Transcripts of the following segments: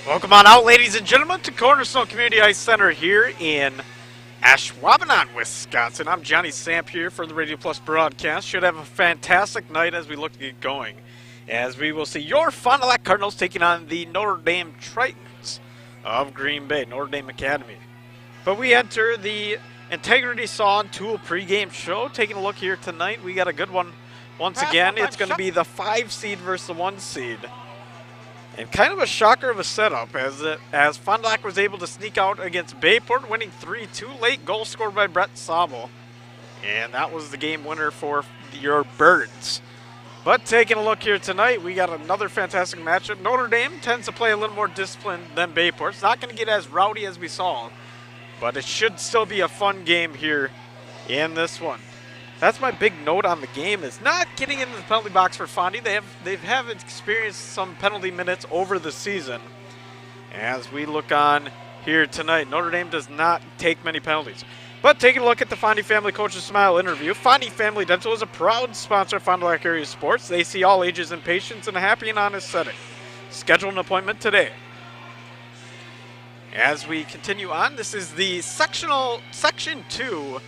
Welcome on out, ladies and gentlemen, to Cornerstone Community Ice Center here in Ashwaubenon, Wisconsin. I'm Johnny Samp here for the Radio Plus broadcast. Should have a fantastic night as we look to get going, as we will see your Fond du Lac Cardinals taking on the Notre Dame Tritons of Green Bay, Notre Dame Academy. But we enter the Integrity Saw and Tool pregame show. Taking a look here tonight, we got a good one once again. It's going to be the 5 seed versus the 1 seed. And kind of a shocker of a setup, as Fond du Lac was able to sneak out against Bayport, winning 3-2. Late goal scored by Brett Sobel. And that was the game winner for your Birds. But taking a look here tonight, we got another fantastic matchup. Notre Dame tends to play a little more disciplined than Bayport. It's not going to get as rowdy as we saw, but it should still be a fun game here in this one. That's my big note on the game, is not getting into the penalty box for Fondy. They have experienced some penalty minutes over the season. As we look on here tonight, Notre Dame does not take many penalties. But taking a look at the Fondy Family Coaches Smile interview, Fondy Family Dental is a proud sponsor of Fond du Lac area sports. They see all ages in patients in a happy and honest setting. Schedule an appointment today. As we continue on, this is the Section 2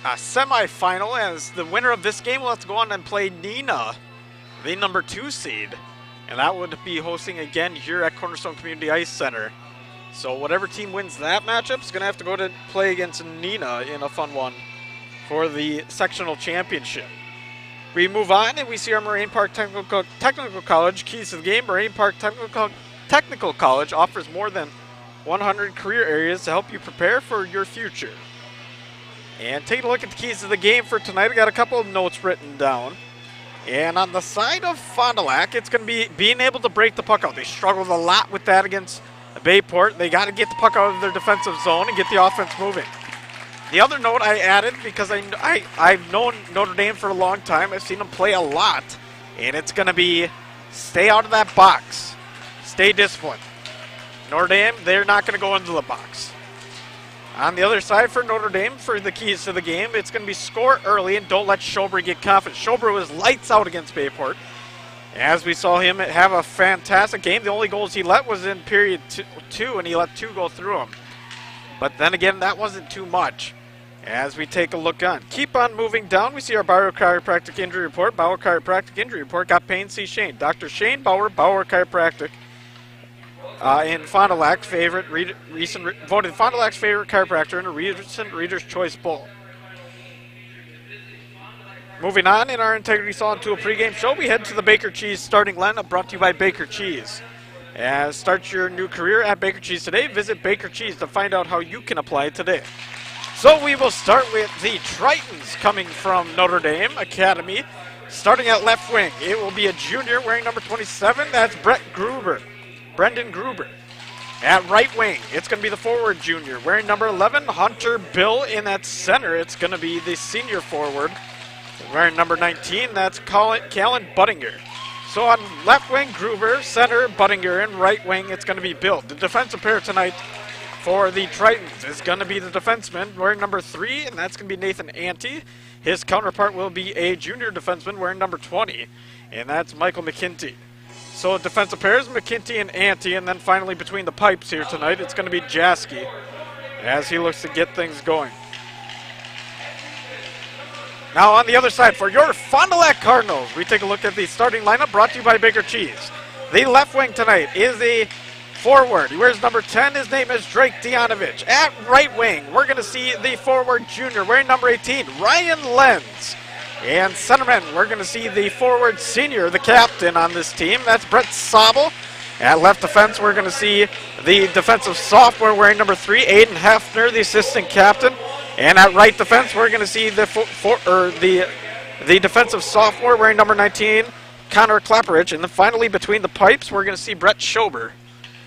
semifinal, as the winner of this game will have to go on and play Neenah, the number 2 seed. And that would be hosting again here at Cornerstone Community Ice Center. So whatever team wins that matchup is going to have to go to play against Neenah in a fun one for the sectional championship. We move on and we see our Moraine Park Technical College keys to the game. Moraine Park Technical College offers more than 100 career areas to help you prepare for your future. And take a look at the keys to the game for tonight. I got a couple of notes written down. And on the side of Fond du Lac, it's going to be being able to break the puck out. They struggled a lot with that against Bayport. They got to get the puck out of their defensive zone and get the offense moving. The other note I added, because I've known Notre Dame for a long time. I've seen them play a lot. And it's going to be stay out of that box. Stay disciplined. Notre Dame, they're not going to go into the box. On the other side for Notre Dame, for the keys to the game, it's going to be score early and don't let Schober get confident. Schober was lights out against Bayport. As we saw him have a fantastic game, the only goals he let was in period 2, and he let 2 go through him. But then again, that wasn't too much. As we take a look on. Keep on moving down, we see our Bauer Chiropractic Injury Report. Bauer Chiropractic Injury Report got Payne C. Shane. Dr. Shane Bauer, Bauer Chiropractic. In Fond du Lac's voted Fond du Lac's favorite chiropractor in a recent Reader's Choice Poll. Moving on in our Integrity Saw and Tool pregame show, we head to the Baker Cheese starting lineup, brought to you by Baker Cheese. As start your new career at Baker Cheese today, visit Baker Cheese to find out how you can apply it today. So we will start with the Tritons coming from Notre Dame Academy. Starting at left wing, it will be a junior wearing number 27. That's Brendan Gruber. At right wing, it's going to be the forward junior wearing number 11, Hunter Bill. In that center, it's going to be the senior forward wearing number 19. That's Callan Buttinger. So on left wing, Gruber, center, Buttinger, and right wing, it's going to be Bill. The defensive pair tonight for the Tritons is going to be the defenseman wearing number 3, and that's going to be Nathan Ante. His counterpart will be a junior defenseman wearing number 20, and that's Michael McKinty. So defensive pairs, McKinty and Ante, and then finally between the pipes here tonight, it's going to be Jaski as he looks to get things going. Now on the other side, for your Fond du Lac Cardinals, we take a look at the starting lineup brought to you by Baker Cheese. The left wing tonight is the forward. He wears number 10. His name is Drake Dianovich. At right wing, we're going to see the forward junior wearing number 18, Ryan Lenz. And centerman, we're going to see the forward senior, the captain on this team. That's Brett Sobel. At left defense, we're going to see the defensive sophomore wearing number 3, Aiden Hefner, the assistant captain. And at right defense, we're going to see the defensive sophomore wearing number 19, Connor Clapperidge. And then finally, between the pipes, we're going to see Brett Schober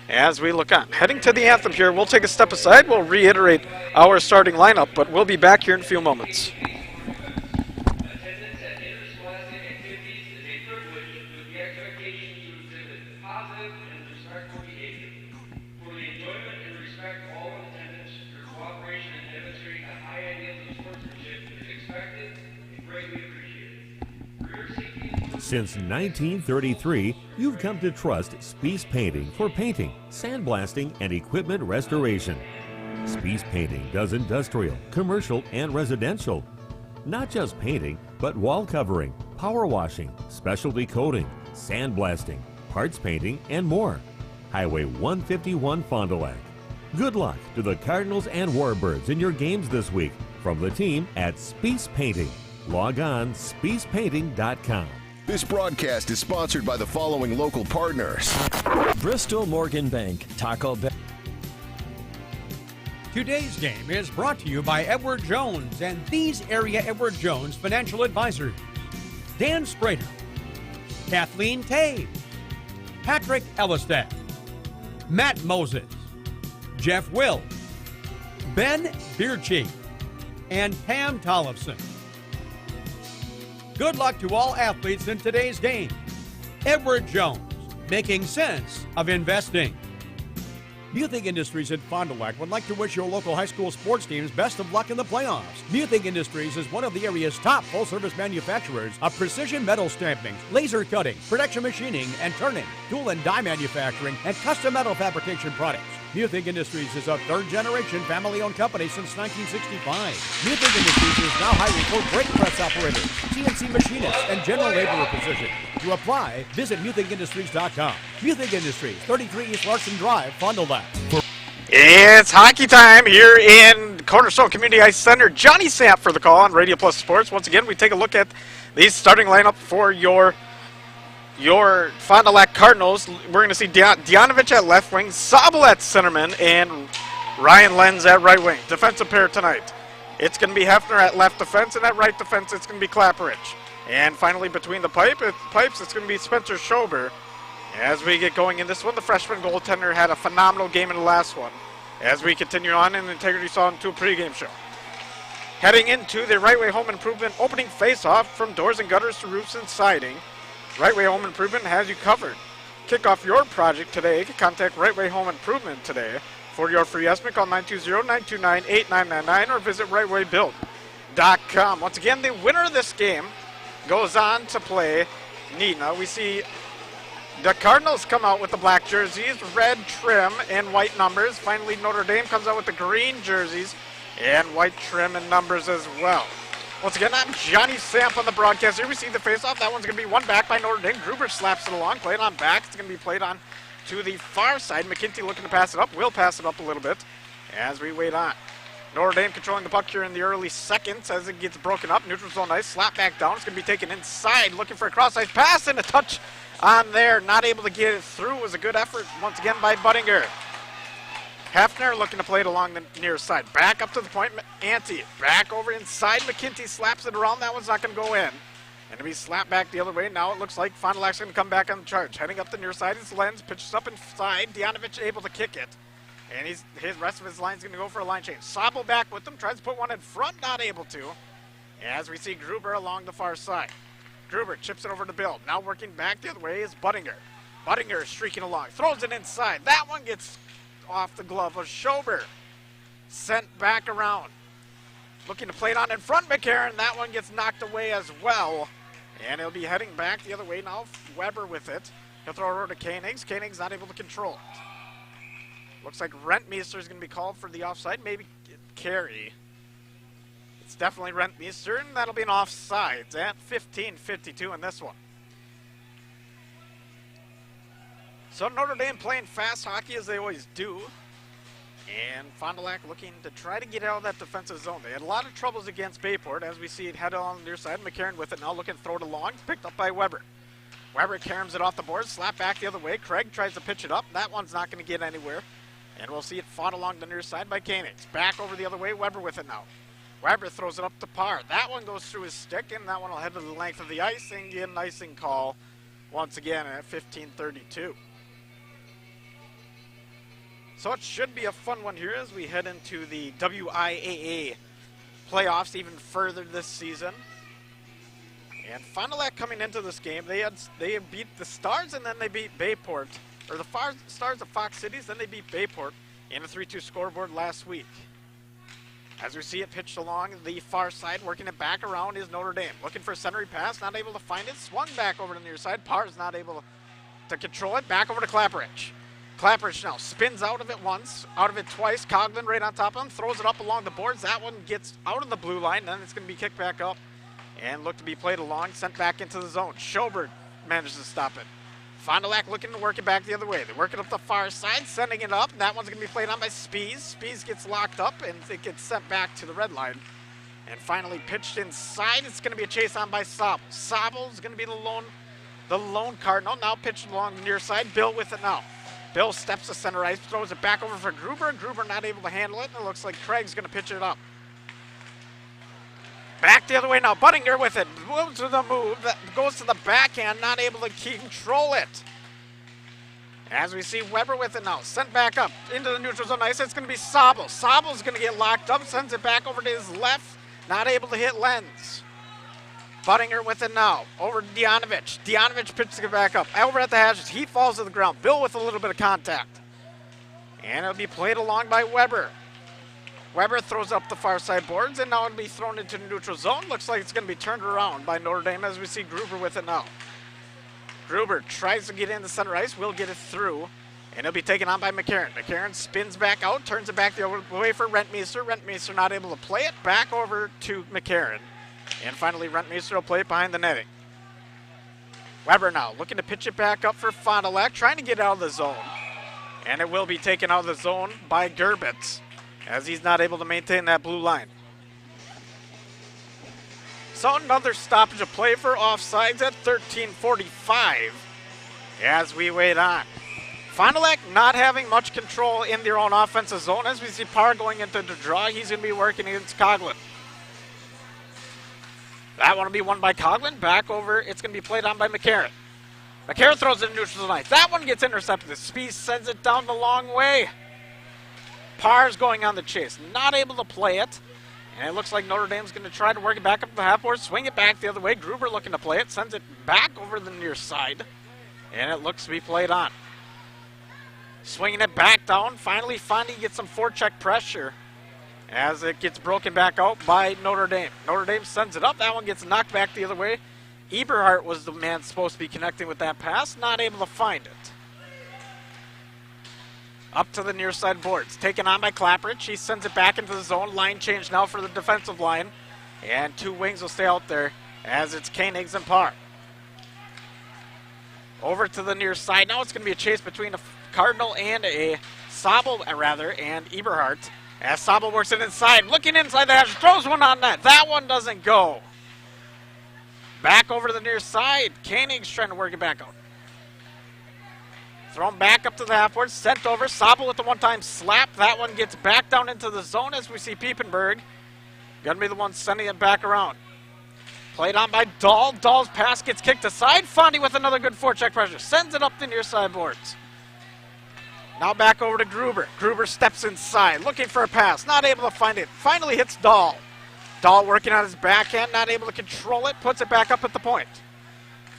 as we look on. Heading to the anthem here, we'll take a step aside. We'll reiterate our starting lineup, but we'll be back here in a few moments. Since 1933, you've come to trust Spies Painting for painting, sandblasting, and equipment restoration. Spies Painting does industrial, commercial, and residential. Not just painting, but wall covering, power washing, specialty coating, sandblasting, parts painting, and more. Highway 151 Fond du Lac. Good luck to the Cardinals and Warbirds in your games this week from the team at Spies Painting. Log on spiespainting.com. This broadcast is sponsored by the following local partners. Bristol Morgan Bank, Taco Bell. Today's game is brought to you by Edward Jones and these area Edward Jones financial advisors: Dan Sprader, Kathleen Taves, Patrick Ellistad, Matt Moses, Jeff Will, Ben Beercheek, and Pam Tollefson. Good luck to all athletes in today's game. Edward Jones, making sense of investing. Muthig Industries in Fond du Lac would like to wish your local high school sports teams best of luck in the playoffs. Muthig Industries is one of the area's top full-service manufacturers of precision metal stamping, laser cutting, production machining and turning, tool and die manufacturing, and custom metal fabrication products. Muthig Industries is a third-generation family-owned company since 1965. Muthig Industries is now hiring for brake press operators, CNC machinists, and general laborer positions. To apply, visit MuthigIndustries.com. Muthig Industries, 33 East Larson Drive, Fond du Lac. It's hockey time here in Cornerstone Community Ice Center. Johnny Sapp for the call on Radio Plus Sports. Once again, we take a look at the starting lineup for your Fond du Lac Cardinals. We're going to see Dianovich at left wing, Sabel at centerman, and Ryan Lenz at right wing. Defensive pair tonight. It's going to be Hefner at left defense, and at right defense it's going to be Clapperidge. And finally, between the pipes, it's going to be Spencer Schober. As we get going in this one, the freshman goaltender had a phenomenal game in the last one. As we continue on in the Integrity Saw into a pregame show. Heading into the Right Way Home Improvement opening face-off from doors and gutters to roofs and siding. Right Way Home Improvement has you covered. Kick off your project today. Contact Right Way Home Improvement today. For your free estimate, call 920-929-8999 or visit rightwaybuild.com. Once again, the winner of this game goes on to play Nina. We see the Cardinals come out with the black jerseys, red trim, and white numbers. Finally, Notre Dame comes out with the green jerseys and white trim and numbers as well. Once again, I'm Johnny Sapp on the broadcast. Here we see the face-off. That one's going to be won back by Notre Dame. Gruber slaps it along, played on back. It's going to be played on to the far side. McKinty looking to pass it up. Will pass it up a little bit as we wait on. Notre Dame controlling the puck here in the early seconds as it gets broken up. Neutral zone ice, slap back down. It's going to be taken inside, looking for a cross-ice pass and a touch on there. Not able to get it through. It was a good effort once again by Buttinger. Hefner looking to play it along the near side. Back up to the point. Ante back over inside. McKinty slaps it around. That one's not going to go in. And to be slapped back the other way. Now it looks like Fond du Lac's going to come back on the charge. Heading up the near side is Lenz. Pitches up inside. Dianovich able to kick it. And his rest of his line's going to go for a line change. Sabel back with them. Tries to put one in front. Not able to. As we see Gruber along the far side. Gruber chips it over to Bill. Now working back the other way is Buttinger. Buttinger streaking along. Throws it inside. That one gets off the glove of Schober. Sent back around. Looking to play it on in front, McCarron. That one gets knocked away as well. And he'll be heading back the other way now. Weber with it. He'll throw it over to Koenigs. Koenig's not able to control it. Looks like Rentmeester is going to be called for the offside. Maybe Carey. It's definitely Rentmeester, and that'll be an offside at 15:52 in this one. So Notre Dame playing fast hockey as they always do. And Fond du Lac looking to try to get out of that defensive zone. They had a lot of troubles against Bayport as we see it head on the near side. McCarron with it now looking to throw it along. Picked up by Weber. Weber caroms it off the board. Slap back the other way. Craig tries to pitch it up. That one's not going to get anywhere. And we'll see it fought along the near side by Koenigs. Back over the other way. Weber with it now. Weber throws it up to Parr. That one goes through his stick, and that one will head to the length of the ice and get an icing call once again at 15:32. So it should be a fun one here as we head into the WIAA playoffs even further this season. And Fond du Lac coming into this game, they beat the Stars and then they beat Bayport, or the Stars of Fox Cities, then they beat Bayport in a 3-2 scoreboard last week. As we see it pitched along the far side, working it back around is Notre Dame. Looking for a centering pass, not able to find it. Swung back over to the near side. Parr's not able to control it. Back over to Clapperidge. Clapperidge now spins out of it once, out of it twice. Coughlin right on top of him, throws it up along the boards. That one gets out of the blue line. Then it's going to be kicked back up and look to be played along, sent back into the zone. Schobert manages to stop it. Fond du Lac looking to work it back the other way. They work it up the far side, sending it up. That one's going to be played on by Spies. Spies gets locked up, and it gets sent back to the red line. And finally pitched inside. It's going to be a chase on by Sobel. Sobel's going to be the lone Cardinal. Now pitched along the near side. Bill with it now. Bill steps to center ice, throws it back over for Gruber. Gruber not able to handle it, and it looks like Craig's going to pitch it up. Back the other way now, Buttinger with it, moves to the move, that goes to the backhand, not able to control it. As we see Weber with it now, sent back up into the neutral zone ice, it's going to be Sobel. Sobel's going to get locked up, sends it back over to his left, not able to hit Lenz. Buttinger with it now, over to Dianovich. Dianovich pitches it back up, over at the hashes, he falls to the ground. Bill with a little bit of contact. And it'll be played along by Weber. Weber throws up the far side boards, and now it'll be thrown into the neutral zone. Looks like it's going to be turned around by Notre Dame as we see Gruber with it now. Gruber tries to get in the center ice, will get it through, and it'll be taken on by McCarron. McCarron spins back out, turns it back the other way for Rentmeester. Rentmeester not able to play it, back over to McCarron. And finally, Rentmeester will play it behind the netting. Weber now looking to pitch it back up for Fond du Lac, trying to get out of the zone. And it will be taken out of the zone by Gerbitz, as he's not able to maintain that blue line. So another stoppage of play for offsides at 13:45 as we wait on. Fond du Lac not having much control in their own offensive zone as we see Parr going into the draw. He's going to be working against Coughlin. That one will be won by Coughlin. Back over, it's going to be played on by McCarron. McCarron throws it in neutral zone ice. That one gets intercepted. Spies sends it down the long way. Parr's going on the chase, not able to play it. And it looks like Notre Dame's going to try to work it back up the half board, swing it back the other way. Gruber looking to play it, sends it back over the near side. And it looks to be played on. Swinging it back down. Finally, Fondy gets some forecheck pressure as it gets broken back out by Notre Dame. Notre Dame sends it up. That one gets knocked back the other way. Eberhardt was the man supposed to be connecting with that pass, not able to find it. Up to the near side boards. Taken on by Clapperidge. He sends it back into the zone. Line change now for the defensive line. And two wings will stay out there as it's Koenigs and Parr. Over to the near side. Now it's going to be a chase between a Cardinal and a Sobel, and Eberhardt. As Sobel works it inside. Looking inside the hash. Throws one on net. That one doesn't go. Back over to the near side. Koenigs trying to work it back out. Thrown back up to the half board, sent over. Sobel with the one-time slap. That one gets back down into the zone as we see Piepenberg. Gonna be the one sending it back around. Played on by Dahl. Dahl's pass gets kicked aside. Fondy with another good forecheck pressure. Sends it up the near side boards. Now back over to Gruber. Gruber steps inside, looking for a pass. Not able to find it. Finally hits Dahl. Dahl working on his backhand, not able to control it. Puts it back up at the point.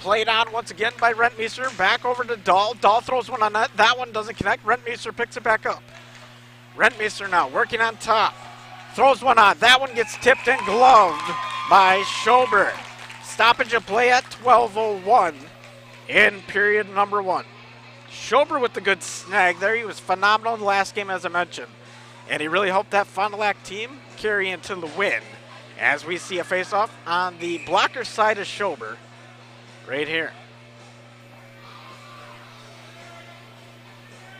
Played on once again by Rentmeester. Back over to Dahl. Dahl throws one on that. That one doesn't connect. Rentmeester picks it back up. Rentmeester now working on top. Throws one on. That one gets tipped and gloved by Schobert. Stoppage of play at 12:01 in period number one. Schobert with the good snag there. He was phenomenal in the last game, as I mentioned. And he really helped that Fond du Lac team carry into the win. As we see a face-off on the blocker side of Schobert. Right here.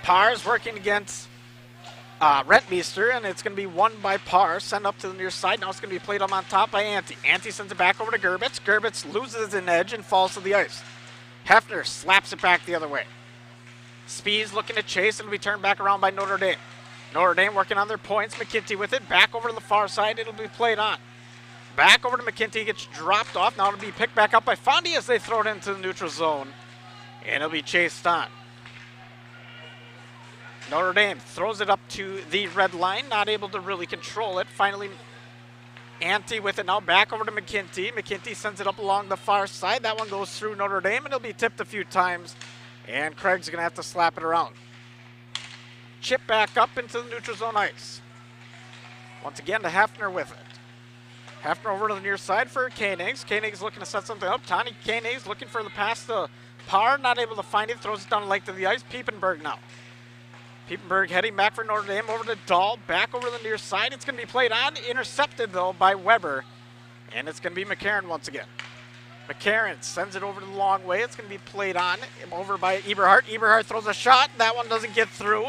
Parr's working against Rentmeester, and it's going to be won by Parr. Sent up to the near side. Now it's going to be played on top by Ante. Ante sends it back over to Gerbitz. Gerbitz loses an edge and falls to the ice. Hefner slaps it back the other way. Spies looking to chase. It'll be turned back around by Notre Dame. Notre Dame working on their points. McKinty with it. Back over to the far side. It'll be played on. Back over to McKinty, gets dropped off. Now it'll be picked back up by Fondy as they throw it into the neutral zone. And it'll be chased on. Notre Dame throws it up to the red line, not able to really control it. Finally, Ante with it now, back over to McKinty. McKinty sends it up along the far side. That one goes through Notre Dame, and it'll be tipped a few times. And Craig's going to have to slap it around. Chip back up into the neutral zone ice. Once again to Hefner with it. Hefner over to the near side for Koenigs. Koenigs looking to set something up. Tony Koenigs looking for the pass to Parr, not able to find it. Throws it down the length of the ice. Piepenberg now. Piepenberg heading back for Notre Dame over to Dahl. Back over the near side. It's going to be played on. Intercepted, though, by Weber. And it's going to be McCarron once again. McCarron sends it over to the long way. It's going to be played on over by Eberhardt. Eberhardt throws a shot. That one doesn't get through.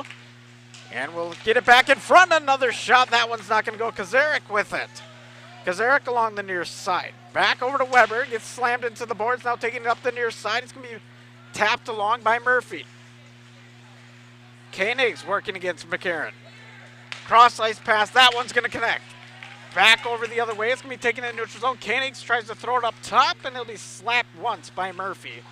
And we'll get it back in front. Another shot. That one's not going to go. Kazarek with it. Kazarek along the near side. Back over to Weber. Gets slammed into the boards. Now taking it up the near side. It's going to be tapped along by Murphy. Koenigs working against McCarron. Cross ice pass. That one's going to connect. Back over the other way. It's going to be taken in neutral zone. Koenigs tries to throw it up top, and it'll be slapped once by Murphy.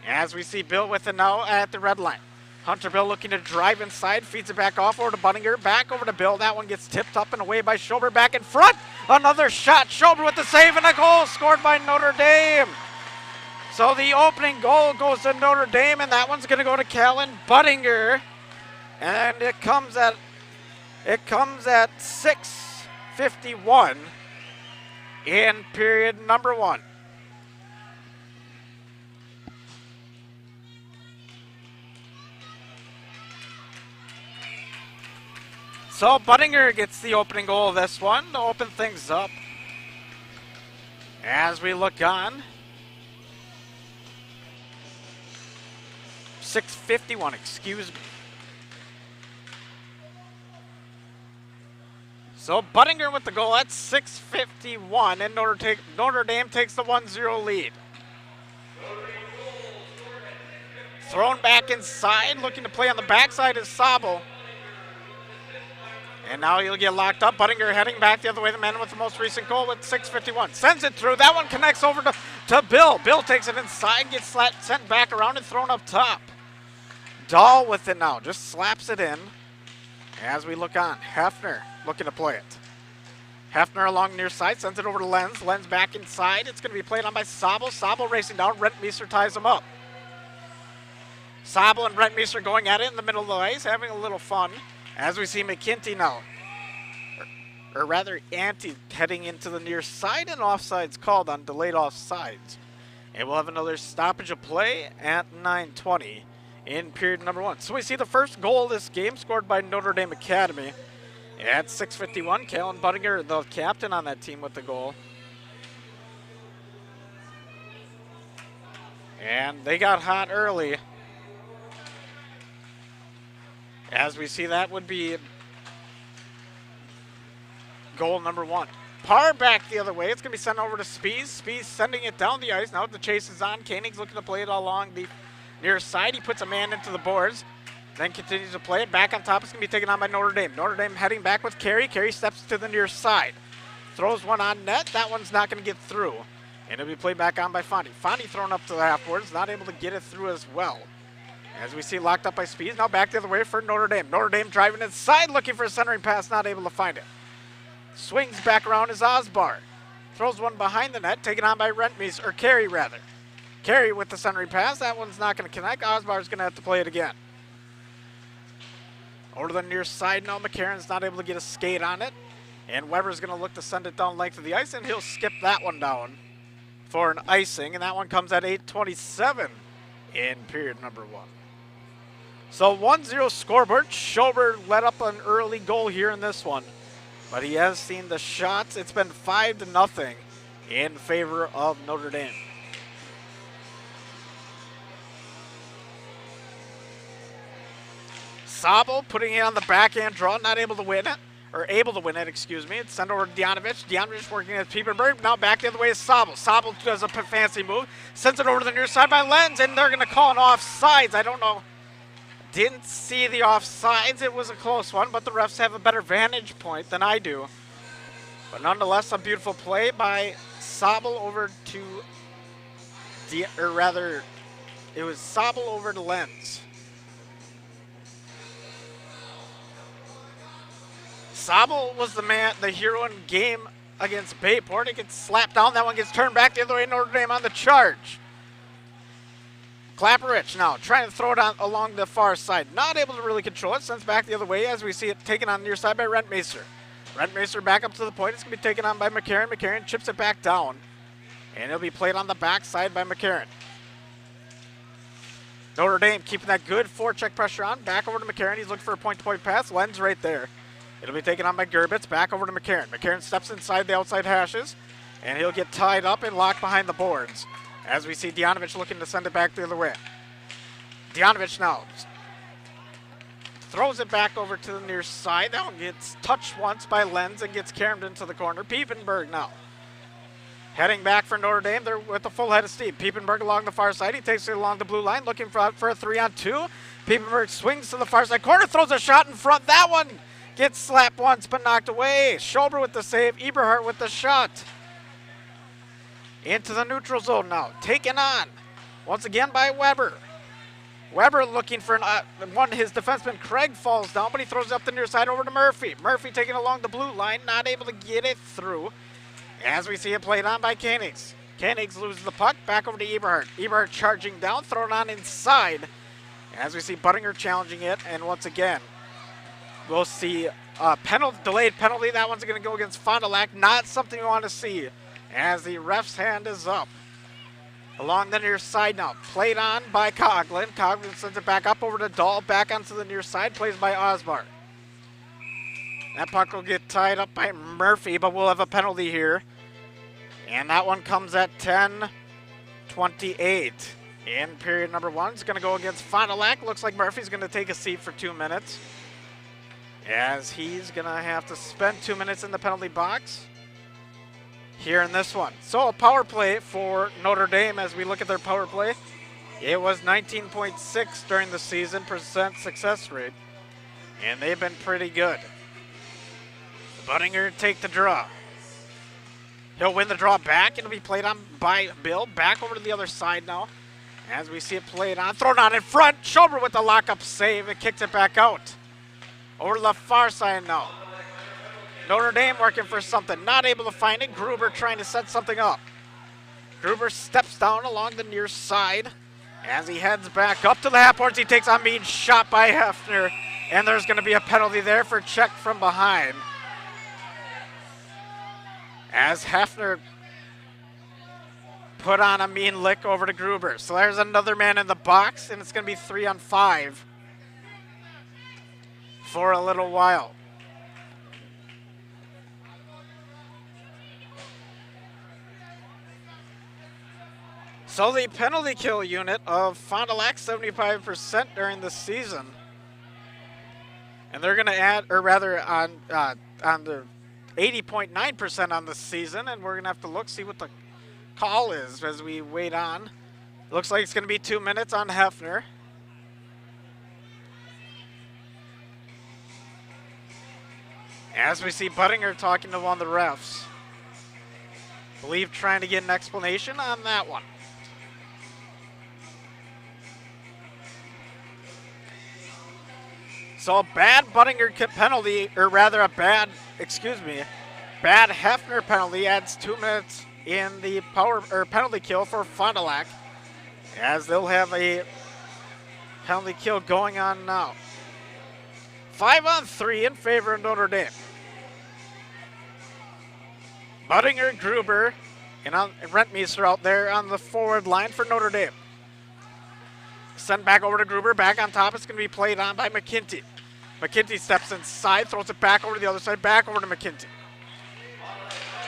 As we see Bill with it now at the red line. Hunter Bill looking to drive inside. Feeds it back off over to Bunninger. Back over to Bill. That one gets tipped up and away by Schober. Back in front. Another shot. Schober with the save and a goal scored by Notre Dame. So the opening goal goes to Notre Dame, and that one's going to go to Callan Bunninger. And it comes at 6:51 in period number 1. So Bunninger gets the opening goal of this one to open things up. As we look on, 6:51, excuse me. So Bunninger with the goal at 6:51, and Notre Dame takes the 1-0 lead. Thrown back inside, looking to play on the backside is Sabel. And now he'll get locked up. Bunninger heading back the other way. The man with the most recent goal with 6:51. Sends it through. That one connects over to Bill. Bill takes it inside, gets sent back around and thrown up top. Dahl with it now. Just slaps it in. As we look on, Hefner looking to play it. Hefner along near side, sends it over to Lenz. Lenz back inside. It's going to be played on by Sabel. Sabel racing down. Rentmeester ties him up. Sabel and Rentmeester going at it in the middle of the ice, having a little fun. As we see McKinty now, or rather Ante heading into the near side, and offsides called on delayed offsides. And we'll have another stoppage of play at 9:20 in period number 1. So we see the first goal of this game scored by Notre Dame Academy at 6:51. Callan Bunninger, the captain on that team, with the goal. And they got hot early. As we see, that would be goal number 1. Parr back the other way. It's going to be sent over to Spies. Spies sending it down the ice. Now the chase is on. Koenig's looking to play it along the near side. He puts a man into the boards. Then continues to play it. Back on top. It's going to be taken on by Notre Dame. Notre Dame heading back with Carey. Carey steps to the near side. Throws one on net. That one's not going to get through. And it'll be played back on by Fondy. Fondy thrown up to the half boards. Not able to get it through as well. As we see, locked up by Spies. Now back the other way for Notre Dame. Notre Dame driving inside, looking for a centering pass, not able to find it. Swings back around is Osbar. Throws one behind the net, taken on by Rentmeester, or Carey rather. Carey with the centering pass. That one's not going to connect. Osbar's going to have to play it again. Over to the near side now. McCarron's not able to get a skate on it. And Weber's going to look to send it down length of the ice, and he'll skip that one down for an icing. And that one comes at 8:27 in period number 1. So 1-0 scoreboard. Schober let up an early goal here in this one, but he has seen the shots. It's been 5-0 in favor of Notre Dame. Sabel putting it on the backhand draw, not able to win it, or able to win it, excuse me. It's sent over to Dianovich. Dianovich working at Piepenberg. Now back the other way is Sabel. Sabel does a fancy move, sends it over to the near side by Lenz, and they're going to call an offsides. I don't know. Didn't see the offsides. It was a close one, but the refs have a better vantage point than I do. But nonetheless, a beautiful play by Sabel over to, or rather, it was Sabel over to Lenz. Sabel was the hero in game against Bayport. It gets slapped down. That one gets turned back the other way. Notre Dame on the charge. Klapperich now trying to throw it on along the far side. Not able to really control it. Sends back the other way as we see it taken on the near side by Rentmeester. Rentmeester back up to the point. It's going to be taken on by McCarran. McCarran chips it back down. And it'll be played on the backside by McCarran. Notre Dame keeping that good forecheck pressure on. Back over to McCarran. He's looking for a point-to-point pass. Lenz right there. It'll be taken on by Gerbitz. Back over to McCarran. McCarran steps inside the outside hashes. And he'll get tied up and locked behind the boards. As we see Dianovich looking to send it back the other way. Dianovich now throws it back over to the near side. That one gets touched once by Lenz and gets carried into the corner. Piepenberg now heading back for Notre Dame. They're with a full head of steam. Piepenberg along the far side. He takes it along the blue line, looking for a 3-on-2. Piepenberg swings to the far side corner, throws a shot in front. That one gets slapped once but knocked away. Schober with the save. Eberhardt with the shot. Into the neutral zone now. Taken on once again by Weber. Weber looking for one. His defenseman Craig falls down, but he throws it up the near side over to Murphy. Murphy taking along the blue line, not able to get it through. As we see it played on by Koenigs. Koenigs loses the puck, back over to Eberhardt. Eberhardt charging down, thrown on inside. As we see Buttinger challenging it, and once again, we'll see a delayed penalty. That one's going to go against Fond du Lac. Not something we want to see, as the ref's hand is up. Along the near side now, played on by Coughlin. Coughlin sends it back up over to Dahl, back onto the near side, plays by Osbar. That puck will get tied up by Murphy, but we'll have a penalty here. And that one comes at 10:28. In period number 1, it's going to go against Fond du Lac. Looks like Murphy's going to take a seat for 2 minutes, as he's going to have to spend 2 minutes in the penalty box here in this one. So a power play for Notre Dame. As we look at their power play, it was 19.6 during the season % success rate, and they've been pretty good. Buttinger take the draw. He'll win the draw back. It'll be played on by Bill. Back over to the other side now. As we see it played on, thrown on in front. Schober with the lockup save. It kicks it back out. Over to the far side now. Notre Dame working for something, not able to find it. Gruber trying to set something up. Gruber steps down along the near side. As he heads back up to the half boards, he takes on Mead, shot by Hefner. And there's going to be a penalty there for check from behind, as Hefner put on a mean lick over to Gruber. So there's another man in the box, and it's going to be 3-on-5 for a little while. So the penalty kill unit of Fond du Lac, 75% during the season. And they're going to add, or rather on the 80.9% on the season, and we're going to have to look, see what the call is as we wait on. Looks like it's going to be 2 minutes on Hefner. As we see Buttinger talking to one of the refs. Believe trying to get an explanation on that one. So a bad Buttinger penalty, or rather bad Hefner penalty adds 2 minutes in the penalty kill for Fond du Lac, as they'll have a penalty kill going on now. 5-on-3 in favor of Notre Dame. Buttinger, Gruber, and Rentmeester out there on the forward line for Notre Dame. Send back over to Gruber, back on top. It's going to be played on by McKinty. McKinty steps inside, throws it back over to the other side, back over to McKinty.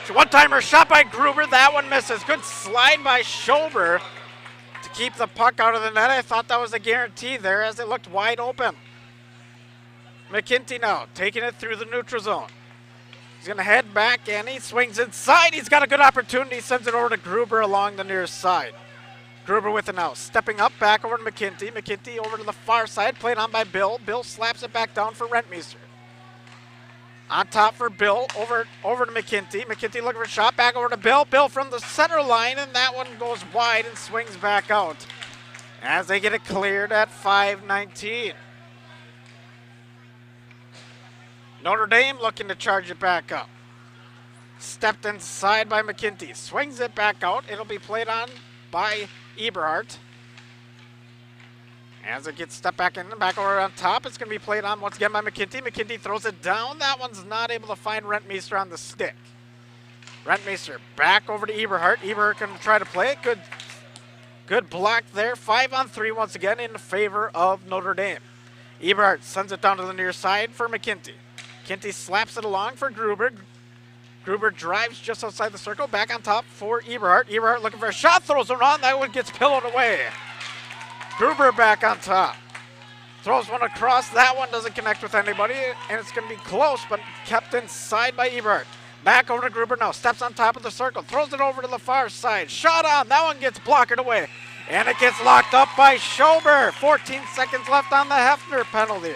One-timer shot by Gruber. That one misses. Good slide by Schober to keep the puck out of the net. I thought that was a guarantee there, as it looked wide open. McKinty now taking it through the neutral zone. He's going to head back, and he swings inside. He's got a good opportunity. Sends it over to Gruber along the near side. Gruber with it now. Stepping up, back over to McKinty. McKinty over to the far side, played on by Bill. Bill slaps it back down for Rentmeester. On top for Bill, over to McKinty. McKinty looking for a shot, back over to Bill. Bill from the center line, and that one goes wide and swings back out as they get it cleared at 5:19. Notre Dame looking to charge it back up. Stepped inside by McKinty. Swings it back out. It'll be played on by Eberhardt. As it gets stepped back in and back over on top, it's going to be played on once again by McKinty. McKinty throws it down. That one's not able to find Rentmeester on the stick. Rentmeester back over to Eberhardt. Eberhardt going to try to play it. Good block there. 5-on-3 once again in favor of Notre Dame. Eberhardt sends it down to the near side for McKinty. McKinty slaps it along for Gruber. Gruber drives just outside the circle. Back on top for Eberhardt. Eberhardt looking for a shot. Throws it on. That one gets pillowed away. Gruber back on top. Throws one across. That one doesn't connect with anybody. And it's going to be close, but kept inside by Eberhardt. Back over to Gruber now. Steps on top of the circle. Throws it over to the far side. Shot on. That one gets blockered away. And it gets locked up by Schober. 14 seconds left on the Hefner penalty.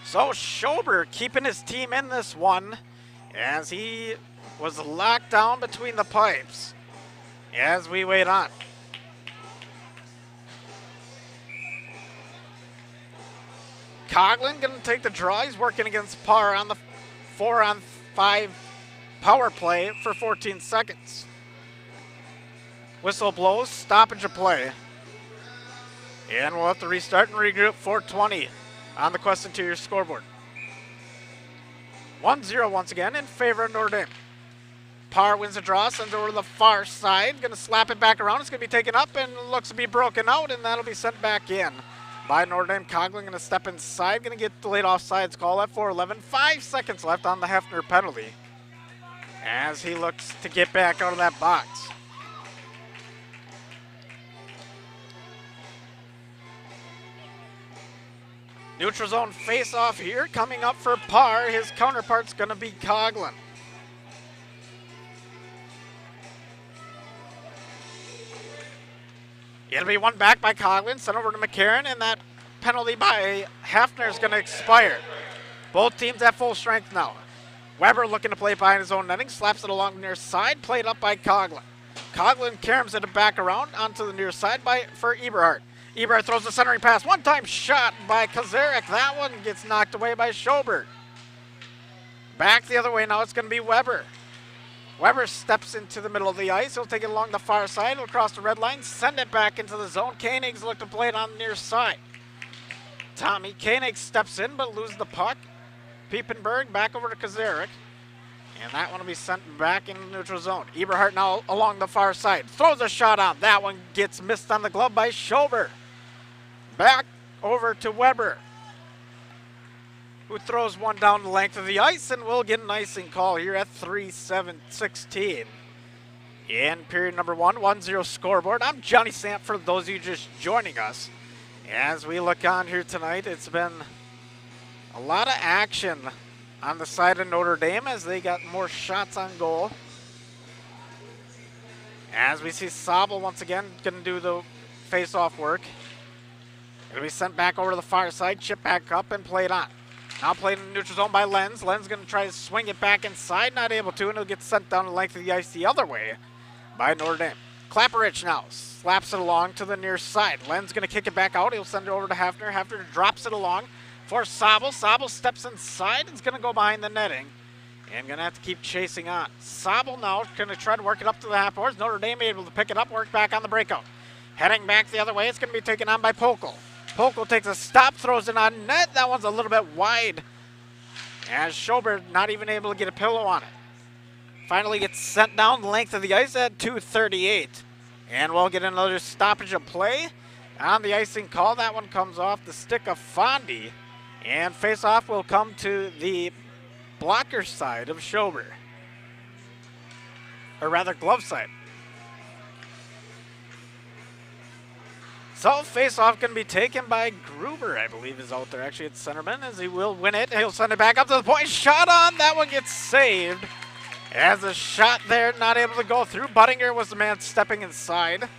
So Schober keeping his team in this one as he was locked down between the pipes as we wait on. Coughlin going to take the draw. He's working against Parr on the 4-on-5 power play for 14 seconds. Whistle blows, stoppage of play. And we'll have to restart and regroup. 4:20 on the Quest Interior scoreboard. 1-0 once again in favor of Notre Dame. Parr wins the draw, sends it over to the far side. Going to slap it back around. It's going to be taken up and looks to be broken out, and that'll be sent back in by Notre Dame. Coughlin going to step inside. Going to get delayed offsides call at 4:11. 5 seconds left on the Hefner penalty as he looks to get back out of that box. Neutral zone face-off here. Coming up for Parr. His counterpart's going to be Coughlin. It'll be one back by Coughlin, sent over to McCarron, and that penalty by Hefner is going to expire. Both teams at full strength now. Weber looking to play behind his own netting, slaps it along the near side, played up by Coughlin. Coughlin caroms it back around onto the near side for Eberhardt. Eberhardt throws the centering pass. One-time shot by Kazarek. That one gets knocked away by Schober. Back the other way now, it's going to be Weber. Weber steps into the middle of the ice. He'll take it along the far side. He'll cross the red line, send it back into the zone. Koenig's look to play it on the near side. Tommy Koenig steps in but loses the puck. Piepenberg back over to Kazarek. And that one will be sent back in the neutral zone. Eberhardt now along the far side. Throws a shot out. That one gets missed on the glove by Schober. Back over to Weber, who throws one down the length of the ice, and we'll get an icing call here at 3:16. In period number 1, 1-0 scoreboard. I'm Johnny Samp for those of you just joining us. As we look on here tonight, it's been a lot of action on the side of Notre Dame as they got more shots on goal. As we see Sabel once again going to do the face-off work. It'll be sent back over to the far side, chip back up and played on. Now played in the neutral zone by Lenz. Lenz going to try to swing it back inside, not able to, and it'll get sent down the length of the ice the other way by Notre Dame. Klapperich now slaps it along to the near side. Lenz going to kick it back out. He'll send it over to Hefner. Hefner drops it along for Sabel. Sabel steps inside. It's going to go behind the netting and going to have to keep chasing on. Sabel now going to try to work it up to the half boards. Notre Dame able to pick it up, work back on the breakout. Heading back the other way, it's going to be taken on by Pokel. Pokel takes a stop, throws it on net. That one's a little bit wide as Schober not even able to get a pillow on it. Finally gets sent down the length of the ice at 2:38. And we'll get another stoppage of play on the icing call. That one comes off the stick of Fondy. And face-off will come to the blocker side of Schober. Or rather, glove side. So face-off can be taken by Gruber, I believe, is out there. Actually, it's centerman as he will win it. He'll send it back up to the point. Shot on. That one gets saved. As a shot there, not able to go through. Buttinger was the man stepping inside.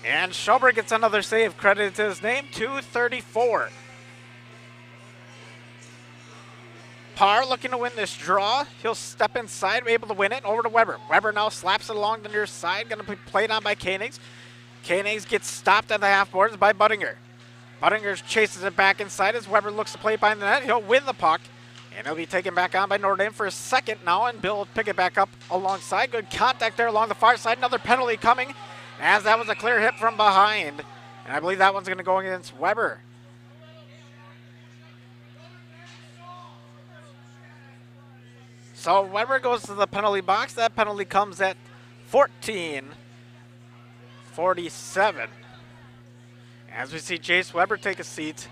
And Schober gets another save credited to his name. 2:34. Parr looking to win this draw. He'll step inside, able to win it. Over to Weber. Weber now slaps it along the near side. Going to be played on by Koenigs. Koenigs gets stopped at the half boards by Buttinger. Buttinger chases it back inside as Weber looks to play behind the net. He'll win the puck, and he'll be taken back on by Notre Dame for a second now, and Bill will pick it back up alongside. Good contact there along the far side. Another penalty coming as that was a clear hit from behind. And I believe that one's going to go against Weber. So Weber goes to the penalty box. That penalty comes at 14:47. As we see Jace Weber take a seat.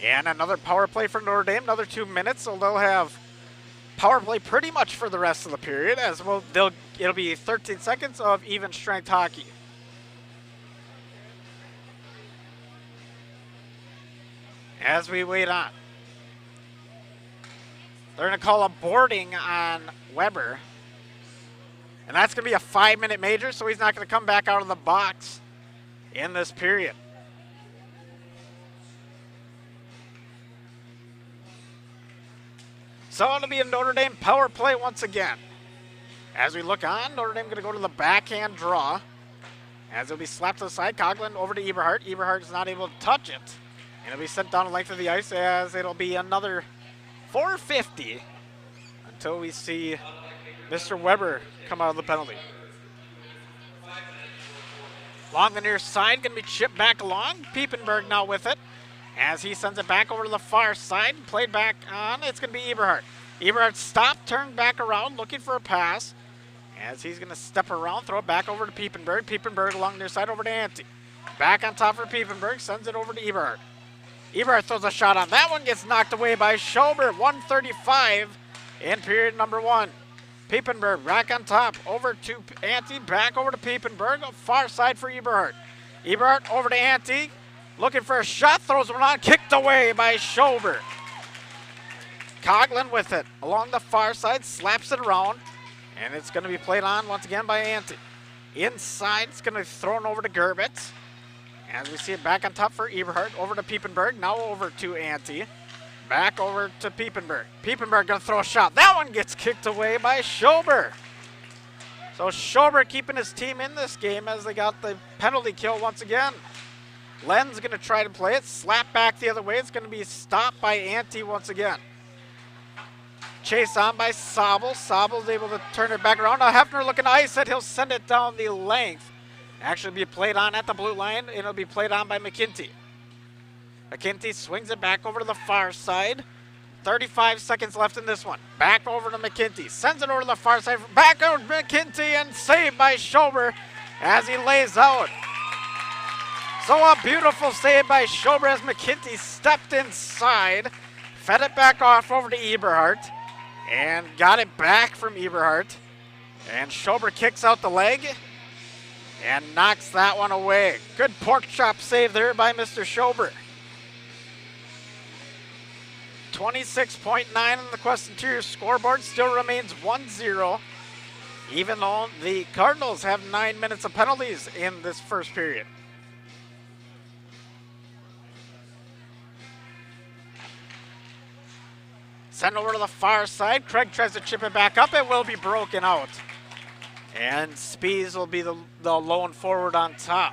And another power play for Notre Dame, another 2 minutes, so they'll have power play pretty much for the rest of the period, as well. It'll be 13 seconds of even strength hockey. As we wait on, they're going to call a boarding on Weber, and that's going to be a 5-minute major, so he's not going to come back out of the box in this period. So it'll be a Notre Dame power play once again. As we look on, Notre Dame going to go to the backhand draw. As it'll be slapped to the side, Coughlin over to Eberhardt. Eberhardt is not able to touch it. And it'll be sent down the length of the ice, as it'll be another 4:50 until we see Mr. Weber come out of the penalty. Along the near side, going to be chipped back along. Piepenberg now with it, as he sends it back over to the far side, played back on. It's going to be Eberhardt. Eberhardt stopped, turned back around, looking for a pass, as he's going to step around, throw it back over to Piepenberg. Piepenberg along the near side over to Ante. Back on top for Piepenberg, sends it over to Eberhardt. Eberhardt throws a shot on. That one gets knocked away by Schober. 1:35 in period number 1. Piepenberg back on top, over to Ante, back over to Piepenberg, far side for Eberhardt. Eberhardt over to Ante, looking for a shot, throws one on, kicked away by Schober. Coughlin with it along the far side, slaps it around, and it's going to be played on once again by Ante. Inside, it's going to be thrown over to Gerbitz. As we see it back on top for Eberhardt, over to Piepenberg, now over to Ante. Back over to Piepenberg. Piepenberg going to throw a shot. That one gets kicked away by Schober. So Schober keeping his team in this game as they got the penalty kill once again. Len's going to try to play it, slap back the other way. It's going to be stopped by Ante once again. Chase on by Sobel. Sobel's able to turn it back around. Now Hefner looking to ice it. He'll send it down the length. Actually be played on at the blue line. It'll be played on by McKinty. McKinty swings it back over to the far side. 35 seconds left in this one. Back over to McKinty. Sends it over to the far side. Back over to McKinty, and saved by Schober as he lays out. So a beautiful save by Schober as McKinty stepped inside. Fed it back off over to Eberhardt. And got it back from Eberhardt. And Schober kicks out the leg. And knocks that one away. Good pork chop save there by Mr. Schober. 26.9 on the Quest Interior scoreboard. Still remains 1-0. Even though the Cardinals have 9 minutes of penalties in this first period. Send over to the far side. Craig tries to chip it back up. It will be broken out. And Spies will be the lone forward on top.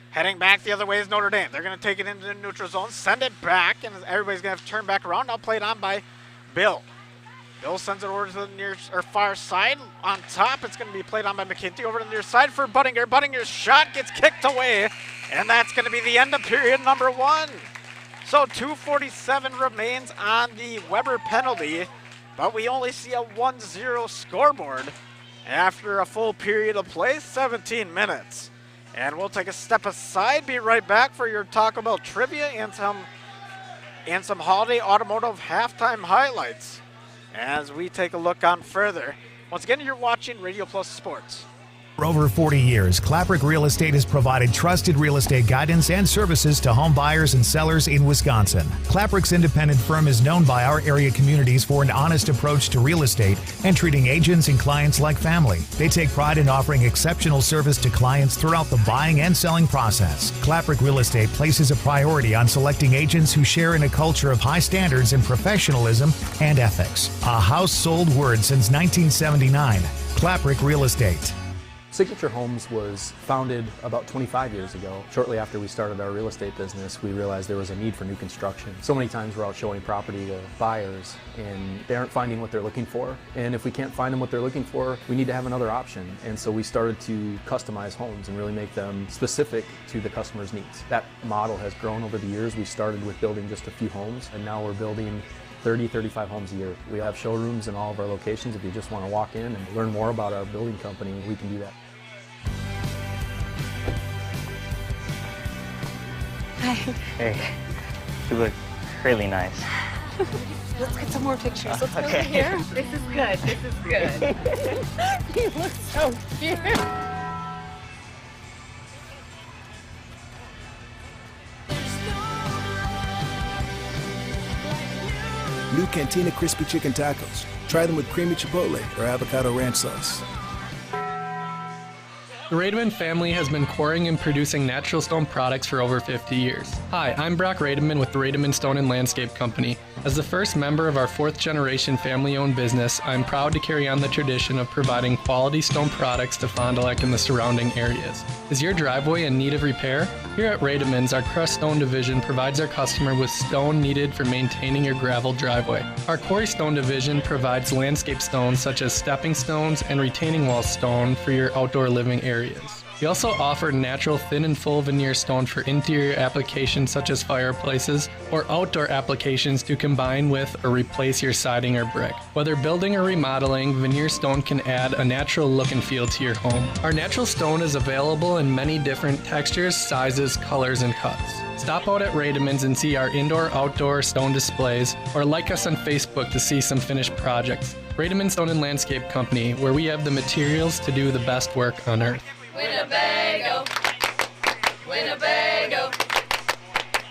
Heading back the other way is Notre Dame. They're going to take it into the neutral zone, send it back, and everybody's going to have to turn back around. Now played on by Bill. Bill sends it over to the near or far side. On top, it's going to be played on by McKinty. Over to the near side for Buttinger. Buttinger's shot gets kicked away, and that's going to be the end of period number 1. So 2:47 remains on the Weber penalty. But we only see a 1-0 scoreboard after a full period of play, 17 minutes. And we'll take a step aside, be right back for your Taco Bell trivia and some holiday automotive halftime highlights as we take a look on further. Once again, you're watching Radio Plus Sports. For over 40 years, Clapprick Real Estate has provided trusted real estate guidance and services to home buyers and sellers in Wisconsin. Clapprick's independent firm is known by our area communities for an honest approach to real estate and treating agents and clients like family. They take pride in offering exceptional service to clients throughout the buying and selling process. Clapprick Real Estate places a priority on selecting agents who share in a culture of high standards in professionalism and ethics. A house sold word since 1979. Clapprick Real Estate. Signature Homes was founded about 25 years ago. Shortly after we started our real estate business, we realized there was a need for new construction. So many times we're out showing property to buyers and they aren't finding what they're looking for. And if we can't find them what they're looking for, we need to have another option. And so we started to customize homes and really make them specific to the customer's needs. That model has grown over the years. We started with building just a few homes, and now we're building 30, 35 homes a year. We have showrooms in all of our locations. If you just want to walk in and learn more about our building company, we can do that. Hi. Hey, you look really nice. Let's get some more pictures. Let's go Okay. over here. This is good. This is good. You look so cute. New Cantina Crispy Chicken Tacos. Try them with creamy chipotle or avocado ranch sauce. The Rademan family has been quarrying and producing natural stone products for over 50 years. Hi, I'm Brock Rademan with the Rademan Stone and Landscape Company. As the first member of our fourth-generation family-owned business, I'm proud to carry on the tradition of providing quality stone products to Fond du Lac and the surrounding areas. Is your driveway in need of repair? Here at Rademan's, our crushed stone division provides our customer with stone needed for maintaining your gravel driveway. Our quarry stone division provides landscape stones such as stepping stones and retaining wall stone for your outdoor living areas. We also offer natural thin and full veneer stone for interior applications such as fireplaces or outdoor applications to combine with or replace your siding or brick. Whether building or remodeling, veneer stone can add a natural look and feel to your home. Our natural stone is available in many different textures, sizes, colors, and cuts. Stop out at Rademan's and see our indoor-outdoor stone displays, or like us on Facebook to see some finished projects. Rademan Stone and Landscape Company, where we have the materials to do the best work on earth. Winnebago, Winnebago.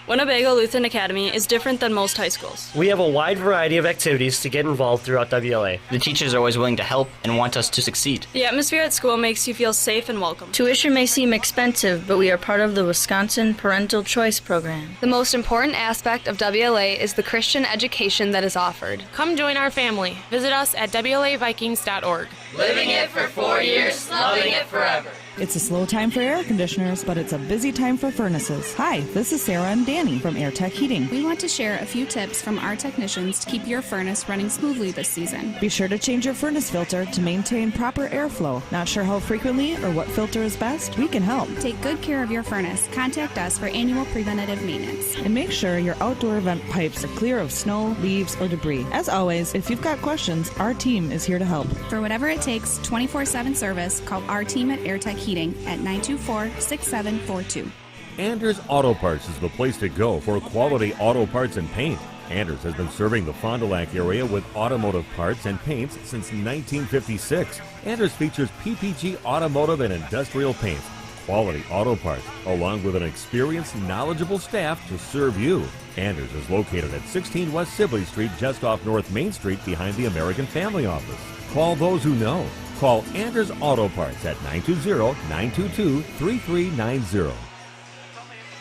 Winnebago Lutheran Academy is different than most high schools. We have a wide variety of activities to get involved throughout WLA. The teachers are always willing to help and want us to succeed. The atmosphere at school makes you feel safe and welcome. Tuition may seem expensive, but we are part of the Wisconsin Parental Choice Program. The most important aspect of WLA is the Christian education that is offered. Come join our family. Visit us at WLAVikings.org. Living it for 4 years, loving it forever. It's a slow time for air conditioners, but it's a busy time for furnaces. Hi, this is Sarah and Danny from Air Tech Heating. We want to share a few tips from our technicians to keep your furnace running smoothly this season. Be sure to change your furnace filter to maintain proper airflow. Not sure how frequently or what filter is best? We can help. Take good care of your furnace. Contact us for annual preventative maintenance. And make sure your outdoor vent pipes are clear of snow, leaves, or debris. As always, if you've got questions, our team is here to help. For whatever it takes, 24/7 service, call our team at Air Tech Heating at 924-6742. Anders Auto Parts is the place to go for quality auto parts and paint. Anders has been serving the Fond du Lac area with automotive parts and paints since 1956. Anders features PPG automotive and industrial paints, quality auto parts, along with an experienced, knowledgeable staff to serve you. Anders is located at 16 West Sibley Street, just off North Main Street behind the American Family Office. Call those who know. Call Anders Auto Parts at 920-922-3390.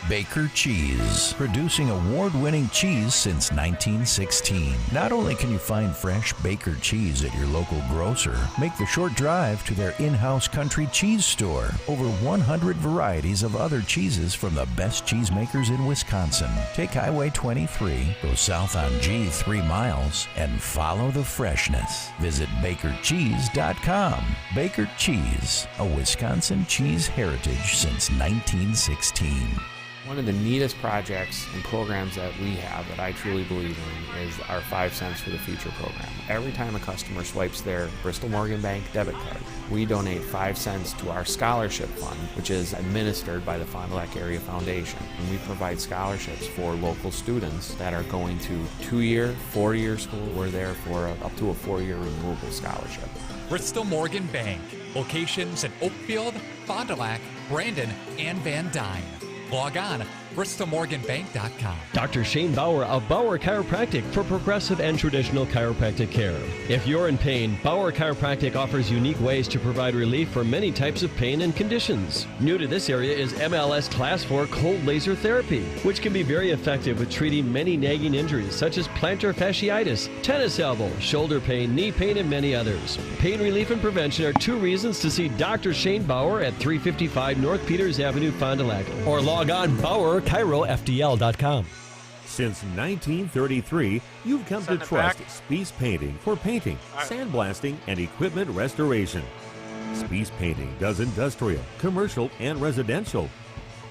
Baker Cheese, producing award-winning cheese since 1916. Not only can you find fresh Baker cheese at your local grocer, make the short drive to their in-house country cheese store. Over 100 varieties of other cheeses from the best cheesemakers in Wisconsin. Take Highway 23, go south on G 3 miles, and follow the freshness. Visit bakercheese.com. Baker Cheese, a Wisconsin cheese heritage since 1916. One of the neatest projects and programs that we have that I truly believe in is our 5 Cents for the Future program. Every time a customer swipes their Bristol Morgan Bank debit card, we donate 5 cents to our scholarship fund, which is administered by the Fond du Lac Area Foundation. And we provide scholarships for local students that are going to 2-year, 4-year school. We're there for up to a 4-year renewable scholarship. Bristol Morgan Bank. Locations in Oakfield, Fond du Lac, Brandon, and Van Dyne. Log on BristolMorganBank.com. Dr. Shane Bauer of Bauer Chiropractic for progressive and traditional chiropractic care. If you're in pain, Bauer Chiropractic offers unique ways to provide relief for many types of pain and conditions. New to this area is MLS Class 4 cold laser therapy, which can be very effective with treating many nagging injuries such as plantar fasciitis, tennis elbow, shoulder pain, knee pain, and many others. Pain relief and prevention are 2 reasons to see Dr. Shane Bauer at 355 North Peters Avenue, Fond du Lac, or log on BauerChiroFDL.com. Since 1933, you've come to trust Spies Painting for painting, sandblasting, and equipment restoration. Spies Painting does industrial, commercial, and residential.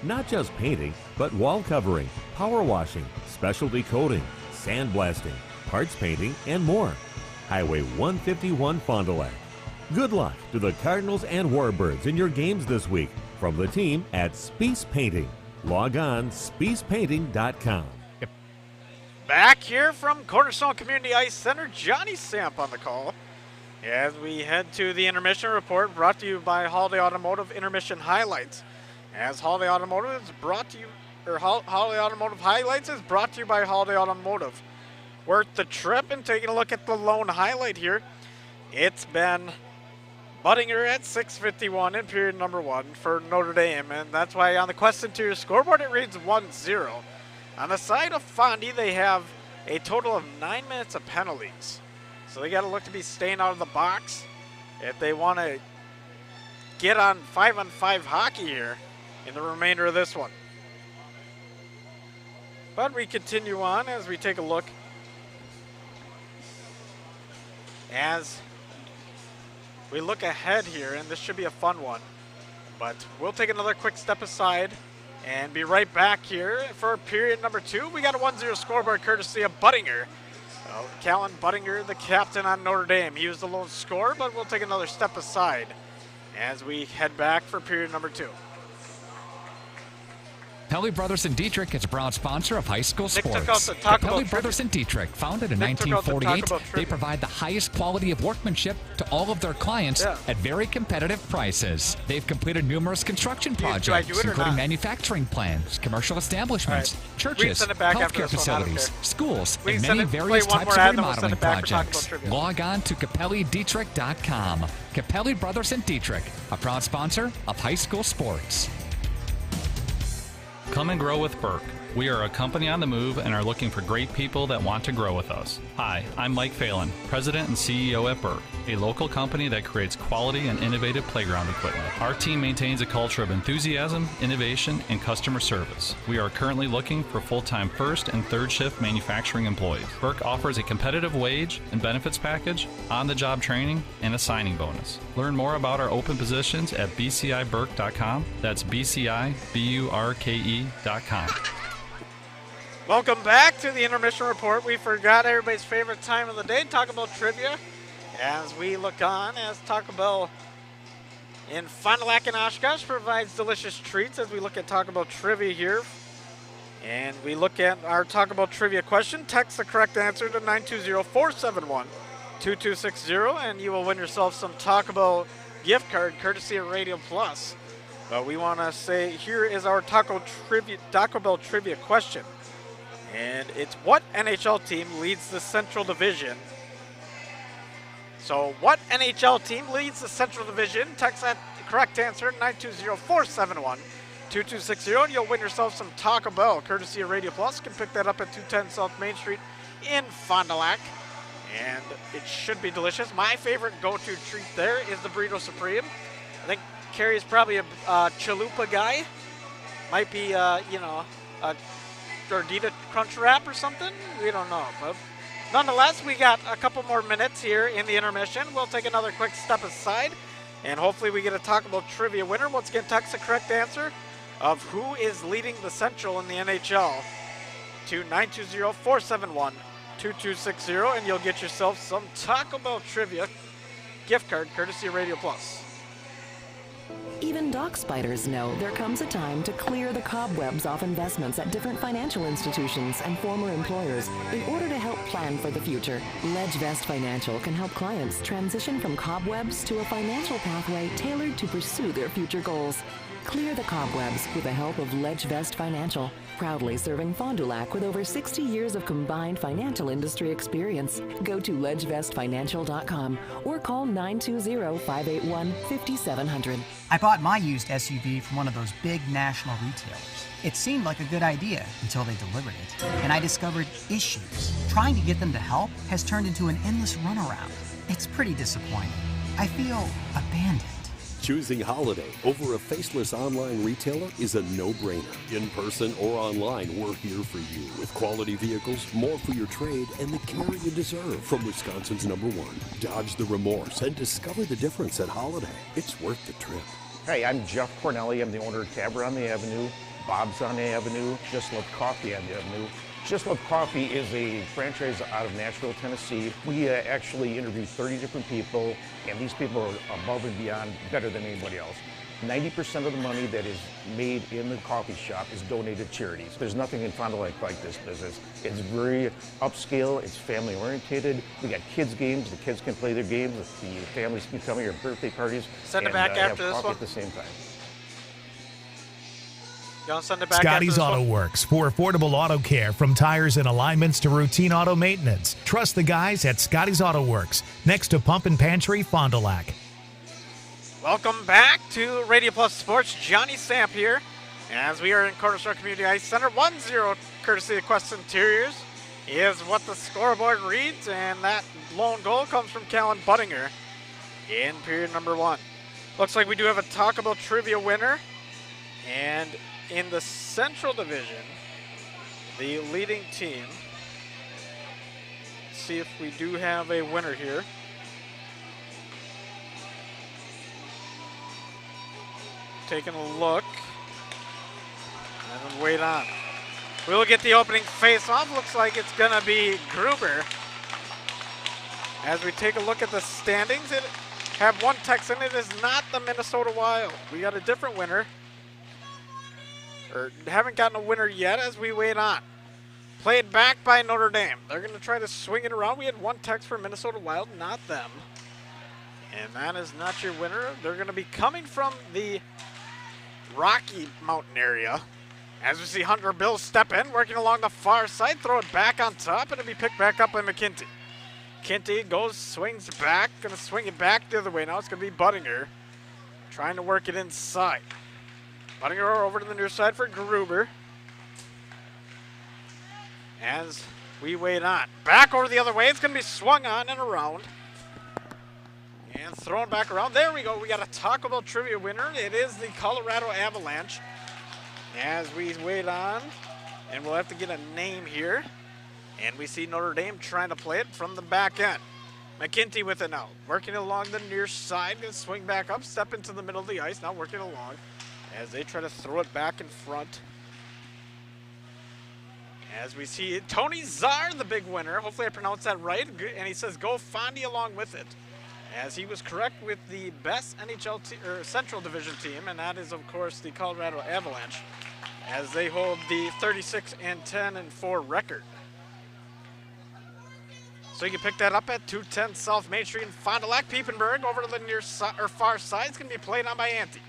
Not just painting, but wall covering, power washing, specialty coating, sandblasting, parts painting, and more. Highway 151 Fond du Lac. Good luck to the Cardinals and Warbirds in your games this week from the team at Spies Painting. Log on spiespainting.com. Back here from Cornerstone Community Ice Center, Johnny Samp on the call. As we head to the intermission report, brought to you by Holiday Automotive Intermission Highlights. As Holiday Automotive is brought to you, or Holiday Automotive Highlights is brought to you by Holiday Automotive. Worth the trip and taking a look at the lone highlight here. It's been Buttinger at 6:51 in period number 1 for Notre Dame, and that's why on the Quest Interior scoreboard it reads 1-0. On the side of Fondy, they have a total of 9 minutes of penalties. So they got to look to be staying out of the box if they want to get on 5-on-5 hockey here in the remainder of this one. But we continue on as we take a look as we look ahead here, and this should be a fun one. But we'll take another quick step aside and be right back here for period number 2. We got a 1-0 scoreboard courtesy of Buttinger. Callan Buttinger, the captain on Notre Dame. He was the lone scorer, but we'll take another step aside as we head back for period number 2. Capelli Brothers and Dietrich is a proud sponsor of high school sports. Capelli Brothers and Dietrich, founded in 1948, they provide the highest quality of workmanship to all of their clients at very competitive prices. They've completed numerous construction projects, including manufacturing plants, commercial establishments, churches, healthcare facilities, schools, and many various types of remodeling projects. Log on to CapelliDietrich.com. Capelli Brothers and Dietrich, a proud sponsor of high school sports. Come and grow with Burke. We are a company on the move and are looking for great people that want to grow with us. Hi, I'm Mike Phelan, President and CEO at Burke, a local company that creates quality and innovative playground equipment. Our team maintains a culture of enthusiasm, innovation, and customer service. We are currently looking for full-time first and third shift manufacturing employees. Burke offers a competitive wage and benefits package, on-the-job training, and a signing bonus. Learn more about our open positions at bciburke.com. That's bciburke.com. Welcome back to the intermission report. We forgot everybody's favorite time of the day, Taco Bell trivia. As we look on, as Taco Bell in Fond du Lac and Oshkosh provides delicious treats as we look at Taco Bell trivia here. And we look at our Taco Bell trivia question. Text the correct answer to 920-471-2260, and you will win yourself some Taco Bell gift card courtesy of Radio Plus. But we want to say here is our Taco Bell trivia question. And it's what NHL team leads the Central Division? So what NHL team leads the Central Division? Text that correct answer 920-471-2260, and you'll win yourself some Taco Bell courtesy of Radio Plus. You can pick that up at 210 South Main Street in Fond du Lac, and it should be delicious. My favorite go-to treat there is the Burrito Supreme. I think Carrie's probably a chalupa guy. Might be, a Gordita Crunch Wrap or something. We don't know. But nonetheless, we got a couple more minutes here in the intermission. We'll take another quick step aside, and hopefully we get a Taco Bell trivia winner. Once again, text the correct answer of who is leading the Central in the NHL to 920-471-2260, and you'll get yourself some Taco Bell trivia gift card courtesy of Radio Plus. Even dock spiders know there comes a time to clear the cobwebs off investments at different financial institutions and former employers in order to help plan for the future. LedgeVest Financial can help clients transition from cobwebs to a financial pathway tailored to pursue their future goals. Clear the cobwebs with the help of LedgeVest Financial, proudly serving Fond du Lac with over 60 years of combined financial industry experience. Go to ledgevestfinancial.com or call 920-581-5700. I bought my used SUV from one of those big national retailers. It seemed like a good idea until they delivered it, and I discovered issues. Trying to get them to help has turned into an endless runaround. It's pretty disappointing. I feel abandoned. Choosing Holiday over a faceless online retailer is a no-brainer. In person or online, we're here for you with quality vehicles, more for your trade, and the care you deserve. From Wisconsin's #1, dodge the remorse and discover the difference at Holiday. It's worth the trip. Hey, I'm Jeff Cornelli. I'm the owner of Tabber on the Avenue, Bob's on the Avenue, Just Love Coffee on the Avenue. Just Love Coffee is a franchise out of Nashville, Tennessee. We actually interviewed 30 different people, and these people are above and beyond, better than anybody else. 90% of the money that is made in the coffee shop is donated to charities. There's nothing in Fond du Lac like this business. It's very upscale, it's family oriented. We got kids games, the kids can play their games, the families can come here, birthday parties. Send it back after have this coffee one. at the same time. Send it back Scotty's after this Auto one. Works for affordable auto care, from tires and alignments to routine auto maintenance. Trust the guys at Scotty's Auto Works, next to Pump and Pantry, Fond du Lac. Welcome back to Radio Plus Sports. Johnny Samp here, as we are in Cornerstone Community Ice Center. 1-0, courtesy of Quest Interiors, is what the scoreboard reads, and that lone goal comes from Callan Buttinger in period number 1. Looks like we do have a Talk About Trivia winner, and in the Central Division, the leading team. Let's see if we do have a winner here. Taking a look. And then wait on. We'll get the opening face-off. Looks like it's going to be Gruber. As we take a look at the standings, it have one Texan. It is not the Minnesota Wild. We got a different winner. Or haven't gotten a winner yet as we wait on. Played back by Notre Dame. They're going to try to swing it around. We had one text for Minnesota Wild, not them. And that is not your winner. They're going to be coming from the Rocky Mountain area. As we see Hunter Bill step in, working along the far side, throw it back on top, and it'll be picked back up by McKinty. McKinty goes, swings back, going to swing it back the other way. Now it's going to be Buttinger trying to work it inside. Buttinger over to the near side for Gruber. As we wait on. Back over the other way. It's going to be swung on and around. And thrown back around. There we go. We got a Taco Bell trivia winner. It is the Colorado Avalanche. As we wait on. And we'll have to get a name here. And we see Notre Dame trying to play it from the back end. McKinty with it now. Working along the near side. Going to swing back up. Step into the middle of the ice. Now working along. As they try to throw it back in front. As we see Tony Czar, the big winner. Hopefully I pronounced that right. And he says go Fondy along with it. As he was correct with the best NHL Central Division team. And that is, of course, the Colorado Avalanche. As they hold the 36-10-4 record. So you can pick that up at 210 South Main Street in Fond du Lac. Piepenberg over to the near far side. It's going to be played on by Ante.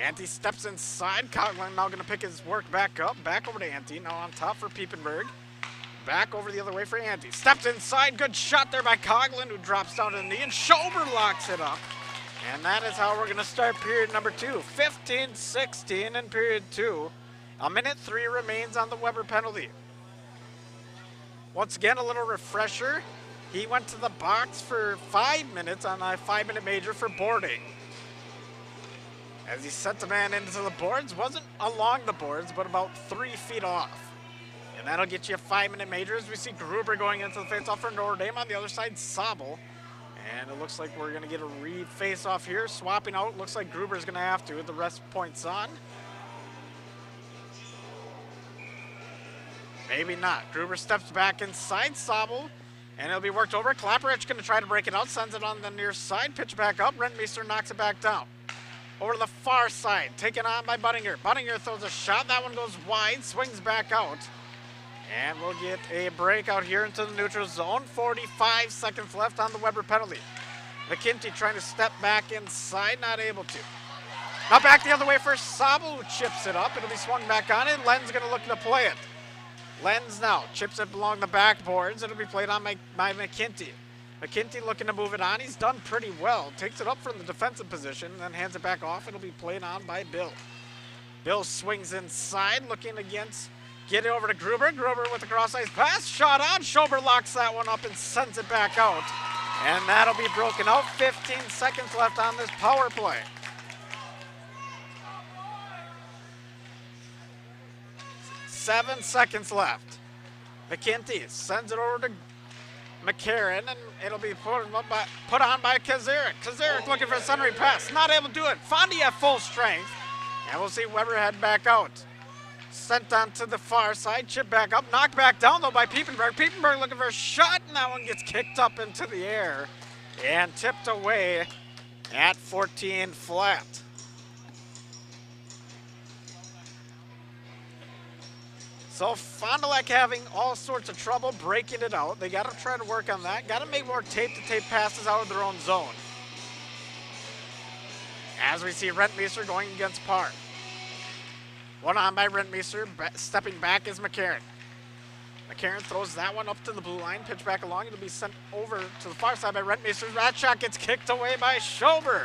Ante steps inside. Coughlin now going to pick his work back up. Back over to Ante. Now on top for Piepenberg. Back over the other way for Ante. Steps inside. Good shot there by Coughlin, who drops down to the knee. And Schober locks it up. And that is how we're going to start period number 2. 15-16 in period 2. A minute 3 remains on the Weber penalty. Once again, a little refresher. He went to the box for 5 minutes on a 5-minute major for boarding. As he sent the man into the boards, wasn't along the boards, but about 3 feet off. And that'll get you a 5-minute major as we see Gruber going into the faceoff for Notre Dame. On the other side, Sobel. And it looks like we're going to get a re-face-off here. Swapping out, looks like Gruber's going to have to with the rest points on. Maybe not. Gruber steps back inside Sobel. And it'll be worked over. Klapperich going to try to break it out. Sends it on the near side. Pitch back up. Rentmeester knocks it back down. Over to the far side. Taken on by Buttinger. Buttinger throws a shot. That one goes wide. Swings back out. And we'll get a breakout here into the neutral zone. 45 seconds left on the Weber penalty. McKinty trying to step back inside. Not able to. Now back the other way for Sabo, who chips it up. It'll be swung back on it. Len's going to look to play it. Lenz now chips it along the backboards. It'll be played on by McKinty. McKinty looking to move it on. He's done pretty well. Takes it up from the defensive position, then hands it back off. It'll be played on by Bill. Bill swings inside, looking against. Get it over to Gruber. Gruber with the cross-ice pass. Shot on. Schober locks that one up and sends it back out. And that'll be broken out. 15 seconds left on this power play. Seven seconds left. McKinty sends it over to McCarron, and it'll be put on by Kazarik. Kazarik looking for a centering pass. Not able to do it. Fondy at full strength. And we'll see Weber head back out. Sent on to the far side. Chip back up. Knocked back down, though, by Piepenberg. Piepenberg looking for a shot, and that one gets kicked up into the air and tipped away at 14 flat. So Fond du Lac having all sorts of trouble breaking it out. They got to try to work on that. Got to make more tape-to-tape passes out of their own zone. As we see Rentmeester going against Parr. One on by Rentmeester. Stepping back is McCarron. McCarron throws that one up to the blue line. Pitch back along. It'll be sent over to the far side by Rentmeester. That shot gets kicked away by Schober.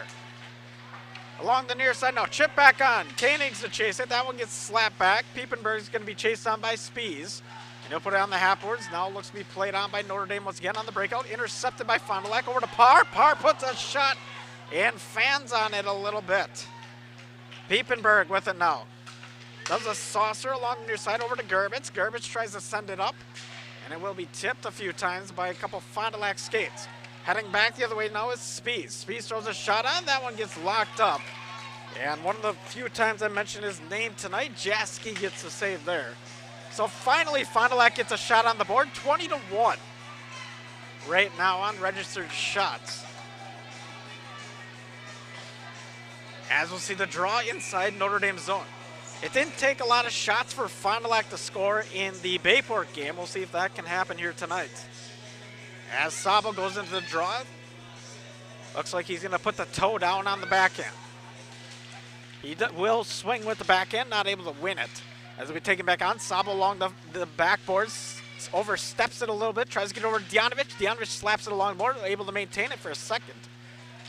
Along the near side now, chip back on. Koenig's to chase it. That one gets slapped back. Piepenberg's going to be chased on by Spies. And he'll put it on the half boards. Now looks to be played on by Notre Dame once again on the breakout. Intercepted by Fond du Lac over to Parr. Parr puts a shot and fans on it a little bit. Piepenberg with it now. Does a saucer along the near side over to Gerbitz. Gerbitz tries to send it up. And it will be tipped a few times by a couple Fond du Lac skates. Heading back the other way now is Spies. Spies throws a shot on. That one gets locked up. And one of the few times I mentioned his name tonight, Jaski gets the save there. So finally, Fond du Lac gets a shot on the board, 20-1. Right now on registered shots. As we'll see the draw inside Notre Dame zone. It didn't take a lot of shots for Fond du Lac to score in the Bayport game. We'll see if that can happen here tonight. As Sabo goes into the draw, looks like he's going to put the toe down on the backhand. He will swing with the backhand, not able to win it. As we take it back on, Sabo along the backboards, oversteps it a little bit, tries to get over to Djanovich. Djanovich slaps it along the board, able to maintain it for a second.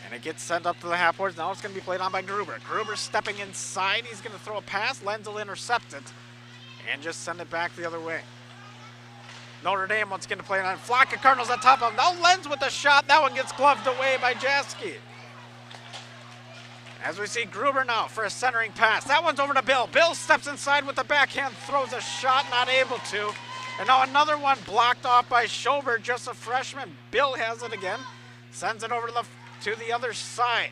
And it gets sent up to the half boards. Now it's going to be played on by Gruber. Gruber stepping inside. He's going to throw a pass. Lenz will intercept it and just send it back the other way. Notre Dame once again to play it on. Flock of Cardinals on top of him. Now Lenz with the shot. That one gets gloved away by Jaski. As we see Gruber now for a centering pass. That one's over to Bill. Bill steps inside with the backhand, throws a shot, not able to. And now another one blocked off by Schober, just a freshman. Bill has it again. Sends it over to the other side.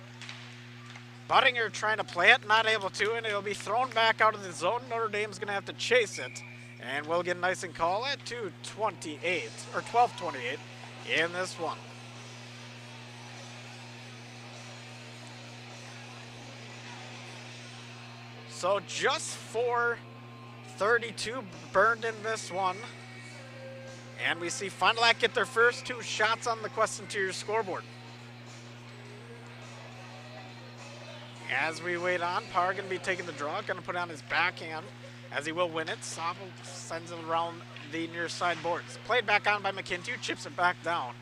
Buttinger trying to play it, not able to, and it'll be thrown back out of the zone. Notre Dame's going to have to chase it. And we'll get a nice and call at 2:28, or 12:28 in this one. So just 4:32 burned in this one. And we see Fond du Lac get their first two shots on the Quest Interior scoreboard. As we wait on, Parr going to be taking the draw, going to put on his backhand. As he will win it, Sabo sends it around the near side boards. Played back on by McKinty, who chips it back down.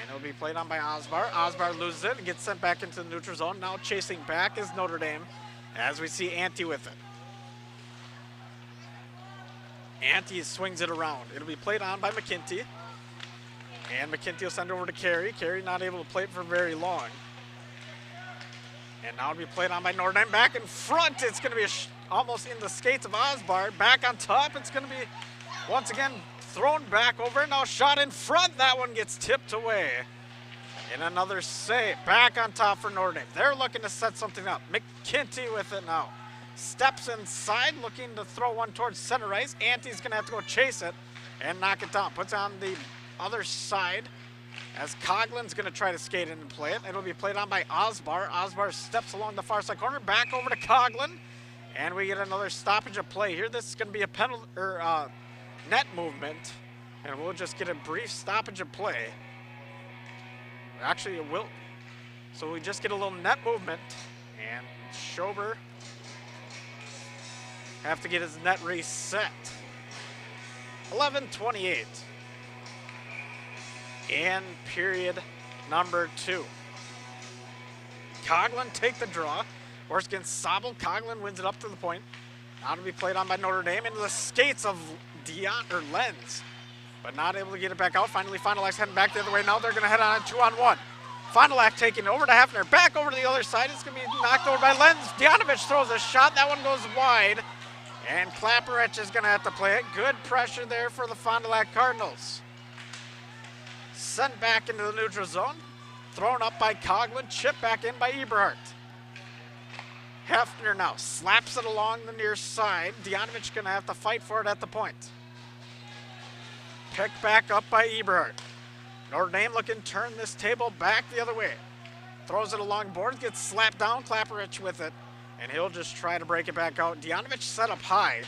And it'll be played on by Osbar. Osbar loses it and gets sent back into the neutral zone. Now chasing back is Notre Dame, as we see Ante with it. Ante swings it around. It'll be played on by McKinty. And McKinty will send it over to Carey. Carey not able to play it for very long. And now it'll be played on by Notre Dame. Back in front, it's going to be almost in the skates of Osbar. Back on top, it's going to be once again thrown back over. Now shot in front, that one gets tipped away. And another save. Back on top for Notre Dame. They're looking to set something up. McKinty with it now. Steps inside, looking to throw one towards center ice. Ante's going to have to go chase it and knock it down. Puts it on the other side as Coughlin's going to try to skate in and play it. It'll be played on by Osbar. Osbar steps along the far side corner, back over to Coughlin. And we get another stoppage of play here. This is going to be a penalty or net movement. And we'll just get a brief stoppage of play. Actually, it will. So we just get a little net movement. And And Schober have to get his net reset. 11:28 in period number 2. Coughlin take the draw. Works against Sobel. Coughlin wins it up to the point. Now to be played on by Notre Dame into the skates of Lenz, but not able to get it back out. Finally, Fond du Lac's heading back the other way. Now they're going to head on a 2-on-1. Fond du Lac taking over to Hefner. Back over to the other side. It's going to be knocked over by Lenz. Dianovich throws a shot. That one goes wide. And Klaparich is going to have to play it. Good pressure there for the Fond du Lac Cardinals. Sent back into the neutral zone. Thrown up by Coughlin. Chipped back in by Eberhardt. Hefner now slaps it along the near side. Dianovich going to have to fight for it at the point. Picked back up by Eberhardt. Notre Dame looking to turn this table back the other way. Throws it along boards, gets slapped down. Klaparich with it, and he'll just try to break it back out. Dianovich set up high,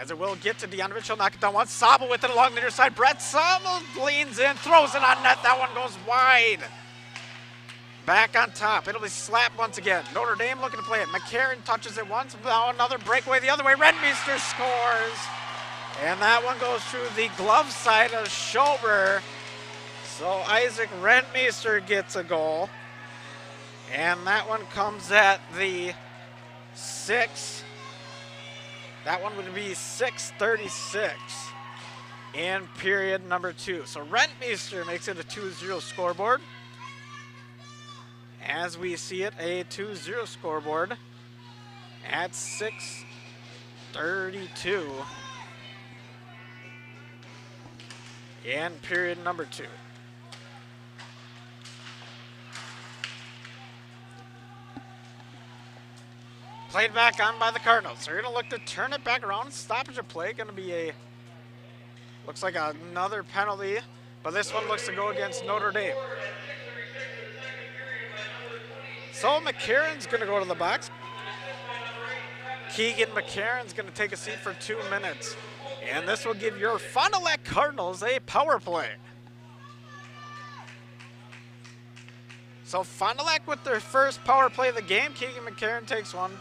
as it will get to Dianovich. He'll knock it down once. Sobel with it along the near side. Brett Sobel leans in, throws it on net. That one goes wide. Back on top. It'll be slapped once again. Notre Dame looking to play it. McCarron touches it once. Now another breakaway the other way. Rentmeester scores. And that one goes through the glove side of Schober. So Isaac Rentmeester gets a goal. And that one comes at the 6. That one would be 6:36 in period number 2. So Rentmeester makes it a 2-0 scoreboard. As we see it, a 2-0 scoreboard at 6:32 in period number 2. Played back on by the Cardinals. They're going to look to turn it back around. Stoppage of play. Going to be looks like another penalty, but this one looks to go against Notre Dame. So McCarron's going to go to the box. Keegan McCarron's going to take a seat for 2 minutes. And this will give your Fond du Lac Cardinals a power play. So Fond du Lac with their first power play of the game. Keegan McCarron takes one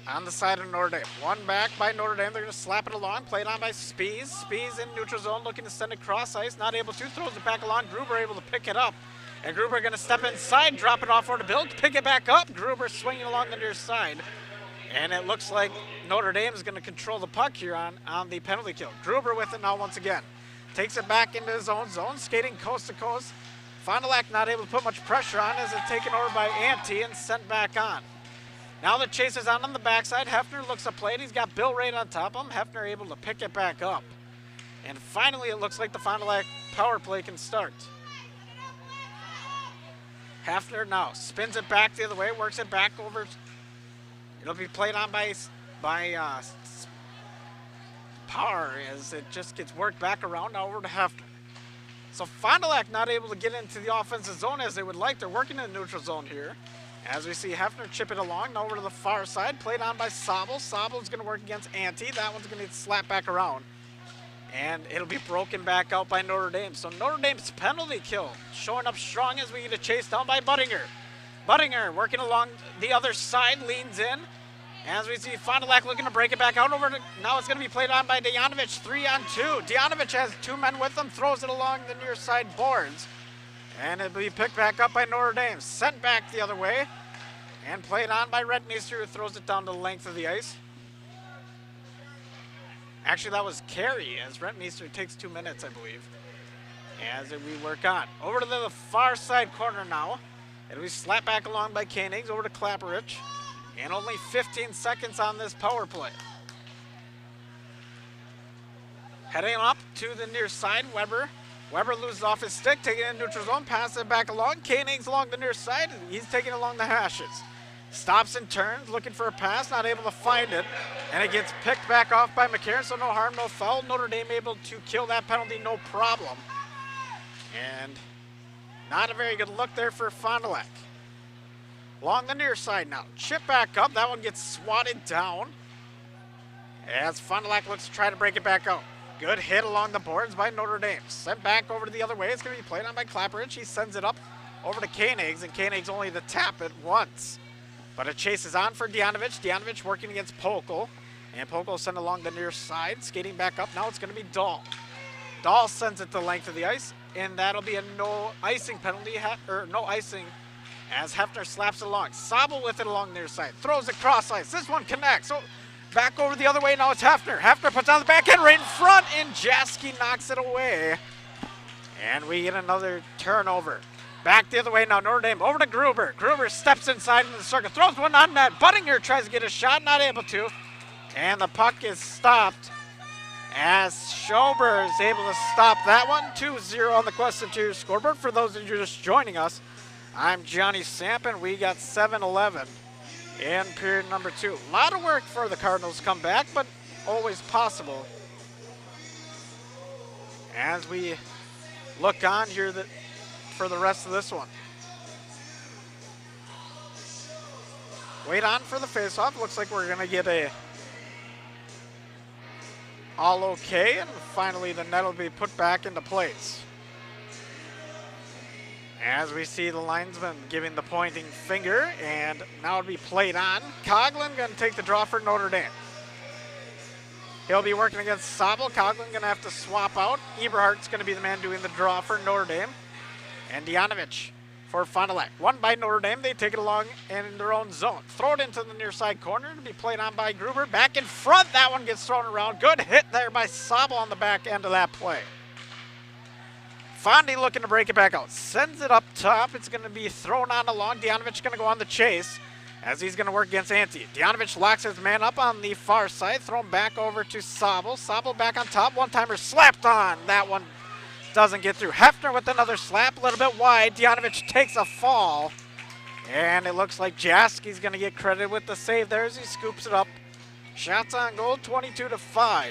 on the side of Notre Dame. One back by Notre Dame. They're going to slap it along. Played on by Spies. Spies in neutral zone looking to send it cross ice. Not able to. Throws it back along. Gruber able to pick it up. And Gruber going to step inside, drop it off for the Bill, pick it back up. Gruber swinging along the near side. And it looks like Notre Dame is going to control the puck here on the penalty kill. Gruber with it now once again. Takes it back into his own zone, skating coast to coast. Fond du Lac not able to put much pressure on as it's taken over by Ante and sent back on. Now the chase is on the backside. Hefner looks to play it. He's got Bill right on top of him. Hefner able to pick it back up. And finally it looks like the Fond du Lac power play can start. Hefner now spins it back the other way, works it back over. It'll be played on by Power as it just gets worked back around now over to Hefner. So Fond du Lac not able to get into the offensive zone as they would like. They're working in the neutral zone here. As we see Hefner chip it along now over to the far side, played on by Sobel. Sobel's going to work against Ante. That one's going to get slapped back around. And it'll be broken back out by Notre Dame. So Notre Dame's penalty kill showing up strong as we get a chase down by Buttinger. Buttinger working along the other side, leans in. As we see Fond du Lac looking to break it back out over to, now it's going to be played on by Dianovich, 3-on-2. Dianovich has 2 men with him, throws it along the near side boards. And it'll be picked back up by Notre Dame. Sent back the other way. And played on by Rentmeester, who throws it down the length of the ice. Actually, that was Carey, as Rentmeester takes 2 minutes, I believe, as we work on. Over to the far side corner now. It'll be slapped back along by Koenigs, over to Klaparich. And only 15 seconds on this power play. Heading up to the near side, Weber. Weber loses off his stick, taking it in neutral zone, passes it back along. Koenigs along the near side. He's taking it along the hashes. Stops and turns, looking for a pass, not able to find it. And it gets picked back off by McCarron, so no harm, no foul. Notre Dame able to kill that penalty, no problem. And not a very good look there for Fond du Lac. Along the near side now. Chip back up. That one gets swatted down. As Fond du Lac looks to try to break it back out. Good hit along the boards by Notre Dame. Sent back over to the other way. It's going to be played on by Klaparich. He sends it up over to Koenigs, and Koenigs only to tap it once. But a chase is on for Dianovich. Dianovich working against Pokel. And Pokel sent along the near side, skating back up. Now it's going to be Dahl. Dahl sends it the length of the ice, and that'll be a no icing penalty, no icing, as Hefner slaps it along. Sabel with it along the near side, throws it cross ice. This one connects. So back over the other way, now it's Hefner. Hefner puts on the backhand right in front, and Jaski knocks it away. And we get another turnover. Back the other way now, Notre Dame over to Gruber. Gruber steps inside into the circle, throws one on net. Buttinger tries to get a shot, not able to. And the puck is stopped as Schober is able to stop that one. 2-0 on the Quest Interior scoreboard. For those of you just joining us, I'm Johnny Sampin. We got 7-11 in period number 2. A lot of work for the Cardinals to come back, but always possible. As we look on here for the rest of this one. Wait on for the faceoff. Looks like we're going to get a all okay, and finally the net will be put back into place. As we see the linesman giving the pointing finger, and now it'll be played on. Coughlin going to take the draw for Notre Dame. He'll be working against Sabel. Coughlin going to have to swap out. Eberhardt's going to be the man doing the draw for Notre Dame. And Dianovich for Fond du Lac. One by Notre Dame. They take it along in their own zone. Throw it into the near side corner to be played on by Gruber. Back in front. That one gets thrown around. Good hit there by Sabel on the back end of that play. Fondy looking to break it back out. Sends it up top. It's going to be thrown on along. Dianovich going to go on the chase as he's going to work against Ante. Dianovich locks his man up on the far side. Thrown back over to Sabel. Sabel back on top. One-timer slapped on. That one doesn't get through. Hefner with another slap, a little bit wide. Dianovich takes a fall. And it looks like Jaski's going to get credit with the save there as he scoops it up. Shots on goal, 22-5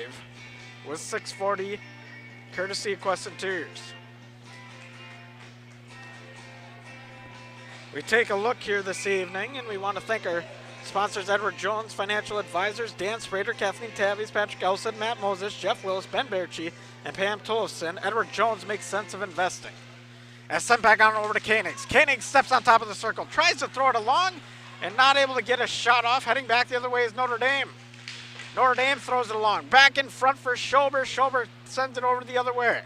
with 6:40, courtesy of Quest Interiors. We take a look here this evening, and we want to thank our sponsors, Edward Jones, financial advisors, Dan Sprader, Kathleen Tavies, Patrick Elson, Matt Moses, Jeff Willis, Ben Berchi, and Pam Tolleson. Edward Jones makes sense of investing. As sent back on over to Koenigs. Koenigs steps on top of the circle, tries to throw it along, and not able to get a shot off. Heading back the other way is Notre Dame. Notre Dame throws it along. Back in front for Schober. Schober sends it over the other way.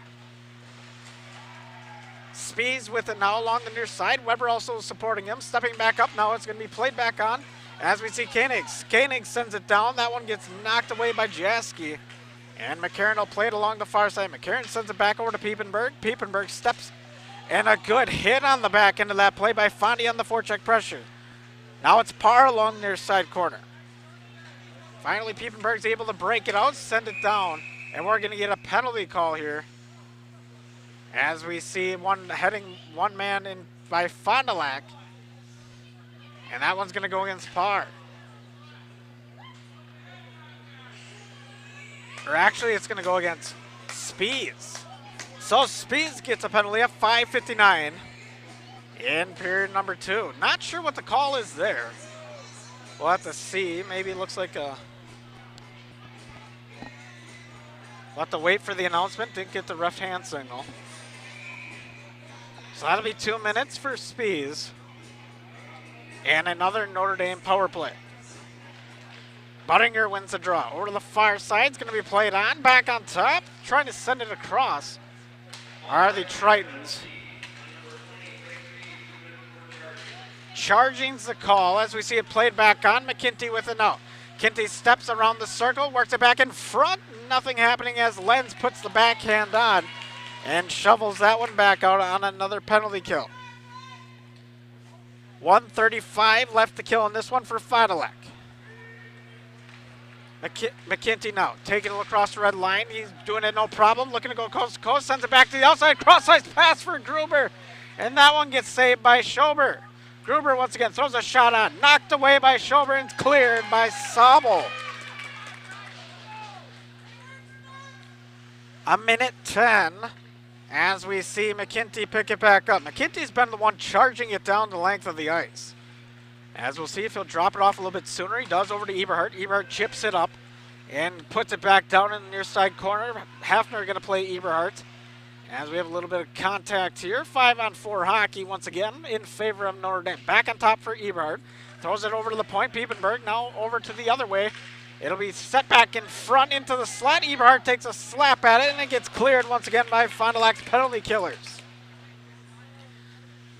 Spees with it now along the near side. Weber also supporting him. Stepping back up now. It's going to be played back on as we see Koenigs. Koenigs sends it down. That one gets knocked away by Jaski. And McCarron will play it along the far side. McCarron sends it back over to Piepenberg. Piepenberg steps, and a good hit on the back end of that play by Fondy on the forecheck pressure. Now it's Parr along the near side corner. Finally, Piepenberg's able to break it out, send it down, and we're going to get a penalty call here. As we see one man in by Fond du Lac, and that one's going to go against Parr. Or actually, it's going to go against Spees. So Spees gets a penalty at 5:59 in period number 2. Not sure what the call is there. We'll have to see. Maybe it looks like a... We'll have to wait for the announcement. Didn't get the ref hand signal. So that'll be 2 minutes for Spees. And another Notre Dame power play. Buttinger wins the draw. Over to the far side. It's going to be played on. Back on top. Trying to send it across are the Tritons. Charging's the call as we see it played back on. McKinty with it now. McKinty steps around the circle. Works it back in front. Nothing happening as Lenz puts the backhand on and shovels that one back out on another penalty kill. 1:35 left to kill in this one for Fond du Lac. McKinty now taking it across the red line. He's doing it no problem. Looking to go coast to coast. Sends it back to the outside. Cross-ice pass for Gruber. And that one gets saved by Schober. Gruber once again throws a shot on. Knocked away by Schober and cleared by Sabel. A minute 10 as we see McKinty pick it back up. McKinty's been the one charging it down the length of the ice. As we'll see if he'll drop it off a little bit sooner. He does over to Eberhardt. Eberhardt chips it up and puts it back down in the near side corner. Hafner going to play Eberhardt As we have a little bit of contact here. 5-on-4 hockey once again in favor of Notre Dame. Back on top for Eberhard. Throws it over to the point. Piepenberg now over to the other way. It'll be set back in front into the slot. Eberhard takes a slap at it, and it gets cleared once again by Fond du Lac's penalty killers.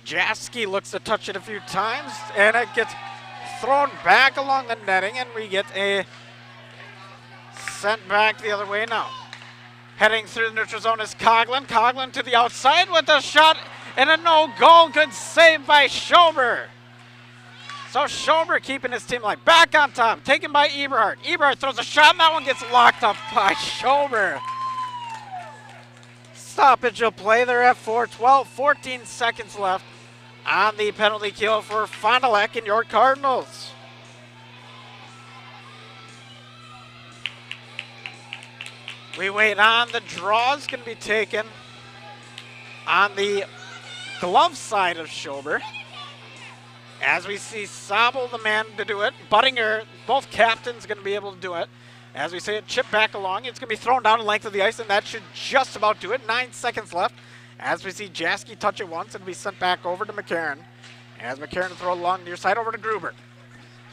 Jaski looks to touch it a few times, and it gets thrown back along the netting, and we get a sent back the other way now. Heading through the neutral zone is Coughlin. Coughlin to the outside with a shot and a no-goal. Good save by Schober. So Schober keeping his team alive. Back on top, taken by Eberhard. Eberhard throws a shot, and that one gets locked up by Schober. Stoppage of play there at 4:12, 14 seconds left on the penalty kill for Fond du Lac and your Cardinals. We wait on. The draw is going to be taken on the glove side of Schober. As we see Sabel, the man to do it. Buttinger, both captains going to be able to do it. As we see it chip back along, it's going to be thrown down the length of the ice, and that should just about do it. 9 seconds left. As we see Jaski touch it once, it'll be sent back over to McCarron. As McCarron throw it along near side over to Gruber.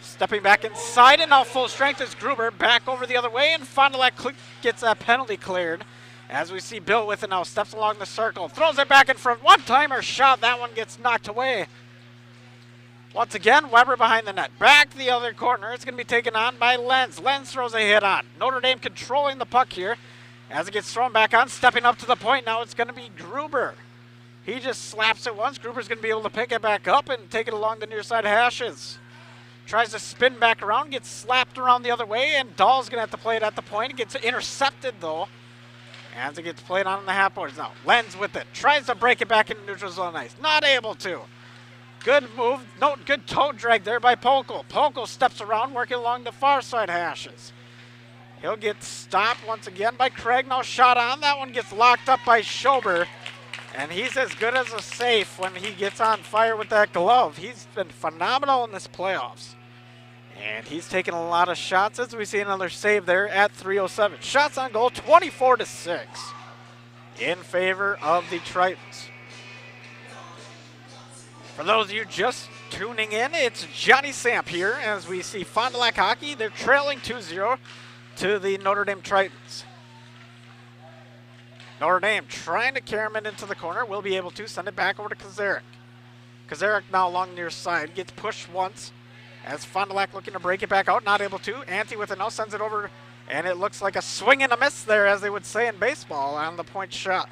Stepping back inside, and now full strength is Gruber. Back over the other way, and Fond du Lac gets that penalty cleared. As we see Bill with it now, steps along the circle, throws it back in front. One-timer shot, that one gets knocked away. Once again, Weber behind the net. Back the other corner, it's going to be taken on by Lenz. Lenz throws a hit on. Notre Dame controlling the puck here as it gets thrown back on. Stepping up to the point now, it's going to be Gruber. He just slaps it once. Gruber's going to be able to pick it back up and take it along the near side hashes. Tries to spin back around, gets slapped around the other way, and Dahl's going to have to play it at the point. It gets intercepted, though, as it gets played on the half boards. Now, Lenz with it. Tries to break it back into neutral zone ice. Not able to. Good move. No, good toe drag there by Pokel. Pokel steps around, working along the far side hashes. He'll get stopped once again by Craig. Now shot on. That one gets locked up by Schober. And he's as good as a safe when he gets on fire with that glove. He's been phenomenal in this playoffs. And he's taken a lot of shots as we see another save there at 3:07. Shots on goal, 24-6 in favor of the Tritons. For those of you just tuning in, it's Johnny Samp here as we see Fond du Lac hockey. They're trailing 2-0 to the Notre Dame Tritons. Notre Dame trying to carry him into the corner. Will be able to send it back over to Kazarek. Kazarek now along near side. Gets pushed once as Fond du Lac looking to break it back out. Not able to. Ante with it now sends it over. And it looks like a swing and a miss there, as they would say in baseball, on the point shot.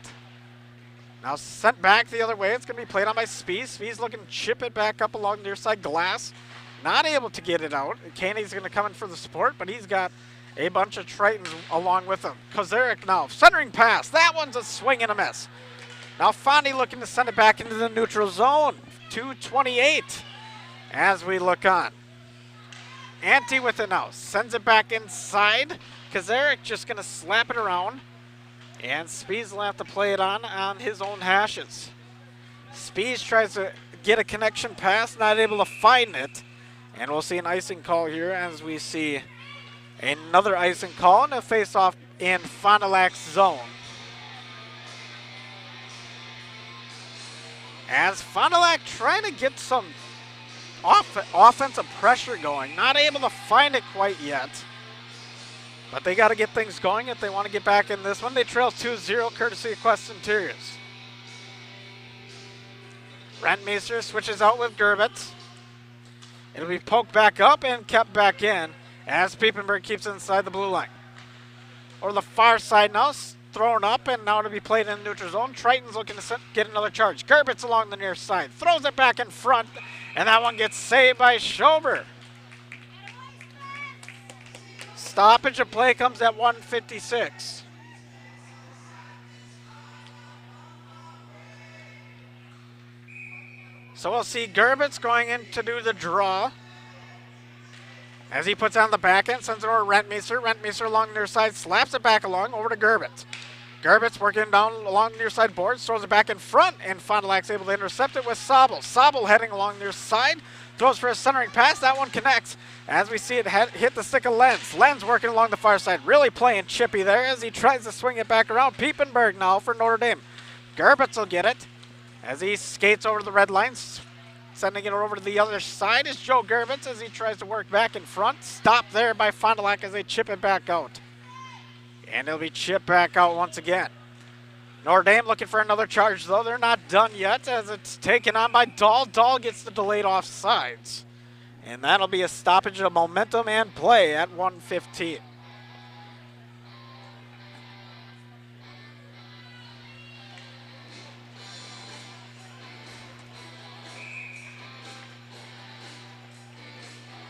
Now sent back the other way. It's going to be played on by Spies. Spies looking to chip it back up along near side glass. Not able to get it out. Caney's going to come in for the support, but he's got a bunch of Tritons along with him. Kozarek now, centering pass. That one's a swing and a miss. Now Fondy looking to send it back into the neutral zone. 2:28 as we look on. Ante with it now. Sends it back inside. Kozarek just going to slap it around. And Spies will have to play it on his own hashes. Spies tries to get a connection pass, not able to find it. And we'll see an icing call here as we see another icing call and a face-off in Fond du Lac's zone. As Fond du Lac trying to get some offensive pressure going. Not able to find it quite yet. But they got to get things going if they want to get back in this one. They trail 2-0 courtesy of Quest Interiors. Rentmeester switches out with Gerbitz. It'll be poked back up and kept back in as Piepenberg keeps it inside the blue line. Or the far side now, thrown up and now to be played in the neutral zone. Triton's looking to get another charge. Gerbitz along the near side, throws it back in front, and that one gets saved by Schober. Stoppage of play comes at 1:56. So we'll see Gerbitz going in to do the draw. As he puts on the back end, sends it over to Rentmeester. Rentmeester along near side, slaps it back along over to Gerbitz. Gerbitz working down along near side boards, throws it back in front, and Fond du Lac's able to intercept it with Sabel. Sabel heading along near side, throws for a centering pass. That one connects. As we see it hit the stick of Lenz. Lenz working along the far side, really playing chippy there as he tries to swing it back around. Piepenberg now for Notre Dame. Gerbitz will get it as he skates over the red lines. Sending it over to the other side is Joe Gerbitz as he tries to work back in front. Stopped there by Fond du Lac as they chip it back out. And it'll be chipped back out once again. Notre Dame looking for another charge, though. They're not done yet as it's taken on by Dahl. Dahl gets the delayed offsides. And that'll be a stoppage of momentum and play at 1:15.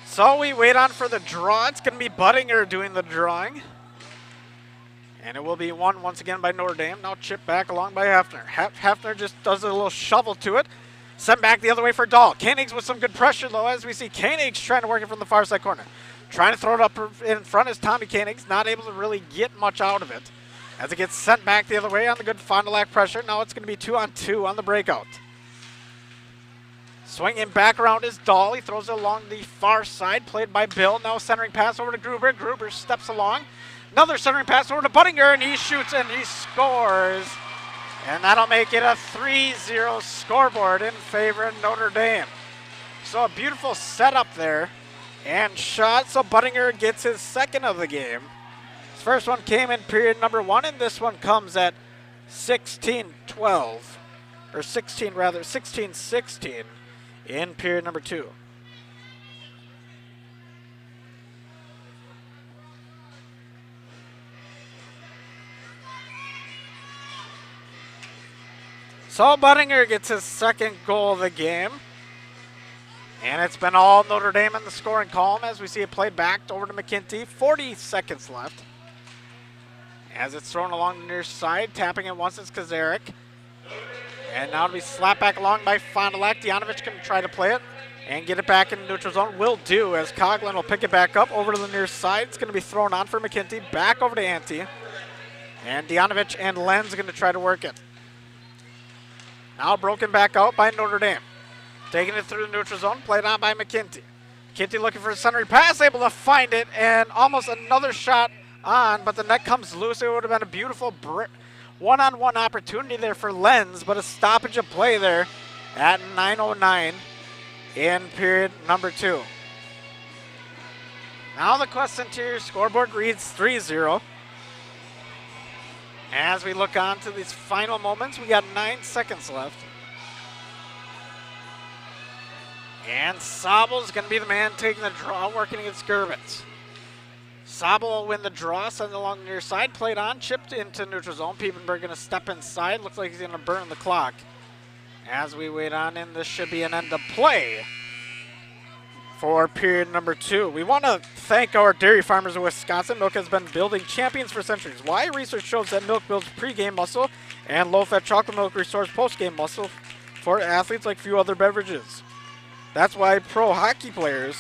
So we wait on for the draw. It's going to be Buttinger doing the drawing. And it will be won once again by Notre Dame. Now chipped back along by Hafner. Hafner just does a little shovel to it. Sent back the other way for Dahl. Koenigs with some good pressure, though, as we see Koenigs trying to work it from the far side corner. Trying to throw it up in front is Tommy Koenigs. Not able to really get much out of it. As it gets sent back the other way on the good Fond du Lac pressure. Now it's going to be 2-on-2 on the breakout. Swinging back around is Dahl. He throws it along the far side, played by Bill. Now centering pass over to Gruber. Gruber steps along. Another centering pass over to Buttinger, and he shoots and he scores. And that'll make it a 3-0 scoreboard in favor of Notre Dame. So a beautiful setup there and shot. So Buttinger gets his second of the game. His first one came in period number 1, and this one comes at 16-12. Or 16-16 in period number 2. So Buttinger gets his second goal of the game. And it's been all Notre Dame in the scoring column as we see it played back over to McKinty. 40 seconds left. As it's thrown along the near side, tapping it once it's Kazarik. And now it'll be slapped back along by Fond du Lac. Dianovich can try to play it and get it back in the neutral zone. Will do as Coughlin will pick it back up over to the near side. It's going to be thrown on for McKinty. Back over to Ante. And Dianovich and Lenz are going to try to work it. Now broken back out by Notre Dame. Taking it through the neutral zone, played on by McKinty. McKinty looking for a centering pass, able to find it, and almost another shot on, but the net comes loose. It would have been a beautiful one-on-one opportunity there for Lenz, but a stoppage of play there at 9:09 in period number 2. Now the Quest Interior scoreboard reads 3-0. As we look on to these final moments, we got 9 seconds left. And Sabel's going to be the man taking the draw, working against Gerbitz. Sabel will win the draw, send it along the near side, played on, chipped into neutral zone. Piepenberg going to step inside. Looks like he's going to burn the clock. As we wait on in, this should be an end of play for period number 2. We want to thank our dairy farmers of Wisconsin. Milk has been building champions for centuries. Why? Research shows that milk builds pregame muscle, and low-fat chocolate milk restores postgame muscle for athletes like few other beverages. That's why pro hockey players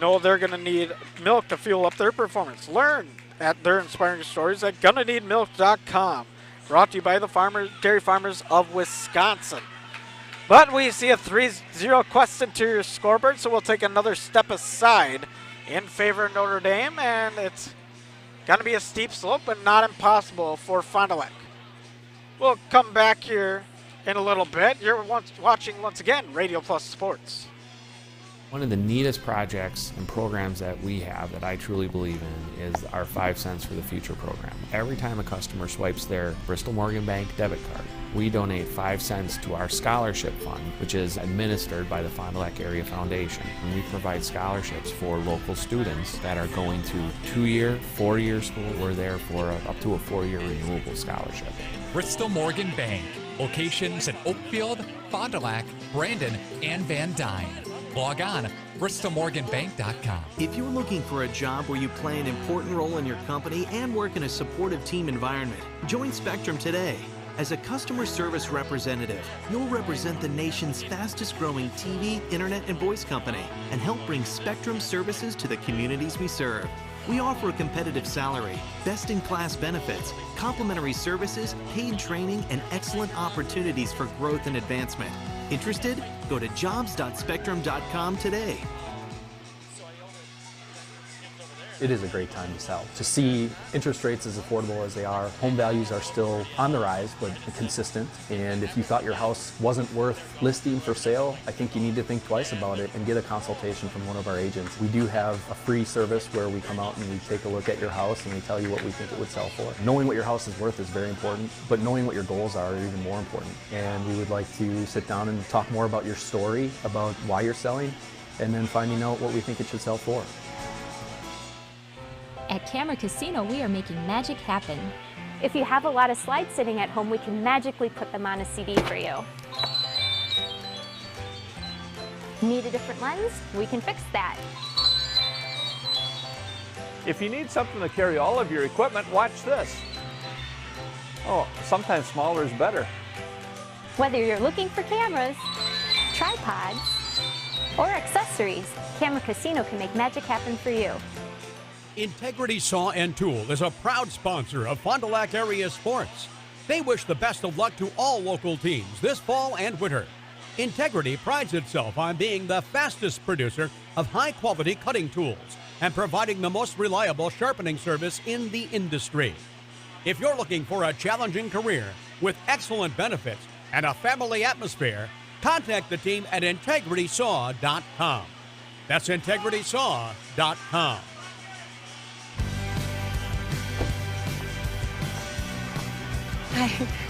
know they're going to need milk to fuel up their performance. Learn at their inspiring stories at GonnaNeedMilk.com. Brought to you by the dairy farmers of Wisconsin. But we see a 3-0 Quest Interior scoreboard, so we'll take another step aside in favor of Notre Dame, and it's going to be a steep slope, but not impossible for Fond du Lac. We'll come back here in a little bit. You're watching, once again, Radio Plus Sports. One of the neatest projects and programs that we have that I truly believe in is our 5 cents for the future program. Every time a customer swipes their Bristol Morgan Bank debit card, we donate 5 cents to our scholarship fund, which is administered by the Fond du Lac Area Foundation. And we provide scholarships for local students that are going to 2-year, 4-year school. We're there for up to a 4-year renewable scholarship. Bristol Morgan Bank. Locations in Oakfield, Fond du Lac, Brandon, and Van Dyne. Log on bristolmorganbank.com. If you're looking for a job where you play an important role in your company and work in a supportive team environment, join Spectrum today. As a customer service representative, you'll represent the nation's fastest growing TV, internet, and voice company and help bring Spectrum services to the communities we serve. We offer a competitive salary, best-in-class benefits, complimentary services, paid training, and excellent opportunities for growth and advancement. Interested? Go to jobs.spectrum.com today. it is a great time to sell. To see interest rates as affordable as they are, home values are still on the rise, but consistent. And if you thought your house wasn't worth listing for sale, I think you need to think twice about it and get a consultation from one of our agents. We do have a free service where we come out and we take a look at your house and we tell you what we think it would sell for. Knowing what your house is worth is very important, but knowing what your goals are even more important. And we would like to sit down and talk more about your story, about why you're selling, and then finding out what we think it should sell for. At Camera Casino, we are making magic happen. If you have a lot of slides sitting at home, we can magically put them on a CD for you. Need a different lens? We can fix that. If you need something to carry all of your equipment, watch this. Oh, sometimes smaller is better. Whether you're looking for cameras, tripods, or accessories, Camera Casino can make magic happen for you. Integrity Saw and Tool is a proud sponsor of Fond du Lac area sports. They wish the best of luck to all local teams this fall and winter. Integrity prides itself on being the fastest producer of high-quality cutting tools and providing the most reliable sharpening service in the industry. If you're looking for a challenging career with excellent benefits and a family atmosphere, contact the team at integritysaw.com. That's integritysaw.com.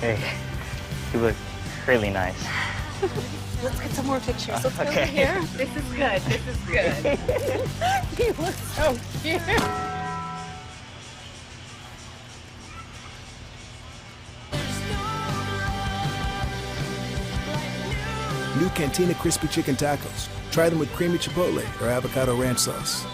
Hey, you look really nice. Let's get some more pictures. Let's go Okay. over here. This is good. This is good. You look so cute. New Cantina Crispy Chicken Tacos. Try them with creamy chipotle or avocado ranch sauce.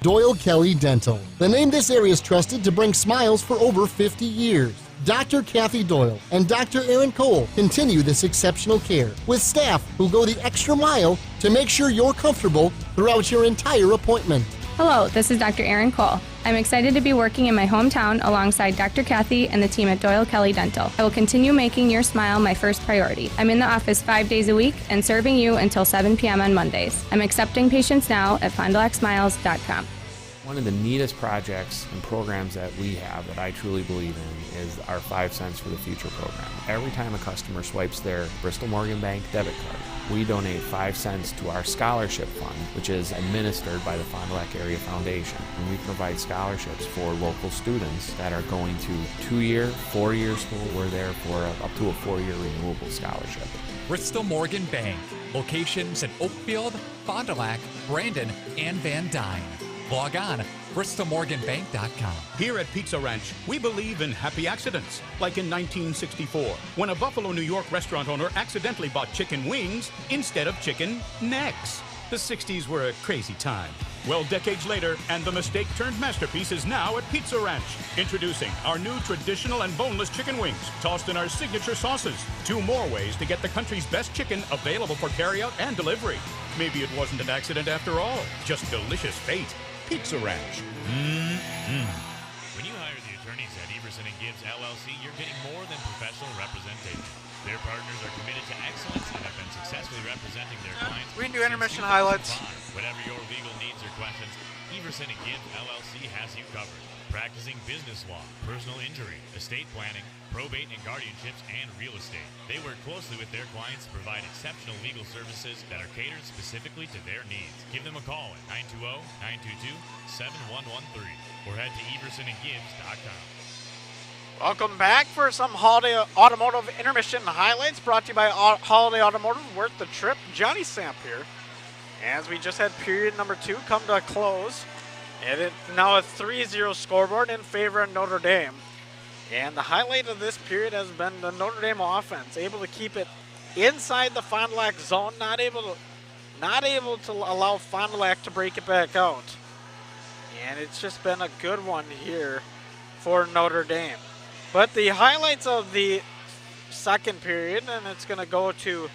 Doyle Kelly Dental, the name this area is trusted to bring smiles for over 50 years. Dr. Kathy Doyle and Dr. Aaron Cole continue this exceptional care with staff who go the extra mile to make sure you're comfortable throughout your entire appointment. Hello, this is Dr. Aaron Cole. I'm excited to be working in my hometown alongside Dr. Kathy and the team at Doyle Kelly Dental. I will continue making your smile my first priority. I'm in the office 5 days a week and serving you until 7 p.m. on Mondays. I'm accepting patients now at FondulacsSmiles.com. One of the neatest projects and programs that we have that I truly believe in is our 5 Cents for the Future program. Every time a customer swipes their Bristol Morgan Bank debit card, we donate 5 cents to our scholarship fund, which is administered by the Fond du Lac Area Foundation. And we provide scholarships for local students that are going to 2-year, 4-year school. We're there for up to a 4-year renewable scholarship. Bristol Morgan Bank. Locations in Oakfield, Fond du Lac, Brandon, and Van Dyne. Log on, bristolmorganbank.com. Here at Pizza Ranch, we believe in happy accidents. Like in 1964, when a Buffalo, New York restaurant owner accidentally bought chicken wings instead of chicken necks. The 60s were a crazy time. Well, decades later, and the mistake turned masterpiece is now at Pizza Ranch. Introducing our new traditional and boneless chicken wings, tossed in our signature sauces. 2 more ways to get the country's best chicken available for carryout and delivery. Maybe it wasn't an accident after all, just delicious fate. Pizza Ranch. When you hire the attorneys at Everson & Gibbs LLC, you're getting more than professional representation. Their partners are committed to excellence and have been successfully representing their clients. We can do intermission highlights. Whatever your legal needs or questions, Everson & Gibbs LLC has you covered. Practicing business law, personal injury, estate planning, probate and guardianships, and real estate. They work closely with their clients to provide exceptional legal services that are catered specifically to their needs. Give them a call at 920-922-7113 or head to eversonandgibbs.com. Welcome back for some Holiday Automotive intermission highlights brought to you by Holiday Automotive. Worth the trip. Johnny Samp here. As we just had period number 2 come to a close. And it's now a 3-0 scoreboard in favor of Notre Dame. And the highlight of this period has been the Notre Dame offense, able to keep it inside the Fond du Lac zone, not able to allow Fond du Lac to break it back out. And it's just been a good one here for Notre Dame. But the highlights of the second period, and it's going to go to,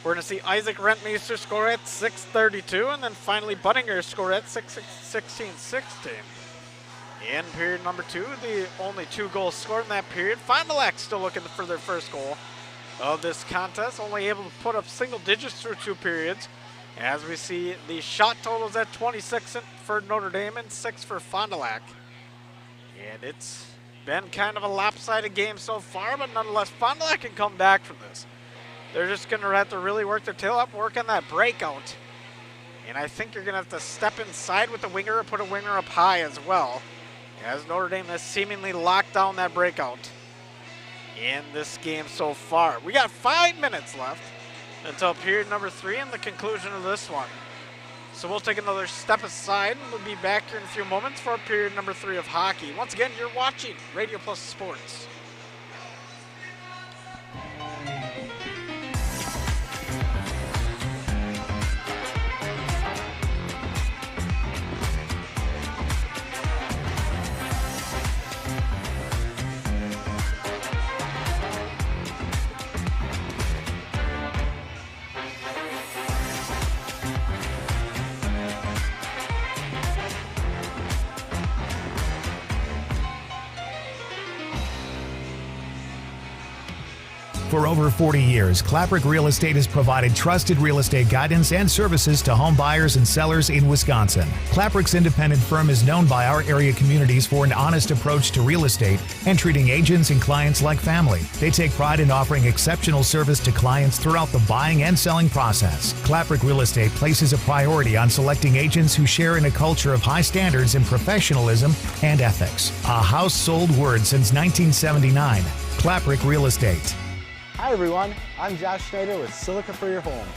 we're going to see Isaac Rentmeester score at 6:32, and then finally Buttinger score at 16-16. In period number 2, the only 2 goals scored in that period. Fond du Lac still looking for their first goal of this contest, only able to put up single digits through 2 periods. As we see the shot totals at 26 for Notre Dame and 6 for Fond du Lac. And it's been kind of a lopsided game so far, but nonetheless, Fond du Lac can come back from this. They're just going to have to really work their tail up, work on that breakout. And I think you're going to have to step inside with the winger or put a winger up high as well, as Notre Dame has seemingly locked down that breakout in this game so far. We got 5 minutes left until period number 3 and the conclusion of this one. So we'll take another step aside, and we'll be back here in a few moments for period number 3 of hockey. Once again, you're watching Radio Plus Sports. For over 40 years, Klaprick Real Estate has provided trusted real estate guidance and services to home buyers and sellers in Wisconsin. Klaprick's independent firm is known by our area communities for an honest approach to real estate and treating agents and clients like family. They take pride in offering exceptional service to clients throughout the buying and selling process. Klaprick Real Estate places a priority on selecting agents who share in a culture of high standards in professionalism and ethics. A house-sold word since 1979. Klaprick Real Estate. Hi everyone, I'm Josh Schneider with Silica for Your Home.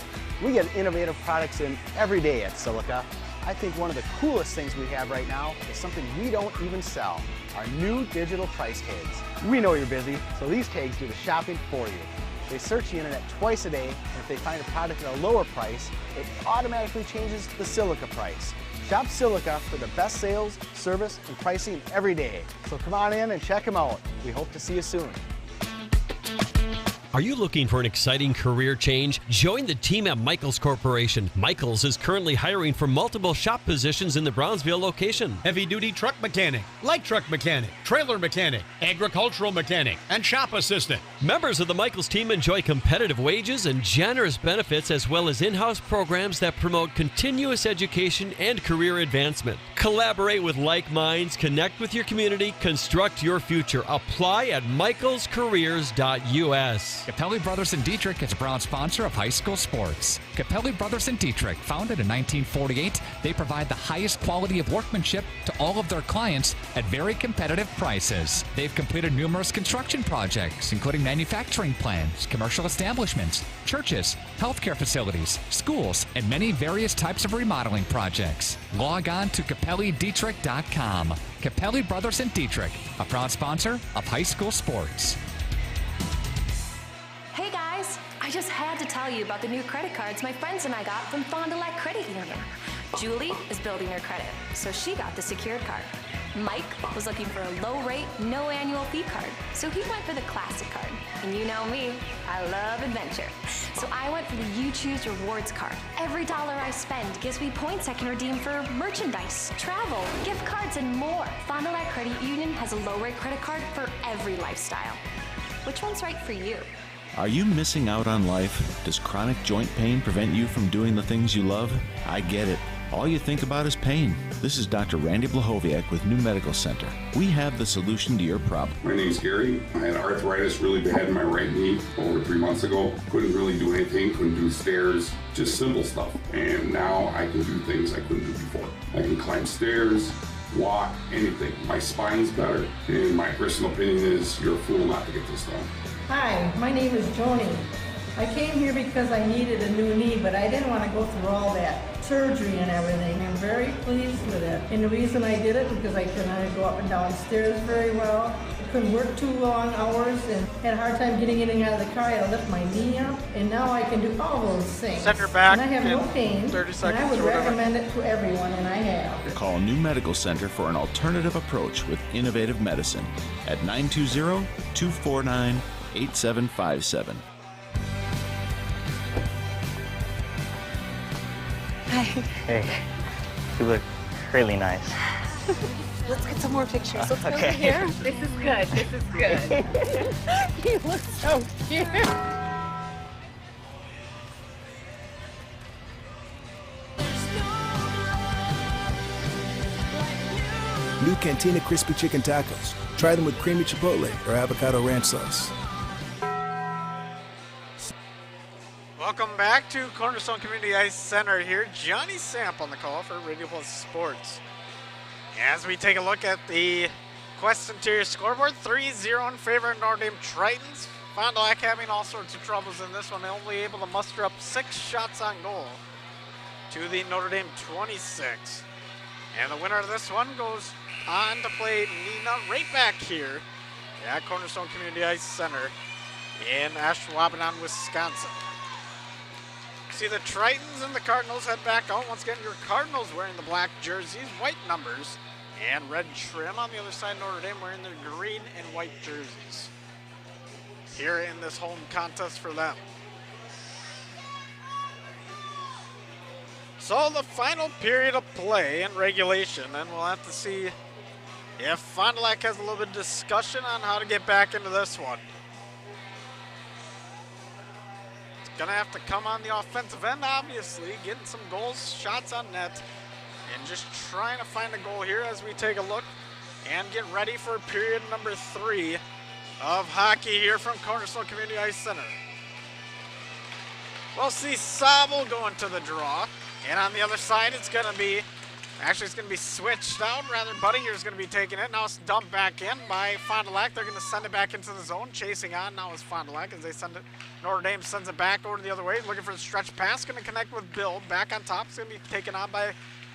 We get innovative products in every day at Silica. I think one of the coolest things we have right now is something we don't even sell, our new digital price tags. We know you're busy, so these tags do the shopping for you. They search the internet twice a day, and if they find a product at a lower price, it automatically changes the Silica price. Shop Silica for the best sales, service, and pricing every day. So come on in and check them out. We hope to see you soon. Are you looking for an exciting career change? Join the team at Michaels Corporation. Michaels is currently hiring for multiple shop positions in the Brownsville location. Heavy-duty truck mechanic, light truck mechanic, trailer mechanic, agricultural mechanic, and shop assistant. Members of the Michaels team enjoy competitive wages and generous benefits, as well as in-house programs that promote continuous education and career advancement. Collaborate with like minds, connect with your community, construct your future. Apply at michaelscareers.us. Capelli Brothers in Dietrich is a proud sponsor of high school sports. Capelli Brothers in Dietrich, founded in 1948, they provide the highest quality of workmanship to all of their clients at very competitive prices. They've completed numerous construction projects, including manufacturing plants, commercial establishments, churches, healthcare facilities, schools, and many various types of remodeling projects. Log on to CapelliDietrich.com. Capelli Brothers in Dietrich, a proud sponsor of high school sports. Hey guys, I just had to tell you about the new credit cards my friends and I got from Fond du Lac Credit Union. Julie is building her credit, so she got the secured card. Mike was looking for a low-rate, no annual fee card, so he went for the classic card. And you know me, I love adventure. So I went for the You Choose Rewards card. Every dollar I spend gives me points I can redeem for merchandise, travel, gift cards, and more. Fond du Lac Credit Union has a low-rate credit card for every lifestyle. Which one's right for you? Are you missing out on life? Does chronic joint pain prevent you from doing the things you love? I get it. All you think about is pain. This is Dr. Randy Blahoviak with New Medical Center. We have the solution to your problem. My name's Gary. I had arthritis really bad in my right knee over 3 months ago. Couldn't really do anything, couldn't do stairs, just simple stuff. And now I can do things I couldn't do before. I can climb stairs, walk, anything. My spine's better. And my personal opinion is you're a fool not to get this done. Hi, my name is Joni. I came here because I needed a new knee, but I didn't want to go through all that surgery and everything. I'm very pleased with it. And the reason I did it because I couldn't go up and down stairs very well. I couldn't work too long hours and had a hard time getting in and out of the car. I had to lift my knee up, and now I can do all those things. Set your back. And I have no pain. 30 seconds. And I would recommend it to everyone, and I have. Call New Medical Center for an alternative approach with innovative medicine at 920-249-8757. Hi. Hey, you look really nice. Let's get some more pictures. Let's go Okay. over here. This is good. This is good. You look so cute. New Cantina Crispy Chicken Tacos. Try them with creamy chipotle or avocado ranch sauce. Welcome back to Cornerstone Community Ice Center here. Johnny Samp on the call for Radio Plus Sports. As we take a look at the Quest Interior scoreboard, 3-0 in favor of Notre Dame Tritons. Fond du Lac having all sorts of troubles in this one. They're only able to muster up 6 shots on goal to the Notre Dame 26. And the winner of this one goes on to play Nina right back here at Cornerstone Community Ice Center in Ashwaubenon, Wisconsin. See the Tritons and the Cardinals head back out. Once again, your Cardinals wearing the black jerseys, white numbers, and red trim. On the other side, Notre Dame wearing their green and white jerseys here in this home contest for them. So the final period of play in regulation, and we'll have to see if Fond du Lac has a little bit of discussion on how to get back into this one. It's going to have to come on the offensive end, obviously, getting some goals, shots on net, and just trying to find a goal here as we take a look and get ready for period number 3 of hockey here from Cornerstone Community Ice Center. We'll see Sobel going to the draw. And on the other side, it's going to be switched out. Rather, Buttinger's going to be taking it. Now it's dumped back in by Fond du Lac. They're going to send it back into the zone. Chasing on now is Fond du Lac as they send it. Notre Dame sends it back over the other way. Looking for the stretch pass. Going to connect with Bill. Back on top. It's going to be taken on by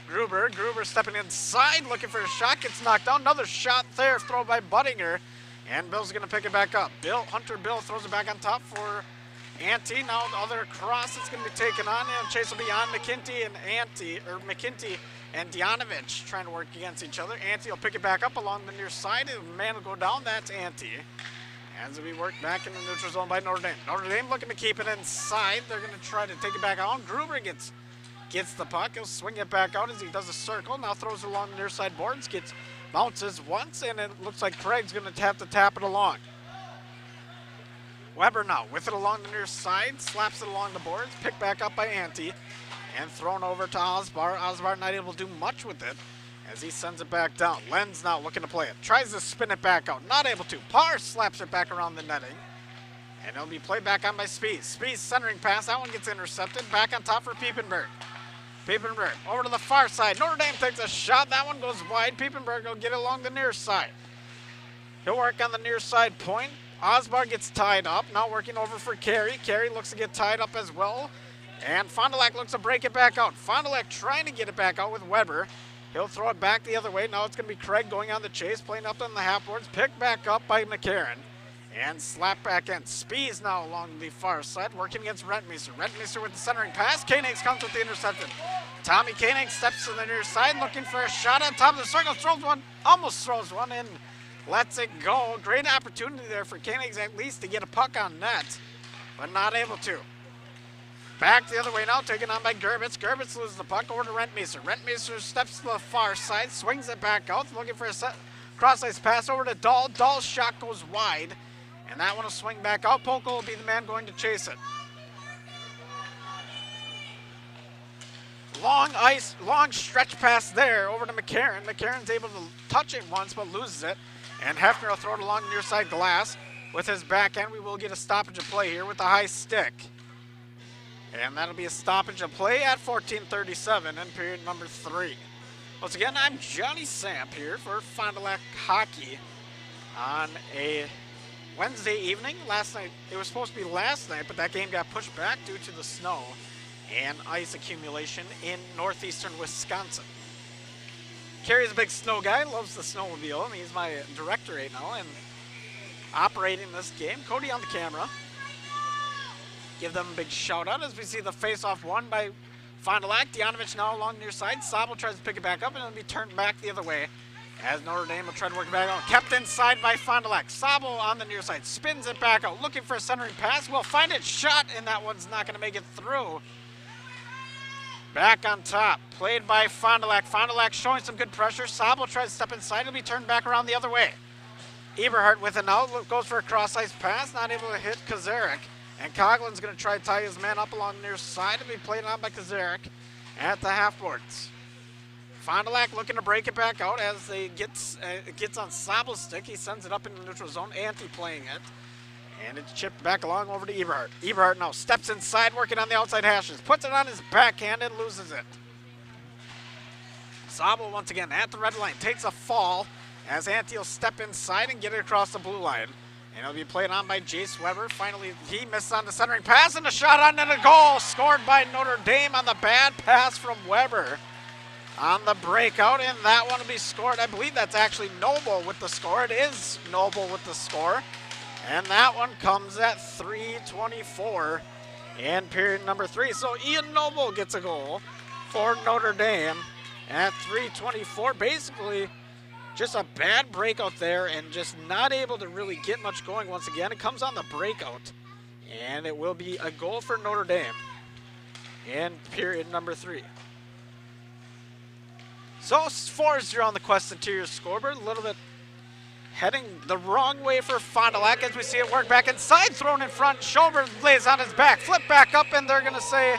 Gruber. Gruber stepping inside. Looking for a shot. Gets knocked down. Another shot there. Thrown by Buttinger. And Bill's going to pick it back up. Hunter Bill throws it back on top for Ante. Now the other cross is going to be taken on, and chase will be on McKinty and Dianovich trying to work against each other. Ante will pick it back up along the near side, and the man will go down. That's Ante. As we work back in the neutral zone by Notre Dame. Notre Dame looking to keep it inside. They're going to try to take it back out. Gruber gets the puck. He'll swing it back out as he does a circle. Now throws it along the near side boards. Bounces once, and it looks like Craig's going to have to tap it along. Weber now with it along the near side, slaps it along the boards, picked back up by Ante, and thrown over to Osbar. Osbar not able to do much with it as he sends it back down. Lenz now looking to play it, tries to spin it back out, not able to. Parr slaps it back around the netting, and it'll be played back on by Spies. Spies centering pass, that one gets intercepted, back on top for Piepenberg. Piepenberg over to the far side. Notre Dame takes a shot, that one goes wide. Piepenberg will get it along the near side. He'll work on the near side point. Osbar gets tied up, now working over for Carey. Carey looks to get tied up as well. And Fond du Lac looks to break it back out. Fond du Lac trying to get it back out with Weber. He'll throw it back the other way. Now it's going to be Craig going on the chase, playing up on the half boards. Picked back up by McCarron. And slapped back in. Spees now along the far side, working against Rentmeester. Rentmeester with the centering pass. Koenigs comes with the interception. Tommy Koenig steps to the near side, looking for a shot on top of the circle. Almost throws one in. Lets it go. Great opportunity there for Koenigs at least to get a puck on net, but not able to. Back the other way now, taken on by Gerbitz. Gerbitz loses the puck over to Rentmeester. Rentmeester steps to the far side, swings it back out, looking for a cross-ice pass over to Dahl. Dahl's shot goes wide, and that one will swing back out. Polko will be the man going to chase it. Long stretch pass there over to McCarron. McCarron's able to touch it once, but loses it. And Hefner will throw it along the near side glass with his backhand. We will get a stoppage of play here with the high stick. And that'll be a stoppage of play at 14:37 in period number 3. Once again, I'm Johnny Samp here for Fond du Lac Hockey on a Wednesday evening. Last night, it was supposed to be last night, but that game got pushed back due to the snow and ice accumulation in northeastern Wisconsin. Kerry's a big snow guy, loves the snowmobile, and he's my director right now and operating this game. Cody on the camera. Give them a big shout out as we see the face-off won by Fond du Lac. Dianovich now along near side. Sobel tries to pick it back up, and it'll be turned back the other way as Notre Dame will try to work it back on. Kept inside by Fond du Lac. Sobel on the near side, spins it back out, looking for a centering pass. Will find it, shot, and that one's not going to make it through. Back on top, played by Fond du Lac. Fond du Lac showing some good pressure. Sobel tries to step inside. It'll be turned back around the other way. Eberhardt with it now, goes for a cross-ice pass, not able to hit Kazarik. And Coughlin's going to try to tie his man up along the near side. It'll be played on by Kazarik at the half boards. Fond du Lac looking to break it back out as it gets on Sabel's stick. He sends it up into the neutral zone. Ante playing it. And it's chipped back along over to Eberhardt. Eberhardt now steps inside, working on the outside hashes. Puts it on his backhand and loses it. Sabel once again at the red line. Takes a fall as Ante will step inside and get it across the blue line. And it'll be played on by Jace Weber. Finally, he misses on the centering pass and a shot on net, a goal scored by Notre Dame on the bad pass from Weber on the breakout. And that one will be scored. I believe that's actually Noble with the score. It is Noble with the score. And that one comes at 3:24 in period number 3. So Ian Noble gets a goal for Notre Dame at 3:24. Basically, just a bad breakout there and just not able to really get much going once again. It comes on the breakout, and it will be a goal for Notre Dame in period number 3. So 4-0 on the Quest Interior scoreboard. A little bit heading the wrong way for Fond du Lac as we see it work back inside, thrown in front. Schober lays on his back, flip back up, and they're going to say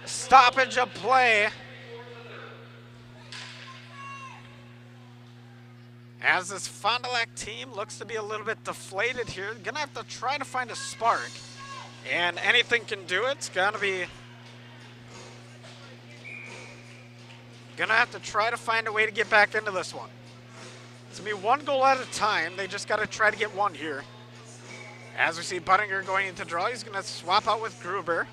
stoppage of play. As this Fond du Lac team looks to be a little bit deflated here. Going to have to try to find a spark, and anything can do it. It's going to be going to have to try to find a way to get back into this one. It's going to be one goal at a time. They just got to try to get one here. As we see Buttinger going into draw, he's going to swap out with Gruber.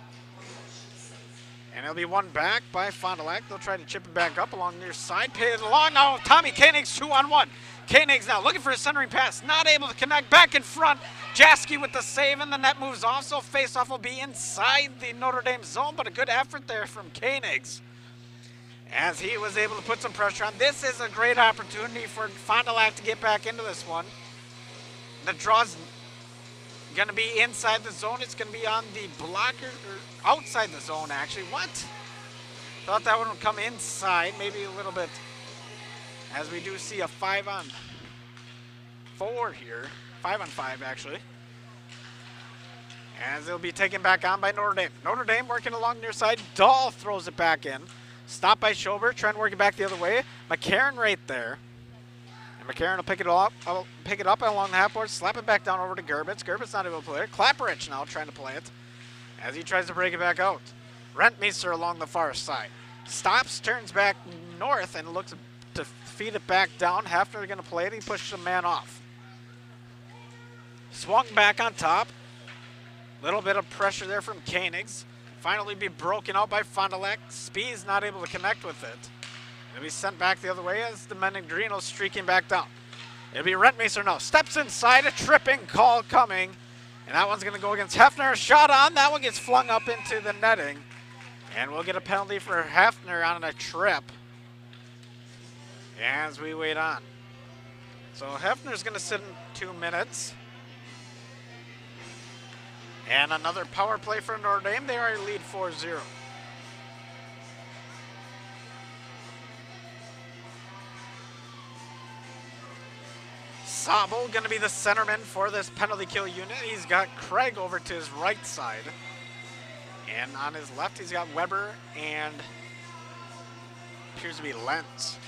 And it'll be one back by Fond du Lac. They'll try to chip it back up along near side. Pay it along now. Tommy Koenig's 2-on-1. Koenig's now looking for a centering pass. Not able to connect. Back in front. Jaski with the save, and the net moves off. So faceoff will be inside the Notre Dame zone. But a good effort there from Koenig's, as he was able to put some pressure on. This is a great opportunity for Fond du Lac to get back into this one. The draw's going to be inside the zone. It's going to be on the blocker, or outside the zone, actually. What? Thought that one would come inside, maybe a little bit, as we do see a 5-on-4 here. 5-on-5, actually. As it'll be taken back on by Notre Dame. Notre Dame working along near side. Dahl throws it back in. Stopped by Schober, trying to work it back the other way. McCarron right there. And McCarron will pick it up along the half board, slap it back down over to Gerbitz. Gerbitz not able to play it. Klapperich now trying to play it as he tries to break it back out. Rentmeester along the far side. Stops, turns back north, and looks to feed it back down. Hafner going to play it. He pushes a man off. Swung back on top. Little bit of pressure there from Koenigs. Finally be broken out by Fond du Lac. Spees not able to connect with it. It'll be sent back the other way as the Menegrino streaking back down. It'll be Rentmeester now. Steps inside, a tripping call coming. And that one's going to go against Hefner. A shot on. That one gets flung up into the netting. And we'll get a penalty for Hefner on a trip as we wait on. So Hefner's going to sit in 2 minutes. And another power play for Notre Dame. They are lead 4-0. Sabel going to be the centerman for this penalty kill unit. He's got Craig over to his right side. And on his left, he's got Weber and appears to be Lenz.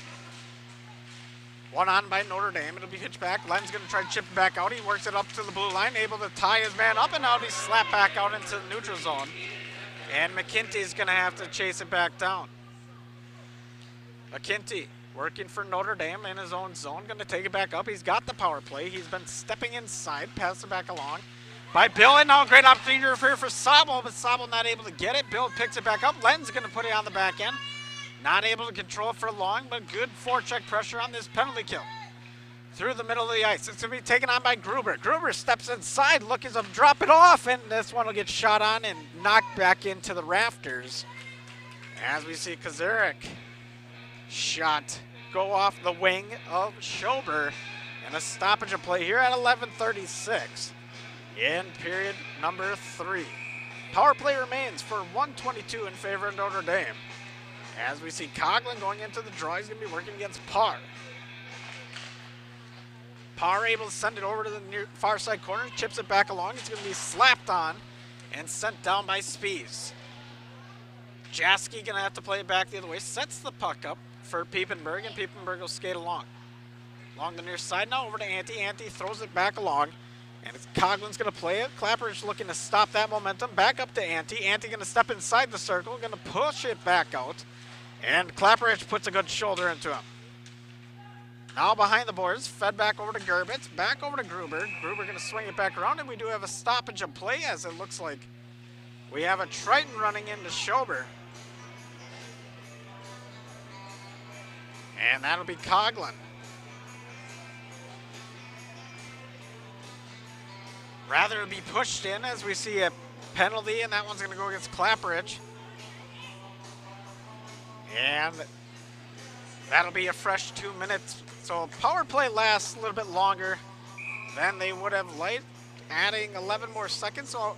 One on by Notre Dame. It'll be pitched back. Lenz going to try to chip it back out. He works it up to the blue line, able to tie his man up, and now he's slapped back out into the neutral zone. And McKinty's going to have to chase it back down. McKinty working for Notre Dame in his own zone, going to take it back up. He's got the power play. He's been stepping inside, pass it back along by Bill, and now a great opportunity to refer for Sabel, but Sabel not able to get it. Bill picks it back up. Lenz going to put it on the back end. Not able to control it for long, but good forecheck pressure on this penalty kill. Through the middle of the ice. It's going to be taken on by Gruber. Gruber steps inside, looking to drop it off, and this one will get shot on and knocked back into the rafters. As we see Kazarik shot go off the wing of Schober, and a stoppage of play here at 11:36 in period number 3. Power play remains for 122 in favor of Notre Dame. As we see Coughlin going into the draw, he's going to be working against Parr. Parr able to send it over to the near far side corner, chips it back along. It's going to be slapped on and sent down by Spees. Jaski going to have to play it back the other way, sets the puck up, for Piepenberg, and Piepenberg will skate along. Along the near side now, over to Ante. Ante throws it back along, and it's Coughlin's going to play it. Clapper's looking to stop that momentum. Back up to Ante. Ante going to step inside the circle, going to push it back out, and Clapperidge puts a good shoulder into him. Now behind the boards, fed back over to Gerbitz, back over to Gruber. Gruber going to swing it back around, and we do have a stoppage of play, as it looks like we have a Triton running into Schober. And that'll be Coughlin. Rather be pushed in, as we see a penalty, and that one's going to go against Clapperidge. And that'll be a fresh 2 minutes. So power play lasts a little bit longer than they would have liked, adding 11 more seconds. So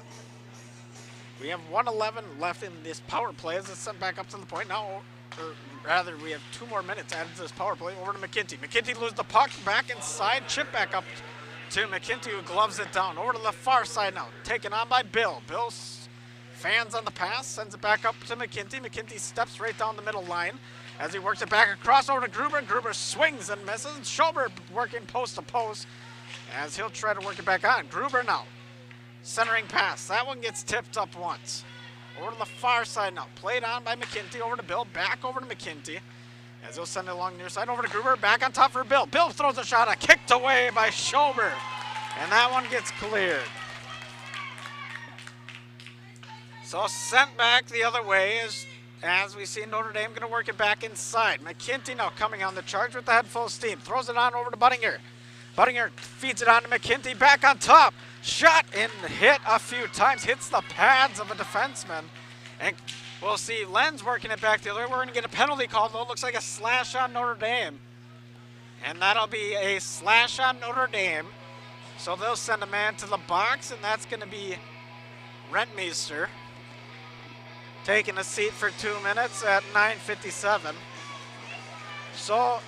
we have 1:11 left in this power play as it's sent back up to the point. Now, or rather, we have 2 more minutes added to this power play. Over to McKinty. McKinty loses the puck, back inside, chip back up to McKinty, who gloves it down. Over to the far side now, taken on by Bill. Bill fans on the pass, sends it back up to McKinty. McKinty steps right down the middle line as he works it back across over to Gruber. Gruber swings and misses. Schober working post to post as he'll try to work it back on. Gruber now, centering pass. That one gets tipped up once. Over to the far side now, played on by McKinty. Over to Bill, back over to McKinty as he'll send it along the near side. Over to Gruber, back on top for Bill. Bill throws a shot, kicked away by Schober, and that one gets cleared. So sent back the other way as we see Notre Dame going to work it back inside. McKinty now coming on the charge with the head full of steam. Throws it on over to Buttinger. Buttinger feeds it on to McKinty, back on top. Shot and hit a few times, hits the pads of a defenseman. And we'll see Lenz working it back the other way. We're going to get a penalty call, though. It looks like a slash on Notre Dame. And that'll be a slash on Notre Dame. So they'll send a man to the box, and that's going to be Rentmeester, taking a seat for 2 minutes at 9:57. So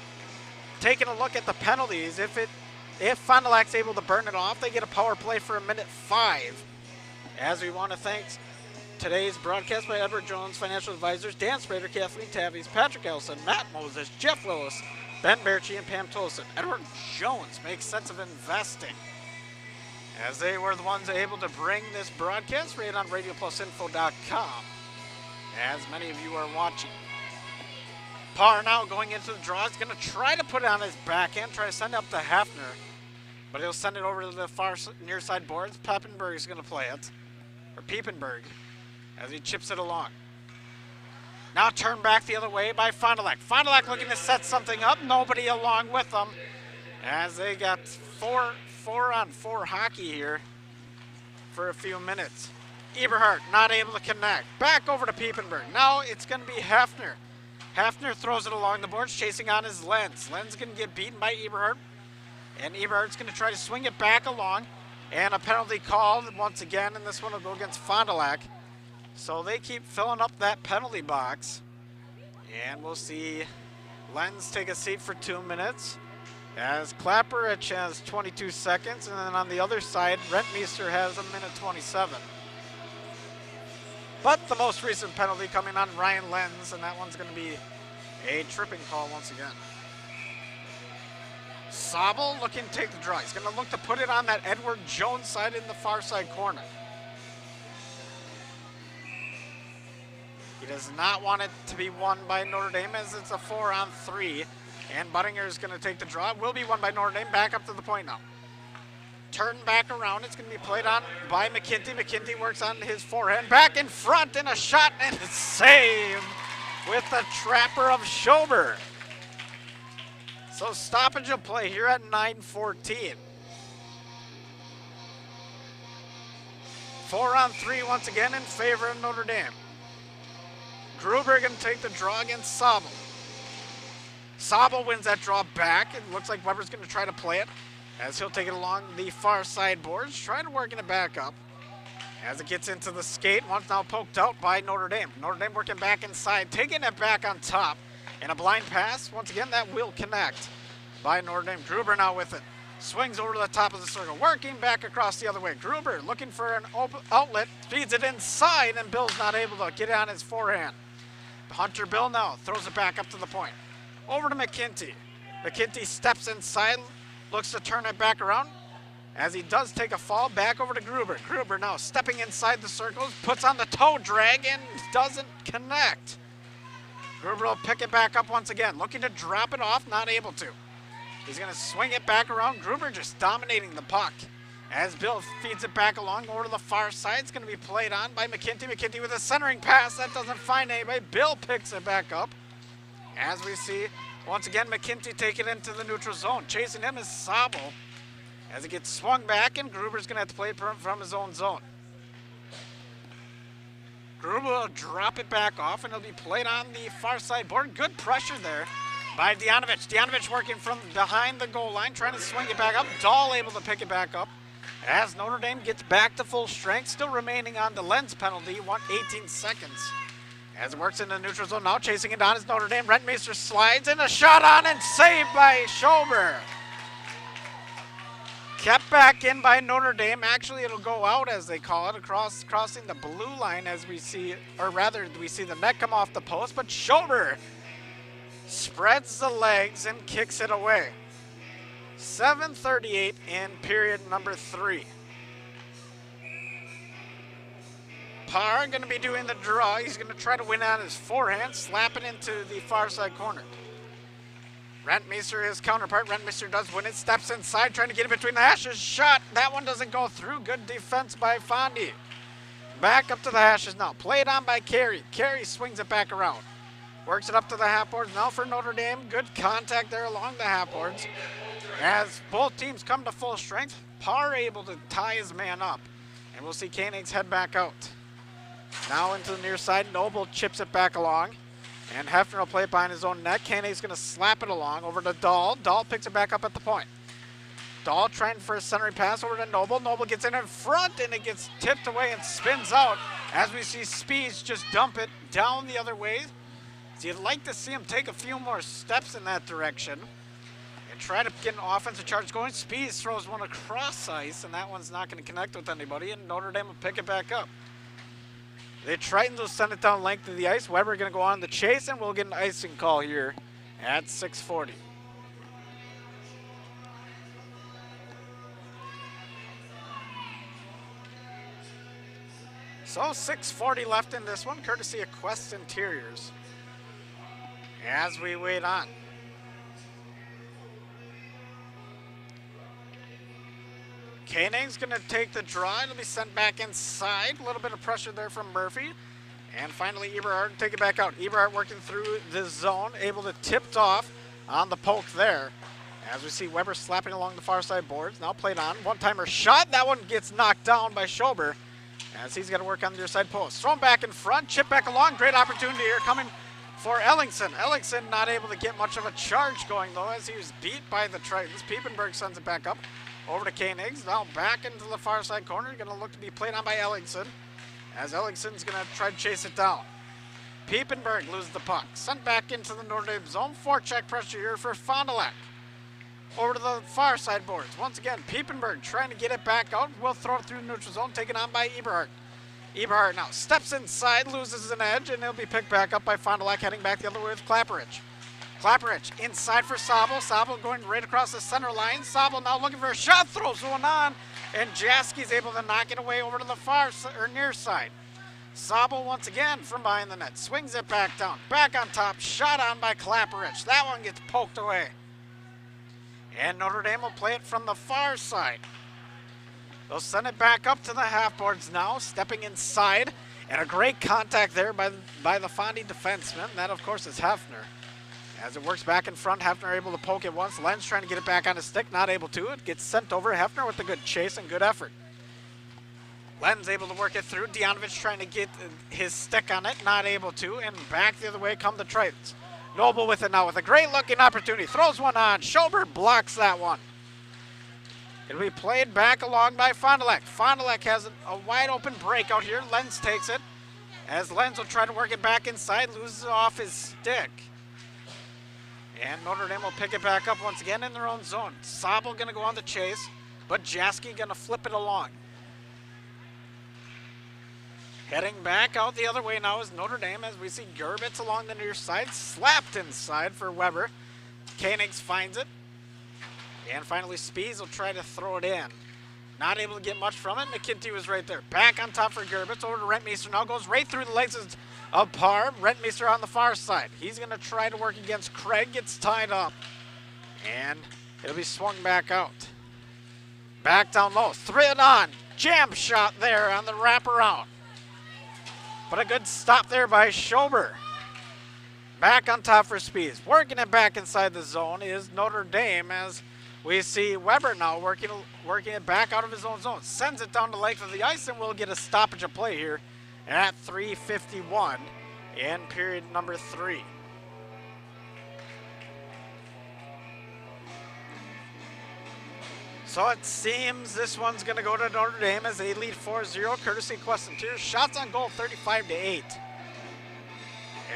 taking a look at the penalties, if Fond du Lac's able to burn it off, they get a power play for 1:05. As we want to thank today's broadcast by Edward Jones Financial Advisors, Dan Sprader, Kathleen Tavies, Patrick Elson, Matt Moses, Jeff Willis, Ben Berchi, and Pam Tolson. Edward Jones makes sense of investing, as they were the ones able to bring this broadcast right on RadioPlusInfo.com, as many of you are watching. Parr now going into the draw. He's going to try to put it on his backhand, try to send it up to Hafner, but he'll send it over to the far near side boards. Piepenberg is going to play it, or Piepenberg, as he chips it along. Now turned back the other way by Fond du Lac. Fond du Lac looking to set something up. Nobody along with them, as they got four-on-4 hockey here for a few minutes. Eberhardt not able to connect. Back over to Piepenberg. Now it's going to be Hafner. Hafner throws it along the boards, chasing on his Lenz. Lenz going to get beaten by Eberhardt, and Eberhardt's going to try to swing it back along, and a penalty called once again, and this one will go against Fond du Lac. So they keep filling up that penalty box, and we'll see Lenz take a seat for 2 minutes, as Clapperidge has 22 seconds, and then on the other side, Rentmeester has 1:27. But the most recent penalty coming on Ryan Lenz, and that one's going to be a tripping call once again. Sabel looking to take the draw. He's going to look to put it on that Edward Jones side in the far side corner. He does not want it to be won by Notre Dame, as it's a 4-on-3. And Buttinger is going to take the draw. It will be won by Notre Dame. Back up to the point now. Turn back around. It's going to be played on by McKinty. McKinty works on his forehand. Back in front, and a shot and a save with the trapper of Schober. So stoppage of play here at 9:14. 4-on-3 once again in favor of Notre Dame. Gruber going to take the draw against Sabel. Sabel wins that draw back. It looks like Weber's going to try to play it, as he'll take it along the far side boards, trying to work it back up. As it gets into the skate, once now poked out by Notre Dame. Notre Dame working back inside, taking it back on top. And a blind pass, once again, that will connect by Notre Dame. Gruber now with it. Swings over to the top of the circle, working back across the other way. Gruber looking for an outlet, feeds it inside, and Bill's not able to get it on his forehand. Hunter Bill now throws it back up to the point. Over to McKinty. McKinty steps inside, looks to turn it back around. As he does take a fall, back over to Gruber. Gruber now stepping inside the circles, puts on the toe drag and doesn't connect. Gruber will pick it back up once again, looking to drop it off, not able to. He's going to swing it back around. Gruber just dominating the puck. As Bill feeds it back along over to the far side, it's going to be played on by McKinty. McKinty with a centering pass. That doesn't find anybody. Bill picks it back up. As we see, once again, McKinty take it into the neutral zone. Chasing him is Sobel. As it gets swung back, and Gruber's going to have to play it from his own zone. Gruber will drop it back off, and it'll be played on the far side board. Good pressure there by Dejanovich. Dejanovich working from behind the goal line, trying to swing it back up. Dahl able to pick it back up. As Notre Dame gets back to full strength, still remaining on the Lenz penalty, 18 seconds. As it works in the neutral zone, now chasing it down is Notre Dame. Rentmeester slides in, a shot on and saved by Schober. Kept back in by Notre Dame. Actually, it'll go out, as they call it, crossing the blue line as we see, or rather, we see the net come off the post, but Schober spreads the legs and kicks it away. 7:38 in period number 3. Parr going to be doing the draw. He's going to try to win on his forehand, slap it into the far side corner. Rentmeester, his counterpart. Rentmeester does win it, steps inside, trying to get it between the hashes. Shot. That one doesn't go through. Good defense by Fondy. Back up to the hashes now. Played on by Carey. Carey swings it back around. Works it up to the half boards. Now for Notre Dame. Good contact there along the half boards. As both teams come to full strength, Parr able to tie his man up. And we'll see Koenig's head back out. Now into the near side. Noble chips it back along. And Hefner will play it behind his own net. Koenig's going to slap it along over to Dahl. Dahl picks it back up at the point. Dahl trying for a centering pass over to Noble. Noble gets in front, and it gets tipped away and spins out. As we see Spees just dump it down the other way. So you'd like to see him take a few more steps in that direction and try to get an offensive charge going. Spees throws one across ice, and that one's not going to connect with anybody, and Notre Dame will pick it back up. The Tritons will send it down length of the ice. Weber going to go on the chase, and we'll get an icing call here at 6:40. So 6:40 left in this one, courtesy of Quest Interiors. As we wait on. Koenig's going to take the draw. It'll be sent back inside. A little bit of pressure there from Murphy. And finally, Eberhardt take it back out. Eberhardt working through the zone, able to tipped off on the poke there. As we see Weber slapping along the far side boards. Now played on. One-timer shot. That one gets knocked down by Schober. As he's got to work on the near side post. Thrown back in front. Chip back along. Great opportunity here coming for Ellingson. Ellingson not able to get much of a charge going, though, as he was beat by the Tritons. Piepenberg sends it back up. Over to Koenigs, now back into the far side corner. Going to look to be played on by Ellingson. As Ellingson's going to try to chase it down. Piepenberg loses the puck. Sent back into the Notre Dame zone. Forecheck pressure here for Fond du Lac. Over to the far side boards. Once again, Piepenberg trying to get it back out. Will throw it through the neutral zone. Taken on by Eberhardt. Eberhardt now steps inside, loses an edge, and he'll be picked back up by Fond du Lac, heading back the other way with Clapperidge. Clapperidge inside for Sobel. Sobel going right across the center line. Sobel now looking for a shot, throws one on, and Jaski's able to knock it away over to the far or near side. Sobel once again from behind the net, swings it back down, back on top, shot on by Clapperidge. That one gets poked away. And Notre Dame will play it from the far side. They'll send it back up to the half boards now, stepping inside, and a great contact there by the Fondy defenseman. That, of course, is Hefner. As it works back in front, Hefner able to poke it once. Lenz trying to get it back on his stick, not able to. It gets sent over. Hefner with a good chase and good effort. Lenz able to work it through. Dejanovich trying to get his stick on it, not able to. And back the other way come the Tritons. Noble with it now with a great looking opportunity. Throws one on. Schober blocks that one. It'll be played back along by Fond du Lac. Fond du Lac has a wide open break out here. Lenz takes it. As Lenz will try to work it back inside, loses off his stick. And Notre Dame will pick it back up once again in their own zone. Sobel going to go on the chase, but Jaski going to flip it along. Heading back out the other way now is Notre Dame as we see Gerbitz along the near side, slapped inside for Weber. Koenigs finds it. And finally, Spies will try to throw it in. Not able to get much from it. McKinty was right there. Back on top for Gerbitz. Over to Rentmeester now. Goes right through the legs of Parr. Rentmeester on the far side. He's going to try to work against Craig. Gets tied up. And it'll be swung back out. Back down low. 3 it on. Jam shot there on the wraparound. But a good stop there by Schober. Back on top for Spies. Working it back inside the zone is Notre Dame as we see Weber now working it back out of his own zone. Sends it down the length of the ice, and we'll get a stoppage of play here at 3:51 in period number 3. So it seems this one's going to go to Notre Dame as they lead 4-0, courtesy of Queston Tiers. Shots on goal, 35-8.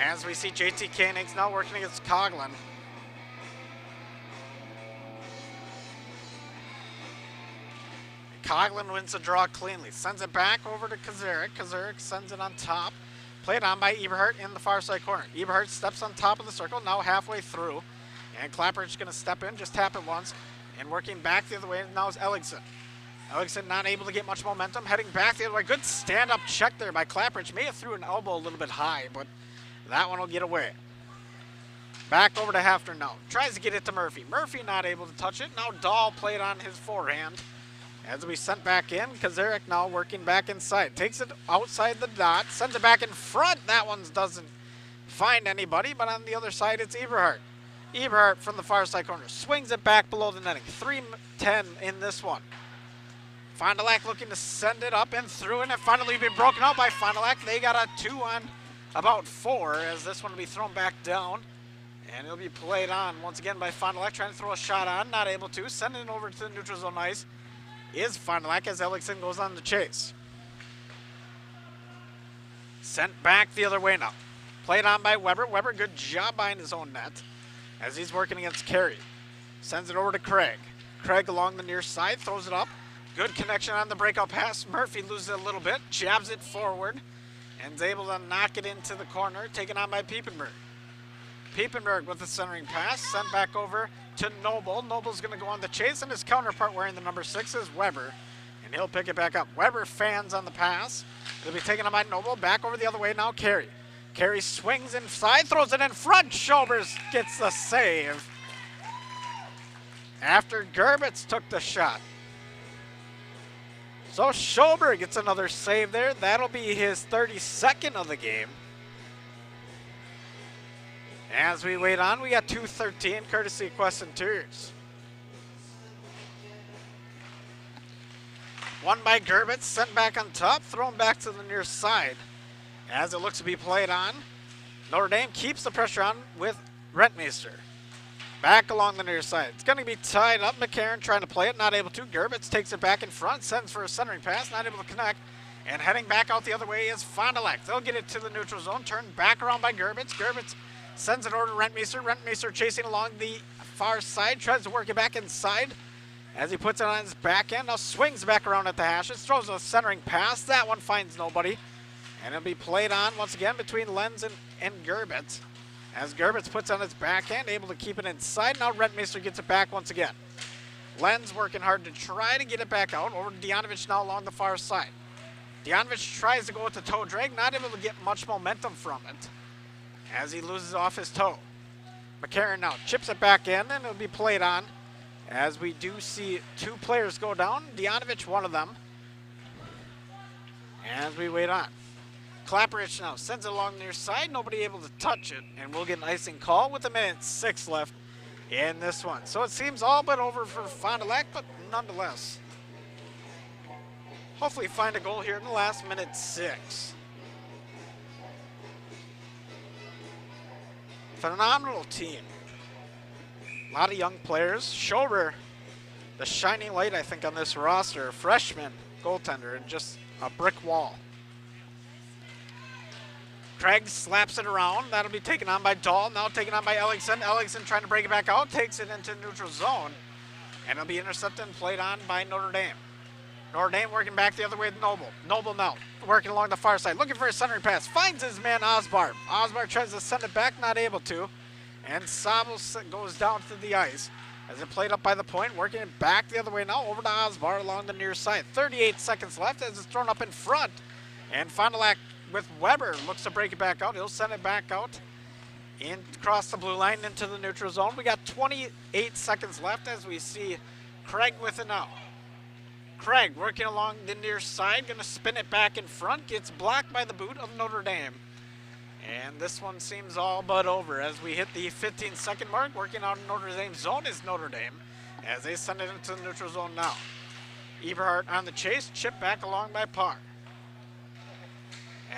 As we see JT Koenigs now working against Coughlin. Coughlin wins the draw cleanly. Sends it back over to Kazarik. Kazarik sends it on top. Played on by Eberhardt in the far side corner. Eberhardt steps on top of the circle, now halfway through. And Clapper's going to step in, just tap it once. And working back the other way now is Elligson. Elligson not able to get much momentum. Heading back the other way. Good stand-up check there by Clapperidge. May have threw an elbow a little bit high, but that one will get away. Back over to Hafner now. Tries to get it to Murphy. Murphy not able to touch it. Now Dahl played on his forehand. As we sent back in, Kazarik now working back inside. Takes it outside the dot. Sends it back in front. That one doesn't find anybody, but on the other side it's Eberhardt. Eberhardt from the far side corner. Swings it back below the netting. 3-10 in this one. Fond du Lac looking to send it up and through, and it finally be broken out by Fond du Lac. They got a 2 on about 4 as this one will be thrown back down. And it'll be played on once again by Fond du Lac, trying to throw a shot on. Not able to. Sending it over to the neutral zone ice is Fond du Lac as Ellickson goes on the chase. Sent back the other way now. Played on by Weber. Weber, good job behind his own net as he's working against Carey. Sends it over to Craig. Craig along the near side, throws it up. Good connection on the breakout pass. Murphy loses it a little bit, jabs it forward, and is able to knock it into the corner, taken on by Piepenberg. Piepenberg with the centering pass, sent back over to Noble. Noble's going to go on the chase, and his counterpart wearing the number 6 is Weber, and he'll pick it back up. Weber fans on the pass. It'll be taken on by Noble. Back over the other way now, Carey. Carey swings inside, throws it in front. Shoulders gets the save after Gerbitz took the shot. So Schober gets another save there. That'll be his 32nd of the game. As we wait on, we got 2:13, courtesy of Queston Tiers. One by Gerbitz, sent back on top, thrown back to the near side. As it looks to be played on, Notre Dame keeps the pressure on with Rentmeester. Back along the near side. It's going to be tied up. McCarron trying to play it, not able to. Gerbitz takes it back in front, sends for a centering pass, not able to connect. And heading back out the other way is Fond du Lac. They'll get it to the neutral zone, turned back around by Gerbitz. Gerbitz sends it over to Rentmeester. Rentmeester chasing along the far side, tries to work it back inside as he puts it on his back end. Now swings back around at the hashes, throws a centering pass. That one finds nobody. And it'll be played on once again between Lenz and Gerbitz. As Gerbitz puts on his backhand, able to keep it inside. Now Rentmeester gets it back once again. Lenz working hard to try to get it back out. Over to Dejanovich now along the far side. Dejanovich tries to go with the toe drag, not able to get much momentum from it as he loses off his toe. McCarron now chips it back in, and it'll be played on as we do see 2 players go down. Dejanovich, one of them. As we wait on. Clapperich now sends it along near side. Nobody able to touch it. And we'll get an icing call with 1:06 left in this one. So it seems all but over for Fond du Lac, but nonetheless, hopefully find a goal here in the last 1:06. Phenomenal team. A lot of young players. Schober, the shining light, I think, on this roster. Freshman goaltender and just a brick wall. Craig slaps it around. That'll be taken on by Dahl. Now taken on by Ellickson. Ellickson trying to break it back out. Takes it into neutral zone. And it'll be intercepted and played on by Notre Dame. Notre Dame working back the other way with Noble. Noble now working along the far side. Looking for a centering pass. Finds his man Osbar. Osbar tries to send it back. Not able to. And Sabo goes down to the ice as it played up by the point, working it back the other way now over to Osbar along the near side. 38 seconds left as it's thrown up in front. And Fond du Lac with Weber looks to break it back out. He'll send it back out in across the blue line into the neutral zone. We got 28 seconds left as we see Craig with it now. Craig working along the near side, going to spin it back in front, gets blocked by the boot of Notre Dame. And this one seems all but over as we hit the 15-second mark. Working out in Notre Dame's zone is Notre Dame as they send it into the neutral zone now. Eberhardt on the chase, chip back along by Parr.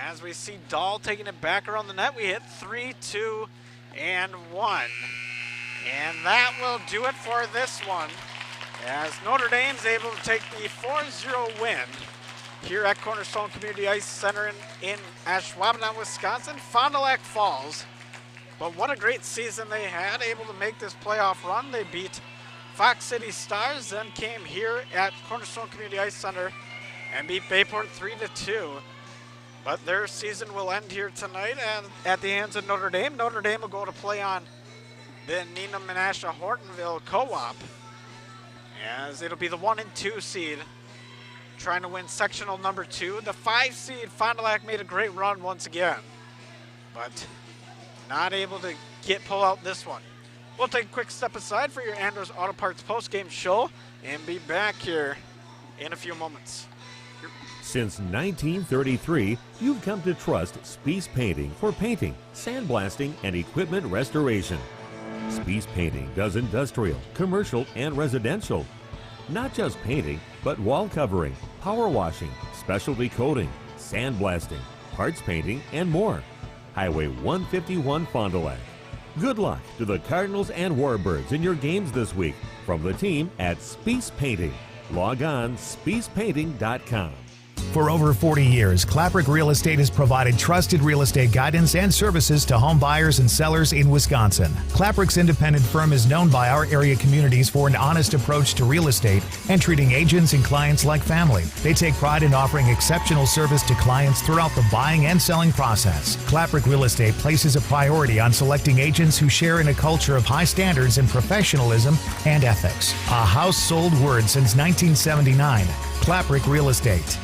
As we see Dahl taking it back around the net, we hit 3, 2, and 1. And that will do it for this one, as Notre Dame's able to take the 4-0 win here at Cornerstone Community Ice Center in Ashwaubenon, Wisconsin. Fond du Lac falls, but what a great season they had, able to make this playoff run. They beat Fox City Stars, then came here at Cornerstone Community Ice Center and beat Bayport 3-2. But their season will end here tonight and at the hands of Notre Dame. Notre Dame will go to play on the Neenah Menasha Hortonville Co-op, as it'll be the 1 and 2 seed trying to win sectional number 2. The 5 seed Fond du Lac made a great run once again, but not able to pull out this one. We'll take a quick step aside for your Andros Auto Parts post-game show and be back here in a few moments. Since 1933, you've come to trust Spies Painting for painting, sandblasting, and equipment restoration. Spies Painting does industrial, commercial, and residential. Not just painting, but wall covering, power washing, specialty coating, sandblasting, parts painting, and more. Highway 151 Fond du Lac. Good luck to the Cardinals and Warbirds in your games this week from the team at Spies Painting. Log on spiespainting.com. For over 40 years, Klaprick Real Estate has provided trusted real estate guidance and services to home buyers and sellers in Wisconsin. Klaprick's independent firm is known by our area communities for an honest approach to real estate and treating agents and clients like family. They take pride in offering exceptional service to clients throughout the buying and selling process. Klaprick Real Estate places a priority on selecting agents who share in a culture of high standards and professionalism and ethics. A household word since 1979. Klaprick Real Estate.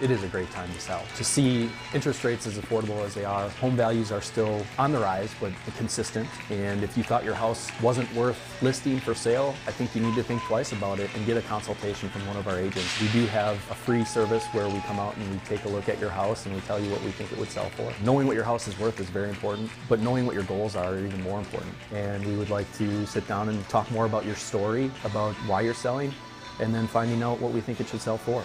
It is a great time to sell. To see interest rates as affordable as they are, home values are still on the rise, but consistent. And if you thought your house wasn't worth listing for sale, I think you need to think twice about it and get a consultation from one of our agents. We do have a free service where we come out and we take a look at your house and we tell you what we think it would sell for. Knowing what your house is worth is very important, but knowing what your goals are even more important. And we would like to sit down and talk more about your story, about why you're selling, and then finding out what we think it should sell for.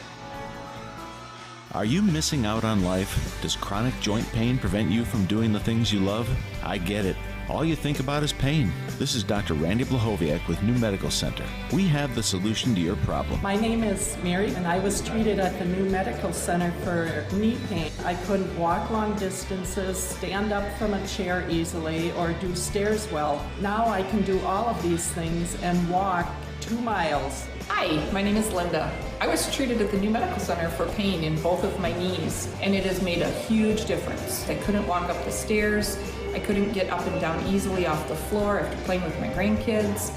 Are you missing out on life? Does chronic joint pain prevent you from doing the things you love? I get it. All you think about is pain. This is Dr. Randy Blahoviak with New Medical Center. We have the solution to your problem. My name is Mary, and I was treated at the New Medical Center for knee pain. I couldn't walk long distances, stand up from a chair easily, or do stairs well. Now I can do all of these things and walk 2 miles. Hi, my name is Linda. I was treated at the New Medical Center for pain in both of my knees, and it has made a huge difference. I couldn't walk up the stairs. I couldn't get up and down easily off the floor after playing with my grandkids.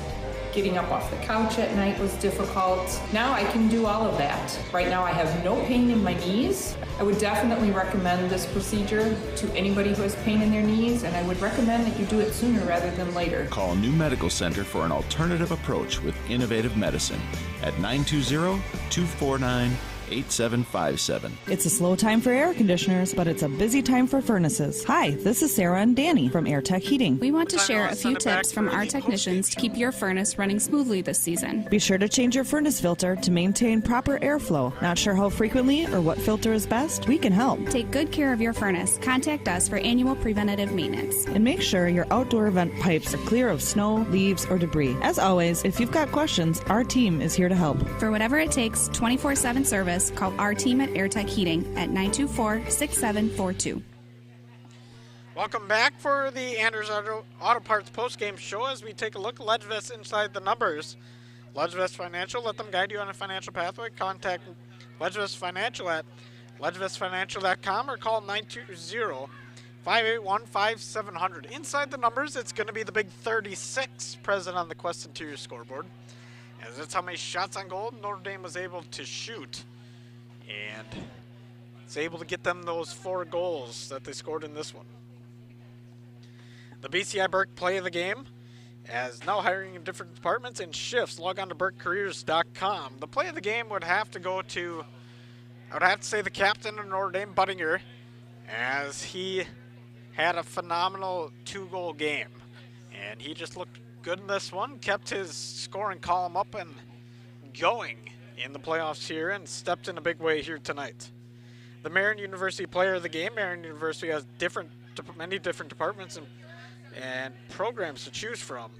Getting up off the couch at night was difficult. Now I can do all of that. Right now I have no pain in my knees. I would definitely recommend this procedure to anybody who has pain in their knees, and I would recommend that you do it sooner rather than later. Call New Medical Center for an alternative approach with innovative medicine at 920-249-8757. It's a slow time for air conditioners, but it's a busy time for furnaces. Hi, this is Sarah and Danny from Air Tech Heating. We want to share a few tips from our technicians to keep your furnace running smoothly this season. Be sure to change your furnace filter to maintain proper airflow. Not sure how frequently or what filter is best? We can help. Take good care of your furnace. Contact us for annual preventative maintenance. And make sure your outdoor vent pipes are clear of snow, leaves, or debris. As always, if you've got questions, our team is here to help. For whatever it takes, 24/7 service, call our team at Air Tech Heating at 924-6742. Welcome back for the Anders Auto Parts postgame show as we take a look at Ledgevest inside the numbers. Ledgevest Financial, let them guide you on a financial pathway. Contact Ledgevest Financial at ledgevestfinancial.com or call 581-5700. Inside the numbers, it's going to be the big 36 present on the Quest Interior scoreboard. As that's how many shots on goal Notre Dame was able to shoot. And it's able to get them those 4 goals that they scored in this one. The BCI Burke play of the game, as now hiring in different departments and shifts. Log on to burkecareers.com. The play of the game would have to go to, I would have to say, the captain of Notre Dame, Buttinger, as he had a phenomenal 2-goal game. And he just looked good in this one, kept his scoring column up and going in the playoffs here, and stepped in a big way here tonight. The Marian University player of the game. Marian University has many different departments and programs to choose from.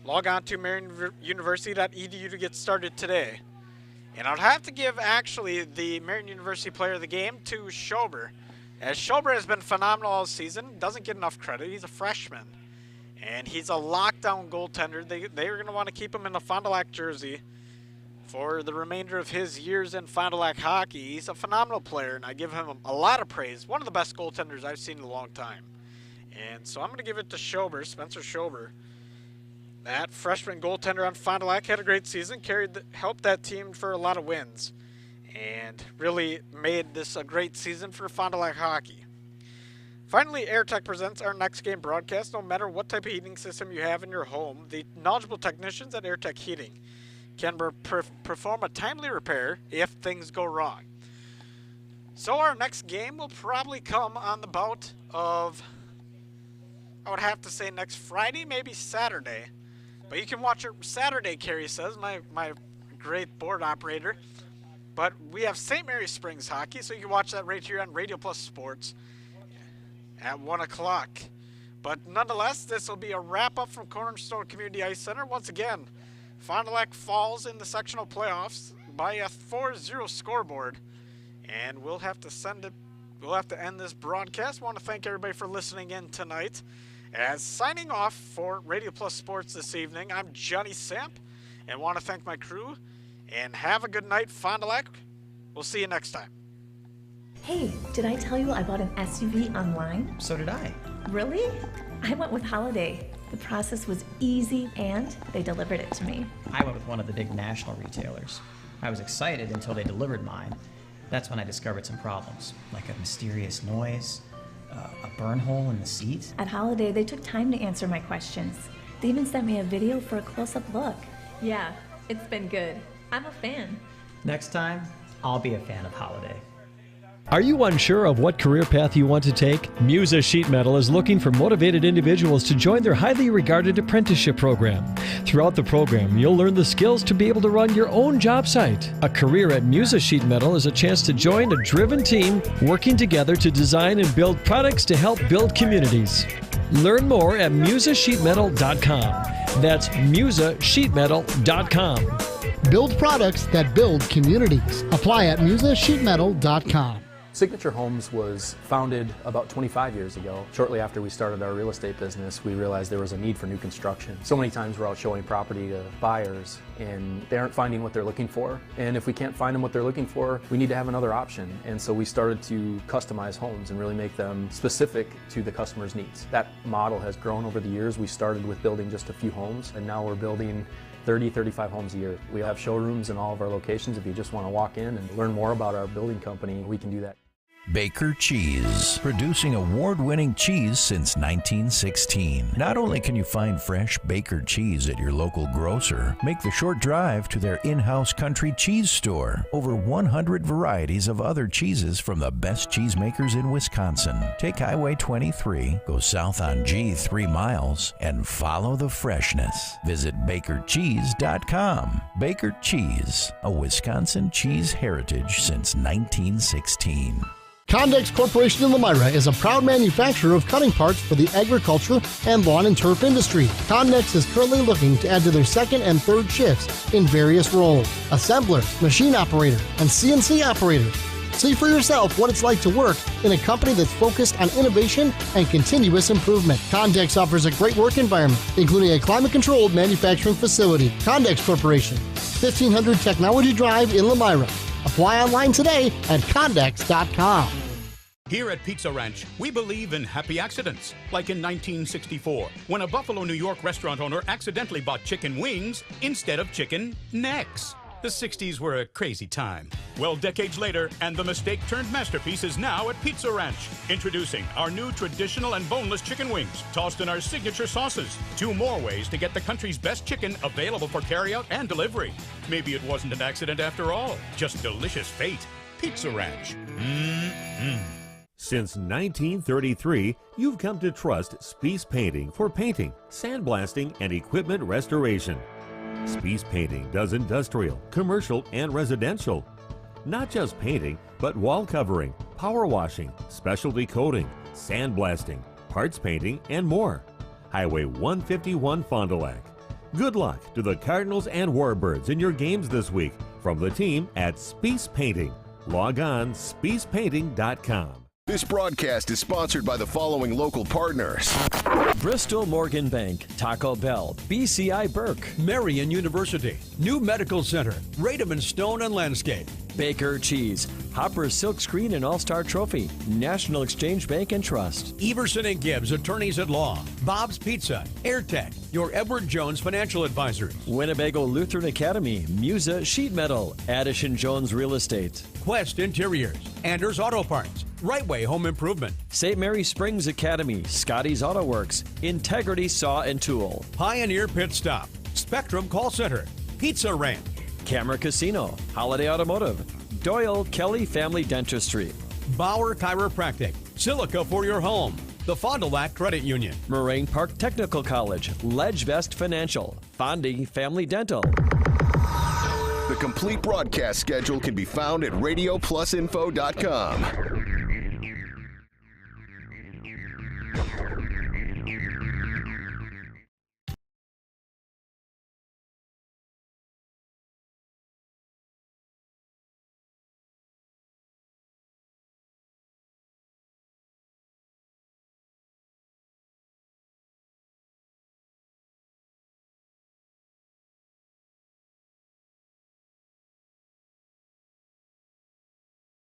Log on to marianuniversity.edu to get started today. And I'd have to give actually the Marian University player of the game to Schober, as Schober has been phenomenal all season. Doesn't get enough credit. He's a freshman, and he's a lockdown goaltender. They are going to want to keep him in the Fond du Lac jersey for the remainder of his years in Fond du Lac hockey. He's a phenomenal player, and I give him a lot of praise. One of the best goaltenders I've seen in a long time. And so I'm going to give it to Schober, Spencer Schober. That freshman goaltender on Fond du Lac had a great season, helped that team for a lot of wins, and really made this a great season for Fond du Lac hockey. Finally, AirTech presents our next game broadcast. No matter what type of heating system you have in your home, the knowledgeable technicians at AirTech Heating can perform a timely repair if things go wrong. So our next game will probably come on the bout of, I would have to say, next Friday, maybe Saturday. But you can watch it Saturday, Carrie says, my great board operator. But we have St. Mary's Springs hockey, so you can watch that right here on Radio Plus Sports at 1 o'clock. But nonetheless, this will be a wrap-up from Cornerstone Community Ice Center. Once again, Fond du Lac falls in the sectional playoffs by a 4-0 scoreboard. And we'll have to end this broadcast. I want to thank everybody for listening in tonight. As signing off for Radio Plus Sports this evening, I'm Johnny Samp, and want to thank my crew. And have a good night, Fond du Lac. We'll see you next time. Hey, did I tell you I bought an SUV online? So did I. Really? I went with Holiday. The process was easy, and they delivered it to me. I went with one of the big national retailers. I was excited until they delivered mine. That's when I discovered some problems, like a mysterious noise, a burn hole in the seat. At Holiday, they took time to answer my questions. They even sent me a video for a close-up look. Yeah, it's been good. I'm a fan. Next time, I'll be a fan of Holiday. Are you unsure of what career path you want to take? Musa Sheet Metal is looking for motivated individuals to join their highly regarded apprenticeship program. Throughout the program, you'll learn the skills to be able to run your own job site. A career at Musa Sheet Metal is a chance to join a driven team working together to design and build products to help build communities. Learn more at musasheetmetal.com. That's musasheetmetal.com. Build products that build communities. Apply at musasheetmetal.com. Signature Homes was founded about 25 years ago. Shortly after we started our real estate business, we realized there was a need for new construction. So many times we're out showing property to buyers and they aren't finding what they're looking for. And if we can't find them what they're looking for, we need to have another option. And so we started to customize homes and really make them specific to the customer's needs. That model has grown over the years. We started with building just a few homes, and now we're building 30, 35 homes a year. We have showrooms in all of our locations. If you just want to walk in and learn more about our building company, we can do that. Baker Cheese, producing award-winning cheese since 1916. Not only can you find fresh Baker cheese at your local grocer, make the short drive to their in-house country cheese store. Over 100 varieties of other cheeses from the best cheesemakers in Wisconsin. Take Highway 23, go south on G 3 miles, and follow the freshness. Visit bakercheese.com. Baker Cheese, a Wisconsin cheese heritage since 1916. Condex Corporation in Lomira is a proud manufacturer of cutting parts for the agriculture and lawn and turf industry. Condex is currently looking to add to their second and third shifts in various roles: assembler, machine operator, and CNC operator. See for yourself what it's like to work in a company that's focused on innovation and continuous improvement. Condex offers a great work environment, including a climate-controlled manufacturing facility. Condex Corporation, 1500 Technology Drive in Lomira. Apply online today at Condex.com. Here at Pizza Ranch, we believe in happy accidents, like in 1964, when a Buffalo, New York restaurant owner accidentally bought chicken wings instead of chicken necks. The 60s were a crazy time. Well, decades later, and the mistake-turned masterpiece is now at Pizza Ranch. Introducing our new traditional and boneless chicken wings, tossed in our signature sauces. 2 more ways to get the country's best chicken available for carryout and delivery. Maybe it wasn't an accident after all, just delicious fate. Pizza Ranch. Since 1933, you've come to trust Spies Painting for painting, sandblasting, and equipment restoration. Spies Painting does industrial, commercial, and residential. Not just painting, but wall covering, power washing, specialty coating, sandblasting, parts painting, and more. Highway 151 Fond du Lac. Good luck to the Cardinals and Warbirds in your games this week from the team at Spies Painting. Log on spiespainting.com. This broadcast is sponsored by the following local partners: Bristol Morgan Bank, Taco Bell, BCI Burke, Marian University, New Medical Center, Radom & Stone and Landscape, Baker Cheese, Hopper Silkscreen and All-Star Trophy, National Exchange Bank and Trust, Everson and Gibbs, Attorneys at Law, Bob's Pizza, AirTech, your Edward Jones Financial Advisors, Winnebago Lutheran Academy, Musa Sheet Metal, Addison Jones Real Estate, Quest Interiors, Anders Auto Parts, Right Way Home Improvement, St. Mary Springs Academy, Scotty's Auto Works, Integrity Saw and Tool, Pioneer Pit Stop, Spectrum Call Center, Pizza Ranch, Camera Casino, Holiday Automotive, Doyle Kelly Family Dentistry, Bauer Chiropractic, Silica for your home, the Fond du Lac Credit Union, Moraine Park Technical College, Ledgevest Financial, Fondy Family Dental. The complete broadcast schedule can be found at RadioPlusInfo.com.